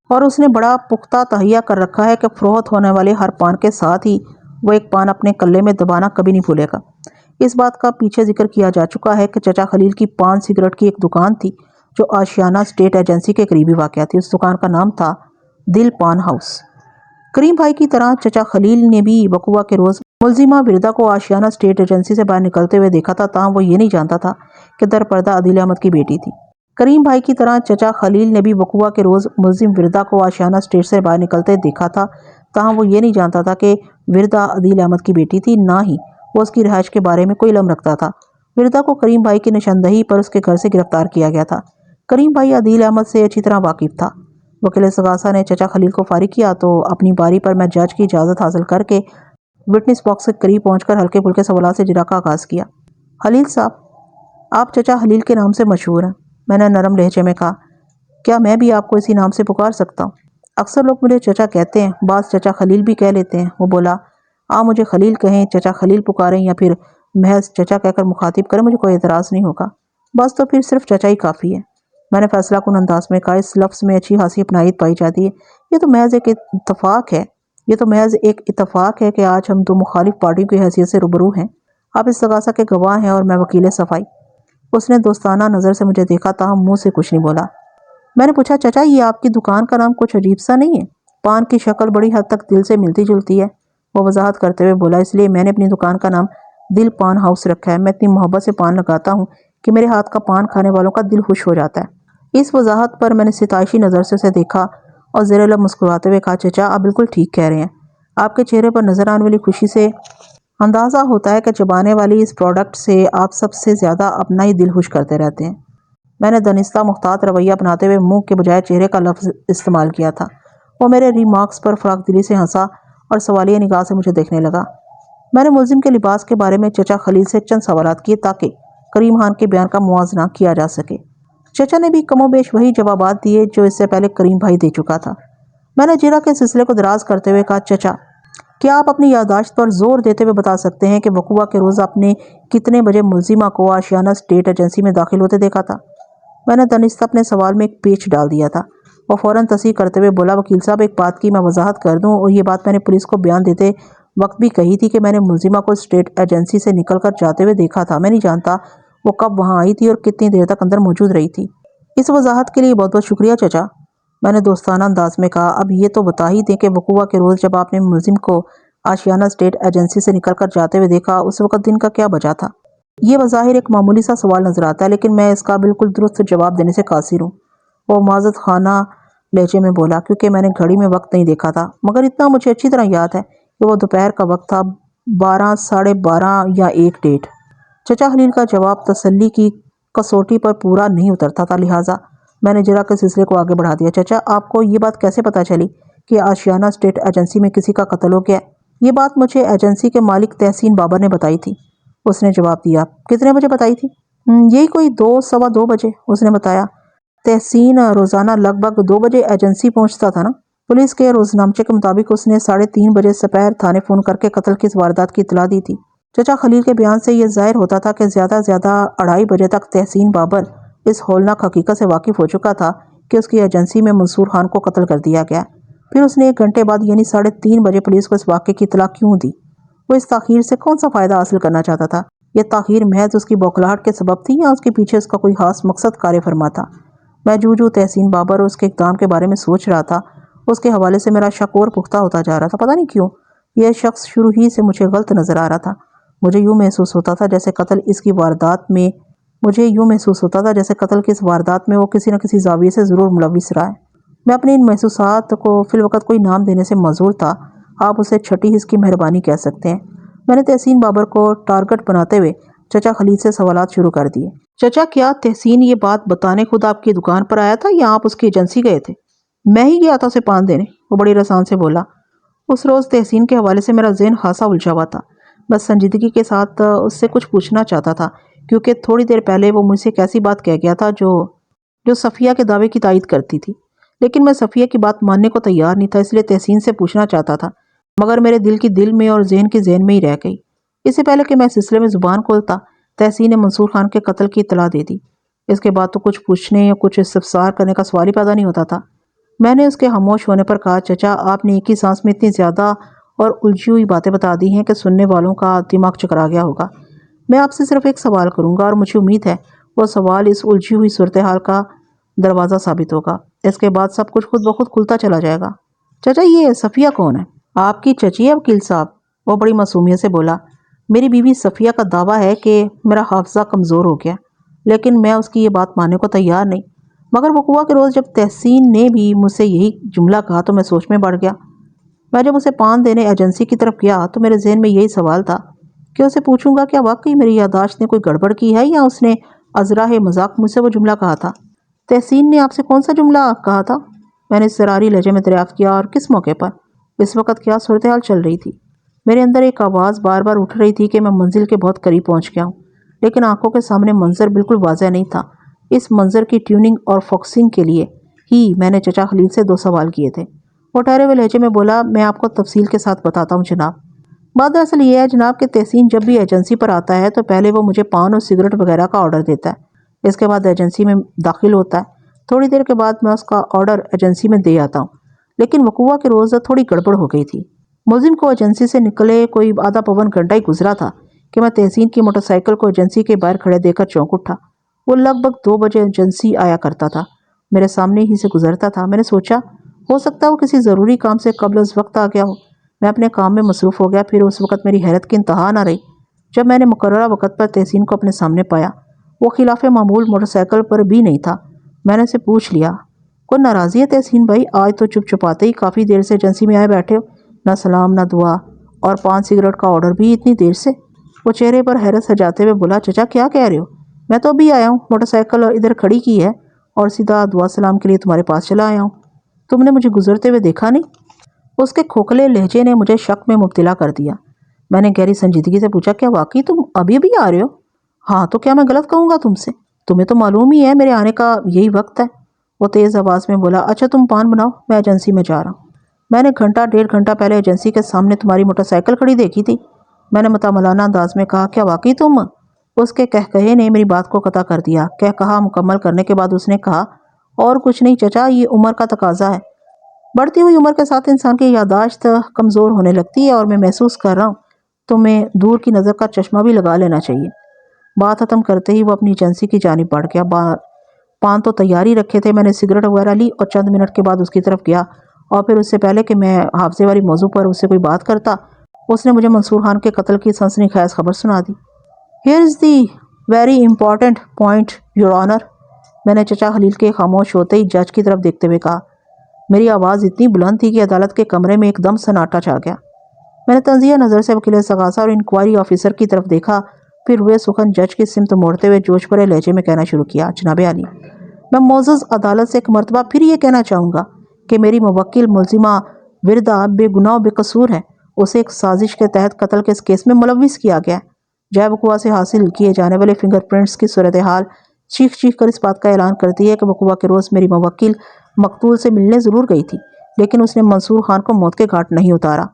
اور اس نے بڑا پختہ تہیہ کر رکھا ہے کہ فروخت ہونے والے ہر پان کے ساتھ ہی وہ ایک پان اپنے کلے میں دبانا کبھی نہیں بھولے گا۔ اس بات کا پیچھے ذکر کیا جا چکا ہے کہ چچا خلیل کی پان سگریٹ کی ایک دکان تھی جو آشیانہ اسٹیٹ ایجنسی کے قریبی واقع تھی۔ اس دکان کا نام تھا دل پان ہاؤس۔ کریم بھائی کی طرح چچا خلیل نے بھی وقوع کے روز ملزمہ وردہ کو آشیانہ اسٹیٹ ایجنسی سے باہر نکلتے ہوئے دیکھا تھا، تاہم وہ یہ نہیں جانتا تھا کہ در پردہ عدیل احمد کی بیٹی تھی۔ کریم بھائی کی طرح چچا خلیل نے بھی وقوع کے روز ملزم وردہ کو آشیانہ اسٹیٹ سے باہر نکلتے دیکھا تھا، تاہم وہ یہ نہیں جانتا تھا کہ وردہ عدیل احمد کی بیٹی تھی، نہ ہی وہ اس کی رہائش کے بارے میں کوئی علم رکھتا تھا۔ وردہ کو کریم بھائی کی نشاندہی پر اس کے گھر سے گرفتار کیا گیا تھا۔ کریم بھائی عدیل احمد سے اچھی طرح واقف تھا۔ وکیل استغاثہ نے چچا خلیل کو فارغ کیا تو اپنی باری پر میں جج کی اجازت حاصل کر کے وٹنس باکس کے قریب پہنچ کر ہلکے پھلکے سوالات سے جرح کا آغاز کیا۔ خلیل صاحب، آپ چچا خلیل کے نام سے مشہور ہیں، میں نے نرم لہجے میں کہا۔ کیا میں بھی آپ کو اسی نام سے پکار سکتا ہوں؟ اکثر لوگ مجھے چچا کہتے ہیں، بعض چچا خلیل بھی کہہ لیتے ہیں۔ وہ بولا، آپ مجھے خلیل کہیں، چچا خلیل پکاریں یا پھر محض چچا کہہ کر مخاطب کریں، مجھے کوئی اعتراض نہیں ہوگا، بس تو پھر صرف چچا ہی کافی ہے۔ میں نے فیصلہ کن انداز میں کہا، اس لفظ میں اچھی خاصی اپنائیت پائی جاتی ہے۔ یہ تو محض ایک اتفاق ہے کہ آج ہم 2 مخالف پارٹیوں کی حیثیت سے روبرو ہیں۔ آپ استغاثہ کے گواہ ہیں اور میں وکیل صفائی۔ اس نے دوستانہ نظر سے مجھے دیکھا، تاہم منہ سے کچھ نہیں بولا۔ میں نے پوچھا، چچا یہ آپ کی دکان کا نام کچھ عجیب سا نہیں ہے؟ پان کی شکل بڑی حد تک دل سے ملتی جلتی ہے۔ وہ وضاحت کرتے ہوئے بولا، اس لیے میں نے اپنی دکان کا نام دل پان ہاؤس رکھا ہے۔ میں اتنی محبت سے پان لگاتا ہوں کہ میرے ہاتھ کا پان کھانے والوں کا دل خوش ہو جاتا ہے۔ اس وضاحت پر میں نے ستائشی نظر سے اسے دیکھا اور زیر لب مسکراتے ہوئے کہا، چچا آپ بالکل ٹھیک کہہ رہے ہیں۔ آپ کے چہرے پر نظر آنے والی خوشی سے اندازہ ہوتا ہے کہ چبانے والی اس پروڈکٹ سے آپ سب سے زیادہ اپنا ہی دل خوش کرتے رہتے ہیں۔ میں نے دانستہ محتاط رویہ اپناتے ہوئے منہ کے بجائے چہرے کا لفظ استعمال کیا تھا۔ وہ میرے ریمارکس پر فراق دلی سے ہنسا اور سوالیہ نگاہ سے مجھے دیکھنے لگا۔ میں نے ملزم کے لباس کے بارے میں چچا خلیل سے چند سوالات کیے تاکہ کریم خان کے بیان کا موازنہ کیا جا سکے۔ چچا نے بھی کم و بیش وہی جوابات دیے جو اس سے پہلے کریم بھائی دے چکا تھا۔ میں نے جرا کے سلسلے کو دراز کرتے ہوئے کہا، چچا کیا آپ اپنی یادداشت پر زور دیتے ہوئے بتا سکتے ہیں کہ وقوعہ کے روز آپ نے کتنے بجے ملزمہ کو آشیانہ اسٹیٹ ایجنسی میں داخل ہوتے دیکھا تھا؟ میں نے دانستہ اپنے سوال میں ایک پیچ ڈال دیا تھا۔ وہ فوراً تصحیح کرتے ہوئے بولا، وکیل صاحب ایک بات کی میں وضاحت کر دوں، اور یہ بات میں نے پولیس کو بیان دیتے وقت بھی کہی تھی کہ میں نے ملزمہ کو اسٹیٹ ایجنسی سے نکل کر جاتے ہوئے دیکھا تھا۔ میں نہیں جانتا وہ کب وہاں آئی تھی اور کتنی دیر تک اندر موجود رہی تھی۔ اس وضاحت کے لیے بہت بہت شکریہ چچا، میں نے دوستانہ انداز میں کہا۔ اب یہ تو بتا ہی دیں کہ وقوعہ کے روز جب آپ نے ملزم کو آشیانہ اسٹیٹ ایجنسی سے نکل کر جاتے ہوئے دیکھا، اس وقت دن کا کیا بجا تھا؟ یہ بظاہر ایک معمولی سا سوال نظر آتا ہے، لیکن میں اس کا بالکل درست جواب دینے سے قاصر ہوں، وہ معذرت خانہ لہجے میں بولا، کیونکہ میں نے گھڑی میں وقت نہیں دیکھا تھا، مگر اتنا مجھے اچھی طرح یاد ہے کہ وہ دوپہر کا وقت تھا، 12 ساڑھے 12 یا 1 چچا خلیل کا جواب تسلی کی کسوٹی پر پورا نہیں اترتا تھا، لہٰذا میں نے جرا کے سلسلے کو آگے بڑھا دیا۔ چچا آپ کو یہ بات کیسے پتہ چلی کہ آشیانہ اسٹیٹ ایجنسی میں کسی کا قتل ہو گیا؟ یہ بات مجھے ایجنسی کے مالک تحسین بابر نے بتائی تھی، اس نے جواب دیا۔ کتنے بجے بتائی تھی؟ یہی کوئی 2 سوا 2 بجے، اس نے بتایا۔ تحسین روزانہ لگ بھگ 2 بجے ایجنسی پہنچتا تھا نا؟ پولیس کے روزنامچے کے مطابق اس نے 3:30 بجے سپہر تھانے فون کر کے قتل کی اس واردات کی اطلاع دی تھی۔ چچا خلیل کے بیان سے یہ ظاہر ہوتا تھا کہ زیادہ 2:30 بجے تک تحسین بابر اس ہولناک حقیقت سے واقف ہو چکا تھا کہ اس کی ایجنسی میں منصور خان کو قتل کر دیا گیا۔ پھر اس نے 1 گھنٹے بعد یعنی 3:30 بجے پولیس کو اس واقعے کی اطلاع کیوں دی؟ وہ اس تاخیر سے کون سا فائدہ حاصل کرنا چاہتا تھا؟ یہ تاخیر محض اس کی بوکھلاہٹ کے سبب تھی یا اس کے پیچھے اس کا کوئی خاص مقصد کار فرما تھا؟ میں جو تحسین بابر اور اس کے اقدام کے بارے میں سوچ رہا تھا، اس کے حوالے سے میرا شک اور پختہ ہوتا جا رہا تھا۔ پتہ نہیں کیوں یہ شخص شروع ہی سے مجھے غلط نظر آ رہا تھا۔ مجھے یوں محسوس ہوتا تھا جیسے قتل کی اس واردات میں وہ کسی نہ کسی زاویے سے ضرور ملوث رہا ہے۔ میں اپنے ان محسوسات کو فی الوقت کوئی نام دینے سے معذور تھا، آپ اسے چھٹی حس کی مہربانی کہہ سکتے ہیں۔ میں نے تحسین بابر کو ٹارگٹ بناتے ہوئے چچا خلیل سے سوالات شروع کر دیے۔ چچا کیا تحسین یہ بات بتانے خود آپ کی دکان پر آیا تھا یا آپ اس کی ایجنسی گئے تھے؟ میں ہی گیا تھا اسے پان دینے، وہ بڑی رسان سے بولا۔ اس روز تحسین کے حوالے سے میرا ذہن خاصا الجھا ہوا تھا۔ بس سنجیدگی کے ساتھ اس سے کچھ پوچھنا چاہتا تھا، کیونکہ تھوڑی دیر پہلے وہ مجھ سے ایک ایسی بات کہہ گیا تھا جو صفیہ کے دعوے کی تائید کرتی تھی، لیکن میں صفیہ کی بات ماننے کو تیار نہیں تھا، اس لیے تحسین سے پوچھنا چاہتا تھا، مگر میرے دل کی دل میں اور ذہن کی ذہن میں ہی رہ گئی۔ اس سے پہلے کہ میں سلسلے میں زبان کھولتا، تحسین نے منصور خان کے قتل کی اطلاع دے دی۔ اس کے بعد تو کچھ پوچھنے یا کچھ استفسار کرنے کا سوال ہی پیدا نہیں ہوتا تھا۔ میں نے اس کے خاموش ہونے پر کہا، چچا آپ نے ایک ہی سانس میں اتنی زیادہ اور الجھی ہوئی باتیں بتا دی ہیں کہ سننے والوں کا دماغ چکرا گیا ہوگا۔ میں آپ سے صرف ایک سوال کروں گا اور مجھے امید ہے وہ سوال اس الجھی ہوئی صورتحال کا دروازہ ثابت ہوگا۔ اس کے بعد سب کچھ خود بخود کھلتا چلا جائے گا۔ چچا یہ صفیہ کون ہے؟ آپ کی چچی ہے وکیل صاحب، وہ بڑی معصومیت سے بولا۔ میری بیوی صفیہ کا دعویٰ ہے کہ میرا حافظہ کمزور ہو گیا، لیکن میں اس کی یہ بات ماننے کو تیار نہیں۔ مگر وقوعہ کے روز جب تحسین نے بھی مجھ سے یہی جملہ کہا تو میں سوچ میں پڑ گیا۔ میں جب اسے پان دینے ایجنسی کی طرف گیا تو میرے ذہن میں یہی سوال تھا کہ اسے پوچھوں گا کیا واقعی میری یادداشت نے کوئی گڑبڑ کی ہے یا اس نے ازراہ مذاق مجھ سے وہ جملہ کہا تھا۔ تحسین نے آپ سے کون سا جملہ کہا تھا؟ میں نے اضطراری لہجے میں دریافت کیا۔ اور کس موقع پر؟ اس وقت کیا صورتحال چل رہی تھی؟ میرے اندر ایک آواز بار بار اٹھ رہی تھی کہ میں منزل کے بہت قریب پہنچ گیا ہوں، لیکن آنکھوں کے سامنے منظر بالکل واضح نہیں تھا۔ اس منظر کی ٹیوننگ اور فوکسنگ کے لیے ہی میں نے چچا خلیل سے 2 سوال کیے تھے۔ وہ ٹھہرے ہوئے لہجے میں بولا، میں آپ کو تفصیل کے ساتھ بتاتا ہوں جناب۔ بات دراصل یہ ہے جناب کہ تحسین جب بھی ایجنسی پر آتا ہے تو پہلے وہ مجھے پان اور سگریٹ وغیرہ کا آرڈر دیتا ہے، اس کے بعد ایجنسی میں داخل ہوتا ہے، تھوڑی دیر کے بعد میں اس کا آرڈر ایجنسی میں دے آتا ہوں۔ لیکن وقوعہ کے روز تھوڑی گڑبڑ ہو گئی تھی۔ ملزم کو ایجنسی سے نکلے کوئی آدھا پون گھنٹہ ہی گزرا تھا کہ میں تحسین کی موٹر سائیکل کو ایجنسی کے باہر کھڑے دیکھ کر چونک اٹھا۔ وہ لگ بھگ 2 بجے ایجنسی آیا کرتا تھا، میرے سامنے ہی سے گزرتا تھا۔ میں نے سوچا ہو سکتا ہے وہ کسی ضروری کام سے قبل از وقت آ گیا ہو۔ میں اپنے کام میں مصروف ہو گیا۔ پھر اس وقت میری حیرت کی انتہا نہ رہی جب میں نے مقررہ وقت پر تحسین کو اپنے سامنے پایا۔ وہ خلاف معمول موٹر سائیکل پر بھی نہیں تھا۔ میں نے اسے پوچھ لیا، کوئی ناراضی ہے تحسین بھائی؟ آج تو چپ چپاتے ہی کافی دیر سے ایجنسی میں آئے بیٹھے ہو، نہ سلام نہ دعا، اور 5 سگریٹ کا آرڈر بھی اتنی دیر سے؟ وہ چہرے پر حیرت سجاتے ہوئے بولا، چچا کیا کہہ رہے ہو؟ میں تو ابھی آیا ہوں، موٹر سائیکل ادھر کھڑی کی ہے اور سیدھا دعا سلام کے لیے تمہارے پاس چلا آیا ہوں۔ تم نے مجھے گزرتے ہوئے دیکھا نہیں؟ اس کے کھوکھلے لہجے نے مجھے شک میں مبتلا کر دیا۔ میں نے گہری سنجیدگی سے پوچھا، کیا واقعی تم ابھی ابھی آ رہے ہو؟ ہاں تو کیا میں غلط کہوں گا تم سے؟ تمہیں تو معلوم ہی ہے میرے آنے کا یہی وقت ہے۔ وہ تیز آواز میں بولا، اچھا تم پان بناؤ، میں ایجنسی میں جا رہا ہوں۔ میں نے گھنٹہ 1.5 گھنٹہ پہلے ایجنسی کے سامنے تمہاری موٹر سائیکل کھڑی دیکھی تھی۔ میں نے متملانہ انداز میں کہا، کیا واقعی تم؟ اس کے کہکہے نے میری بات کو قطع کر دیا۔ کہا مکمل کرنے کے بعد اس نے کہا، اور کچھ نہیں چچا، یہ عمر کا تقاضا ہے۔ بڑھتی ہوئی عمر کے ساتھ انسان کی یادداشت کمزور ہونے لگتی ہے، اور میں محسوس کر رہا ہوں تمہیں دور کی نظر کا چشمہ بھی لگا لینا چاہیے۔ بات ختم کرتے ہی وہ اپنی ایجنسی کی جانب بڑھ گیا۔ پان تو تیاری رکھے تھے، میں نے سگریٹ وغیرہ لی اور چند منٹ کے بعد اس کی طرف گیا، اور پھر اس سے پہلے کہ میں حافظے والی موضوع پر اس سے کوئی بات کرتا، اس نے مجھے منصور خان کے قتل کی سنسنی خیز خبر سنا دی۔ Here is the very important point your honour, میں نے چچا خلیل کے خاموش ہوتے ہی جج کی طرف دیکھتے ہوئے کہا۔ میری آواز اتنی بلند تھی کہ عدالت کے کمرے میں ایک دم سناٹا چھا گیا۔ میں نے تنزیہ نظر سے وکیل استغاثہ اور انکوائری آفیسر کی طرف دیکھا، پھر ہوئے سخن جج کی سمت موڑتے ہوئے جوش بھرے لہجے میں کہنا شروع کیا، جناب عالی، میں معزز عدالت سے ایک مرتبہ پھر یہ کہنا چاہوں گا کہ میری موکل ملزمہ وردہ بے گناہ و بے قصور ہے۔ اسے ایک سازش کے تحت قتل کے اس کیس میں ملوث کیا گیا ہے۔ جے وقوع سے حاصل کیے جانے والے فنگر پرنٹس کی صورتحال چیخ چیخ کر اس بات کا اعلان کرتی ہے کہ وقوع کے روز میری موکل مقتول سے ملنے ضرور گئی تھی، لیکن اس نے منصور خان کو موت کے گھاٹ نہیں اتارا۔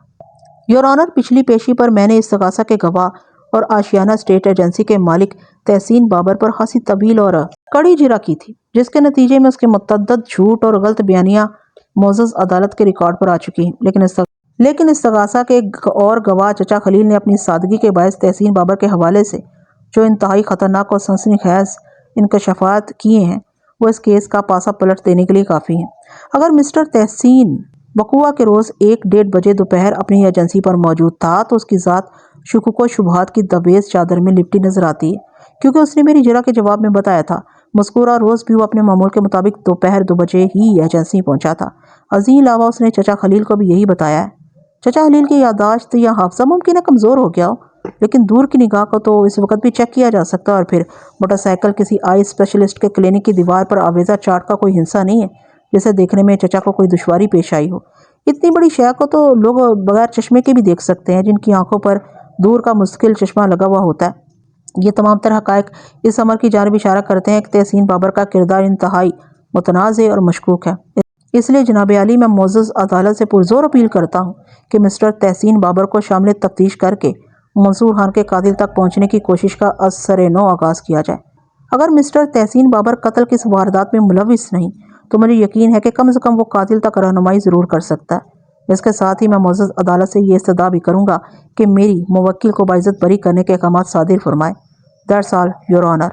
یور آنر، پچھلی پیشی پر میں نے استغاثہ کے گواہ اور آشیانہ اسٹیٹ ایجنسی کے مالک تحسین بابر پر خاصی طویل اور کڑی جرح کی تھی، جس کے نتیجے میں اس کے متعدد جھوٹ اور غلط بیانیاں معزز عدالت کے ریکارڈ پر آ چکی ہیں، لیکن استغاثہ کے اور گواہ چچا خلیل نے اپنی سادگی کے باعث تحسین بابر کے حوالے سے جو انتہائی خطرناک اور سنسنی خیز انکشافات کیے ہیں، وہ اس کیس کا پاسا پلٹ دینے کے لیے کافی ہیں۔ اگر مسٹر تحسین وقوع کے روز 1-1:30 بجے دوپہر اپنی ایجنسی پر موجود تھا تو اس کی ذات شکوک و شبہات کی دبیز چادر میں لپٹی نظر آتی ہے، کیونکہ اس نے میری جرح کے جواب میں بتایا تھا مذکورہ روز بھی وہ اپنے معمول کے مطابق دوپہر 2 بجے ہی ایجنسی پہنچا تھا۔ ازیں علاوہ اس نے چچا خلیل کو بھی یہی بتایا ہے۔ چچا خلیل کی یادداشت یا حافظہ ممکن ہے کمزور ہو گیا ہو، لیکن دور کی نگاہ کو تو اس وقت بھی چیک کیا جا سکتا ہے، اور پھر موٹر سائیکل کسی آئی اسپیشلسٹ کے کلینک کی دیوار پر آویزہ چارٹ کا کوئی ہنسا نہیں ہے جسے دیکھنے میں چچا کو کوئی دشواری پیش آئی ہو۔ اتنی بڑی شے کو تو لوگ بغیر چشمے کے بھی دیکھ سکتے ہیں، جن کی آنکھوں پر دور کا مستقل چشمہ لگا ہوا ہوتا ہے۔ یہ تمام تر حقائق اس امر کی جانب اشارہ کرتے ہیں کہ تحسین بابر کا کردار انتہائی متنازع اور مشکوک ہے۔ اس لیے جناب عالی، میں معزز عدالت سے پرزور اپیل کرتا ہوں کہ مسٹر تحسین بابر کو شامل تفتیش کر کے منصور خان کے قاتل تک پہنچنے کی کوشش کا از سر نو آغاز کیا جائے۔ اگر مسٹر تحسین بابر قتل کی اس واردات میں ملوث نہیں تو مجھے یقین ہے کہ کم از کم وہ قاتل تک رہنمائی ضرور کر سکتا ہے۔ اس کے ساتھ ہی میں معزز عدالت سے یہ استدعا بھی کروں گا کہ میری موکل کو باعزت بری کرنے کے احکامات صادر فرمائے۔ That's all your honour.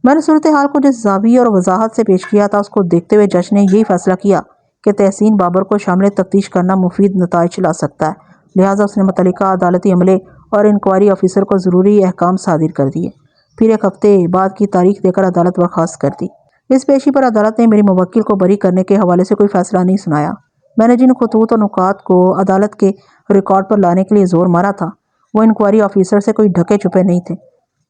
میں نے صورتحال کو جس زاویے اور وضاحت سے پیش کیا تھا، اس کو دیکھتے ہوئے جج نے یہی فیصلہ کیا کہ تحسین بابر کو شامل تفتیش کرنا مفید نتائج لا سکتا ہے، لہٰذا اس نے متعلقہ عدالتی عملے اور انکوائری آفیسر کو ضروری احکام صادر کر دیے، پھر 1 ہفتے بعد کی تاریخ دے کر عدالت برخاست کر دی۔ اس پیشی پر عدالت نے میری موکل کو بری کرنے کے حوالے سے کوئی فیصلہ نہیں سنایا۔ میں نے جن خطوط اور نکات کو عدالت کے ریکارڈ پر لانے کے لیے زور مارا تھا، وہ انکوائری آفیسر سے کوئی ڈھکے چھپے نہیں تھے۔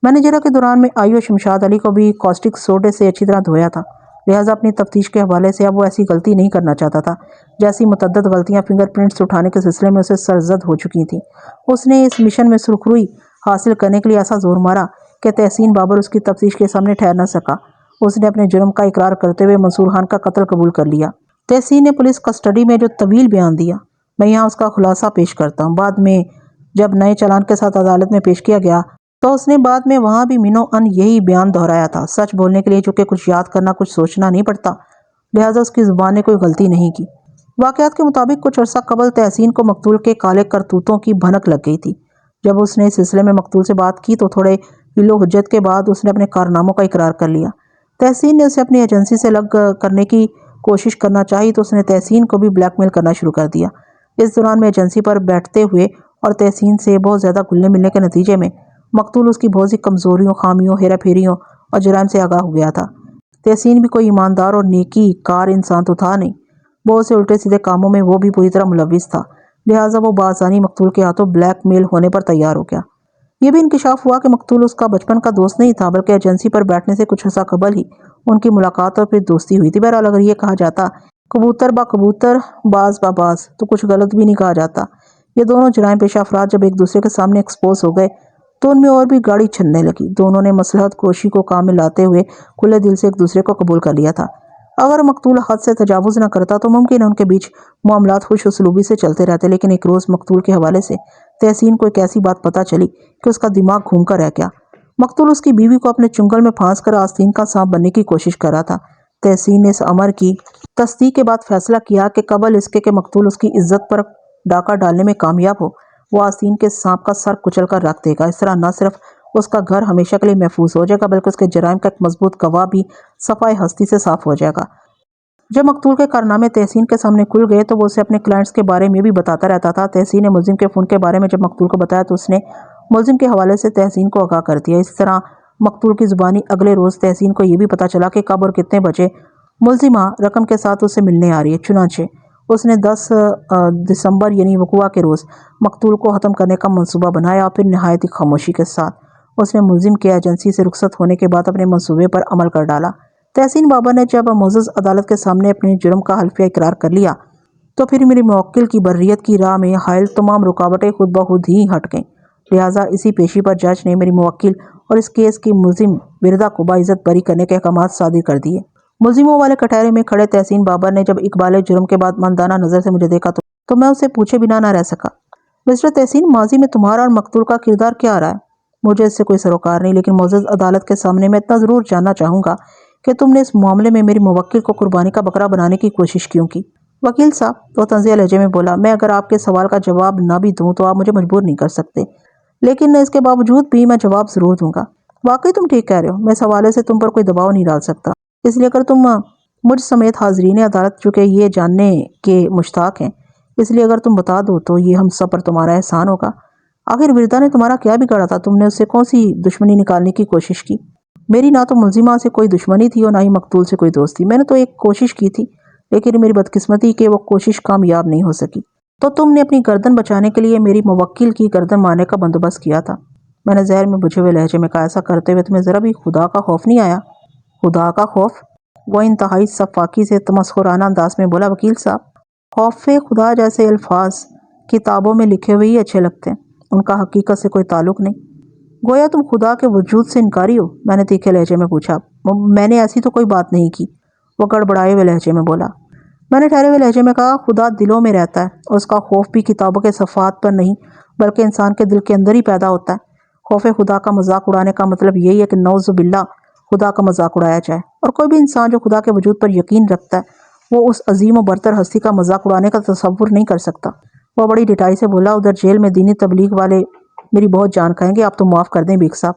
میں نے جرح کے دوران میں آئیو شمشاد علی کو بھی کاسٹک سوڈے سے اچھی طرح دھویا تھا، لہٰذا اپنی تفتیش کے حوالے سے اب وہ ایسی غلطی نہیں کرنا چاہتا تھا جیسی متعدد غلطیاں فنگر پرنٹس اٹھانے کے سلسلے میں اسے سرزد ہو چکی تھیں۔ اس نے اس مشن میں سرخروئی حاصل کرنے کے لیے ایسا زور مارا کہ تحسین بابر اس کی تفتیش کے سامنے ٹھہر نہ سکا۔ اس نے اپنے جرم کا اقرار کرتے ہوئے منصور خان کا قتل قبول کر لیا۔ تحسین نے پولیس کسٹڈی میں جو طویل بیان دیا، میں یہاں اس کا خلاصہ پیش کرتا ہوں۔ بعد میں جب نئے چالان کے ساتھ عدالت میں پیش کیا گیا تو اس نے بعد میں وہاں بھی منو ان یہی بیان دہرایا تھا۔ سچ بولنے کے لیے چونکہ کچھ یاد کرنا کچھ سوچنا نہیں پڑتا، لہٰذا اس کی زبان نے کوئی غلطی نہیں کی۔ واقعات کے مطابق کچھ عرصہ قبل تحسین کو مقتول کے کالے کرتوتوں کی بھنک لگ گئی تھی۔ جب اس نے اس سلسلے میں مقتول سے بات کی تو تھوڑے حل و حجت کے بعد اس نے اپنے کارناموں کا اقرار کر لیا۔ تحسین نے اسے اپنی ایجنسی سے الگ کرنے کی کوشش کرنا چاہی تو اس نے تحسین کو بھی بلیک میل کرنا شروع کر دیا۔ اس دوران میں ایجنسی پر بیٹھتے ہوئے اور تحسین سے بہت زیادہ گھلنے ملنے کے نتیجے میں مقتول اس کی بہت سی کمزوریوں، خامیوں، ہیرا پھیریوں اور جرائم سے آگاہ ہو گیا تھا۔ تحسین بھی کوئی ایماندار اور نیکی کار انسان تو تھا نہیں، بہت سے الٹے سیدھے کاموں میں وہ بھی پوری طرح ملوث تھا۔ لہٰذا وہ بآسانی مقتول کے ہاتھوں بلیک میل ہونے پر تیار ہو گیا۔ یہ بھی انکشاف ہوا کہ مقتول اس کا بچپن کا دوست نہیں تھا، بلکہ ایجنسی پر بیٹھنے سے کچھ عرصہ قبل ہی ان کی ملاقات اور پھر دوستی ہوئی تھی۔ بہرحال اگر یہ کہا جاتا کبوتر با کبوتر باز با باز تو کچھ غلط بھی نہیں کہا جاتا۔ یہ دونوں جرائم پیشہ افراد جب ایک دوسرے کے سامنے ایکسپوز ہو گئے تو ان میں اور بھی گاڑی چھننے لگی۔ دونوں نے مصلحت کوشی کو کام میں لاتے ہوئے کھلے دل سے ایک دوسرے کو قبول کر لیا تھا۔ اگر مقتول حد سے تجاوز نہ کرتا تو ممکن ہے ان کے بیچ معاملات خوش اسلوبی سے چلتے رہتے، لیکن ایک روز مقتول کے حوالے سے تحسین کو ایک ایسی بات پتہ چلی کہ اس کا دماغ گھوم کر رہ گیا۔ مقتول اس کی بیوی کو اپنے چنگل میں پھانس کر آستین کا سانپ بننے کی کوشش کر رہا تھا۔ تحسین نے اس امر کی تصدیق کے بعد فیصلہ کیا کہ قبل اس کے کہ مقتول اس کی عزت پر ڈاکہ ڈالنے میں کامیاب ہو، وہ آستین کے سانپ کا سر کچل کر رکھ دے گا۔ اس طرح نہ صرف اس کا گھر ہمیشہ کے لیے محفوظ ہو جائے گا بلکہ اس کے جرائم کا ایک مضبوط گواہ بھی صفائے ہستی سے صاف ہو جائے گا۔ جب مقتول کے کارنامے تحسین کے سامنے کھل گئے تو وہ اسے اپنے کلائنٹس کے بارے میں بھی بتاتا رہتا تھا۔ تحسین نے ملزم کے فون کے بارے میں جب مقتول کو بتایا تو اس نے ملزم کے حوالے سے تحسین کو آگاہ کر دیا۔ اس طرح مقتول کی زبانی اگلے روز تحسین کو یہ بھی پتہ چلا کہ کب اور کتنے بجے ملزمہ رقم کے ساتھ اسے ملنے آ رہی ہے۔ چنانچہ اس نے 10 دسمبر یعنی وقوعہ کے روز مقتول کو ختم کرنے کا منصوبہ بنایا اور پھر نہایت ہی خاموشی کے ساتھ اس نے ملزم کے ایجنسی سے رخصت ہونے کے بعد اپنے منصوبے پر عمل کر ڈالا۔ تحسین بابر نے جب معزز عدالت کے سامنے اپنے جرم کا حلفیہ اقرار کر لیا تو پھر میری موکل کی برریت کی راہ میں حائل تمام رکاوٹیں خود بخود ہی ہٹ گئیں۔ لہٰذا اسی پیشی پر جج نے میری موکل اور اس کیس کی ملزم وردہ کو باعزت بری کرنے کے احکامات صادر کر دیے۔ ملزموں والے کٹہرے میں کھڑے تحسین بابر نے جب اقبال جرم کے بعد مندانہ نظر سے مجھے دیکھا تو میں اسے پوچھے بنا نہ رہ سکا، مسٹر تحسین، ماضی میں تمہارا اور مقتول کا کردار کیا رہا ہے؟ مجھے اس سے کوئی سروکار نہیں، لیکن معزز عدالت کے سامنے میں اتنا ضرور جاننا چاہوں گا کہ تم نے اس معاملے میں میری موکل کو قربانی کا بکرا بنانے کی کوشش کیوں کی؟ وکیل صاحب، وہ طنزیہ لہجے میں بولا، میں اگر آپ کے سوال کا جواب نہ بھی دوں تو آپ مجھے مجبور نہیں کر سکتے، لیکن اس کے باوجود بھی میں جواب ضرور دوں گا۔ واقعی تم ٹھیک کہہ رہے ہو، میں اس حوالے سے تم پر کوئی دباؤ نہیں ڈال سکتا، اس لیے اگر تم مجھ سمیت حاضرین عدالت چونکہ یہ جاننے کے مشتاق ہیں، اس لیے اگر تم بتا دو تو یہ ہم سب پر تمہارا احسان ہوگا۔ آخر وردہ نے تمہارا کیا بگاڑا تھا؟ تم نے اس سے کون سی دشمنی نکالنے کی کوشش کی؟ میری نہ تو ملزمہ سے کوئی دشمنی تھی اور نہ ہی مقتول سے کوئی دوستی۔ میں نے تو ایک کوشش کی تھی، لیکن میری بدقسمتی کہ وہ کوشش کامیاب نہیں ہو سکی، تو تم نے اپنی گردن بچانے کے لیے میری موکل کی گردن مارنے کا بندوبست کیا تھا۔ میں نے زہر میں بجھے ہوئے لہجے میں کہا، ایسا کرتے ہوئے تمہیں ذرا بھی خدا کا خوف نہیں آیا؟ خدا کا خوف؟ وہ انتہائی سفاکی سے تمسخرانہ انداز میں بولا، وکیل صاحب، خوف خدا جیسے الفاظ کتابوں میں لکھے ہوئے ہی اچھے لگتے ہیں، ان کا حقیقت سے کوئی تعلق نہیں۔ گویا تم خدا کے وجود سے انکاری ہو؟ میں نے تیکھے لہجے میں پوچھا۔ میں نے ایسی تو کوئی بات نہیں کی، وہ گڑبڑائے ہوئے لہجے میں بولا۔ میں نے ٹھہرے ہوئے لہجے میں کہا، خدا دلوں میں رہتا ہے، اس کا خوف بھی کتابوں کے صفحات پر نہیں بلکہ انسان کے دل کے اندر ہی پیدا ہوتا ہے۔ خوف خدا کا مذاق اڑانے کا مطلب یہی ہے کہ نعوذ باللہ خدا کا مذاق اڑایا جائے، اور کوئی بھی انسان جو خدا کے وجود پر یقین رکھتا ہے وہ اس عظیم و برتر ہستی کا مذاق اڑانے کا تصور نہیں کر سکتا۔ وہ بڑی ڈٹائی سے بولا، ادھر جیل میں دینی تبلیغ والے میری بہت جان کھائیں گے، آپ تو معاف کر دیں بیگ صاحب۔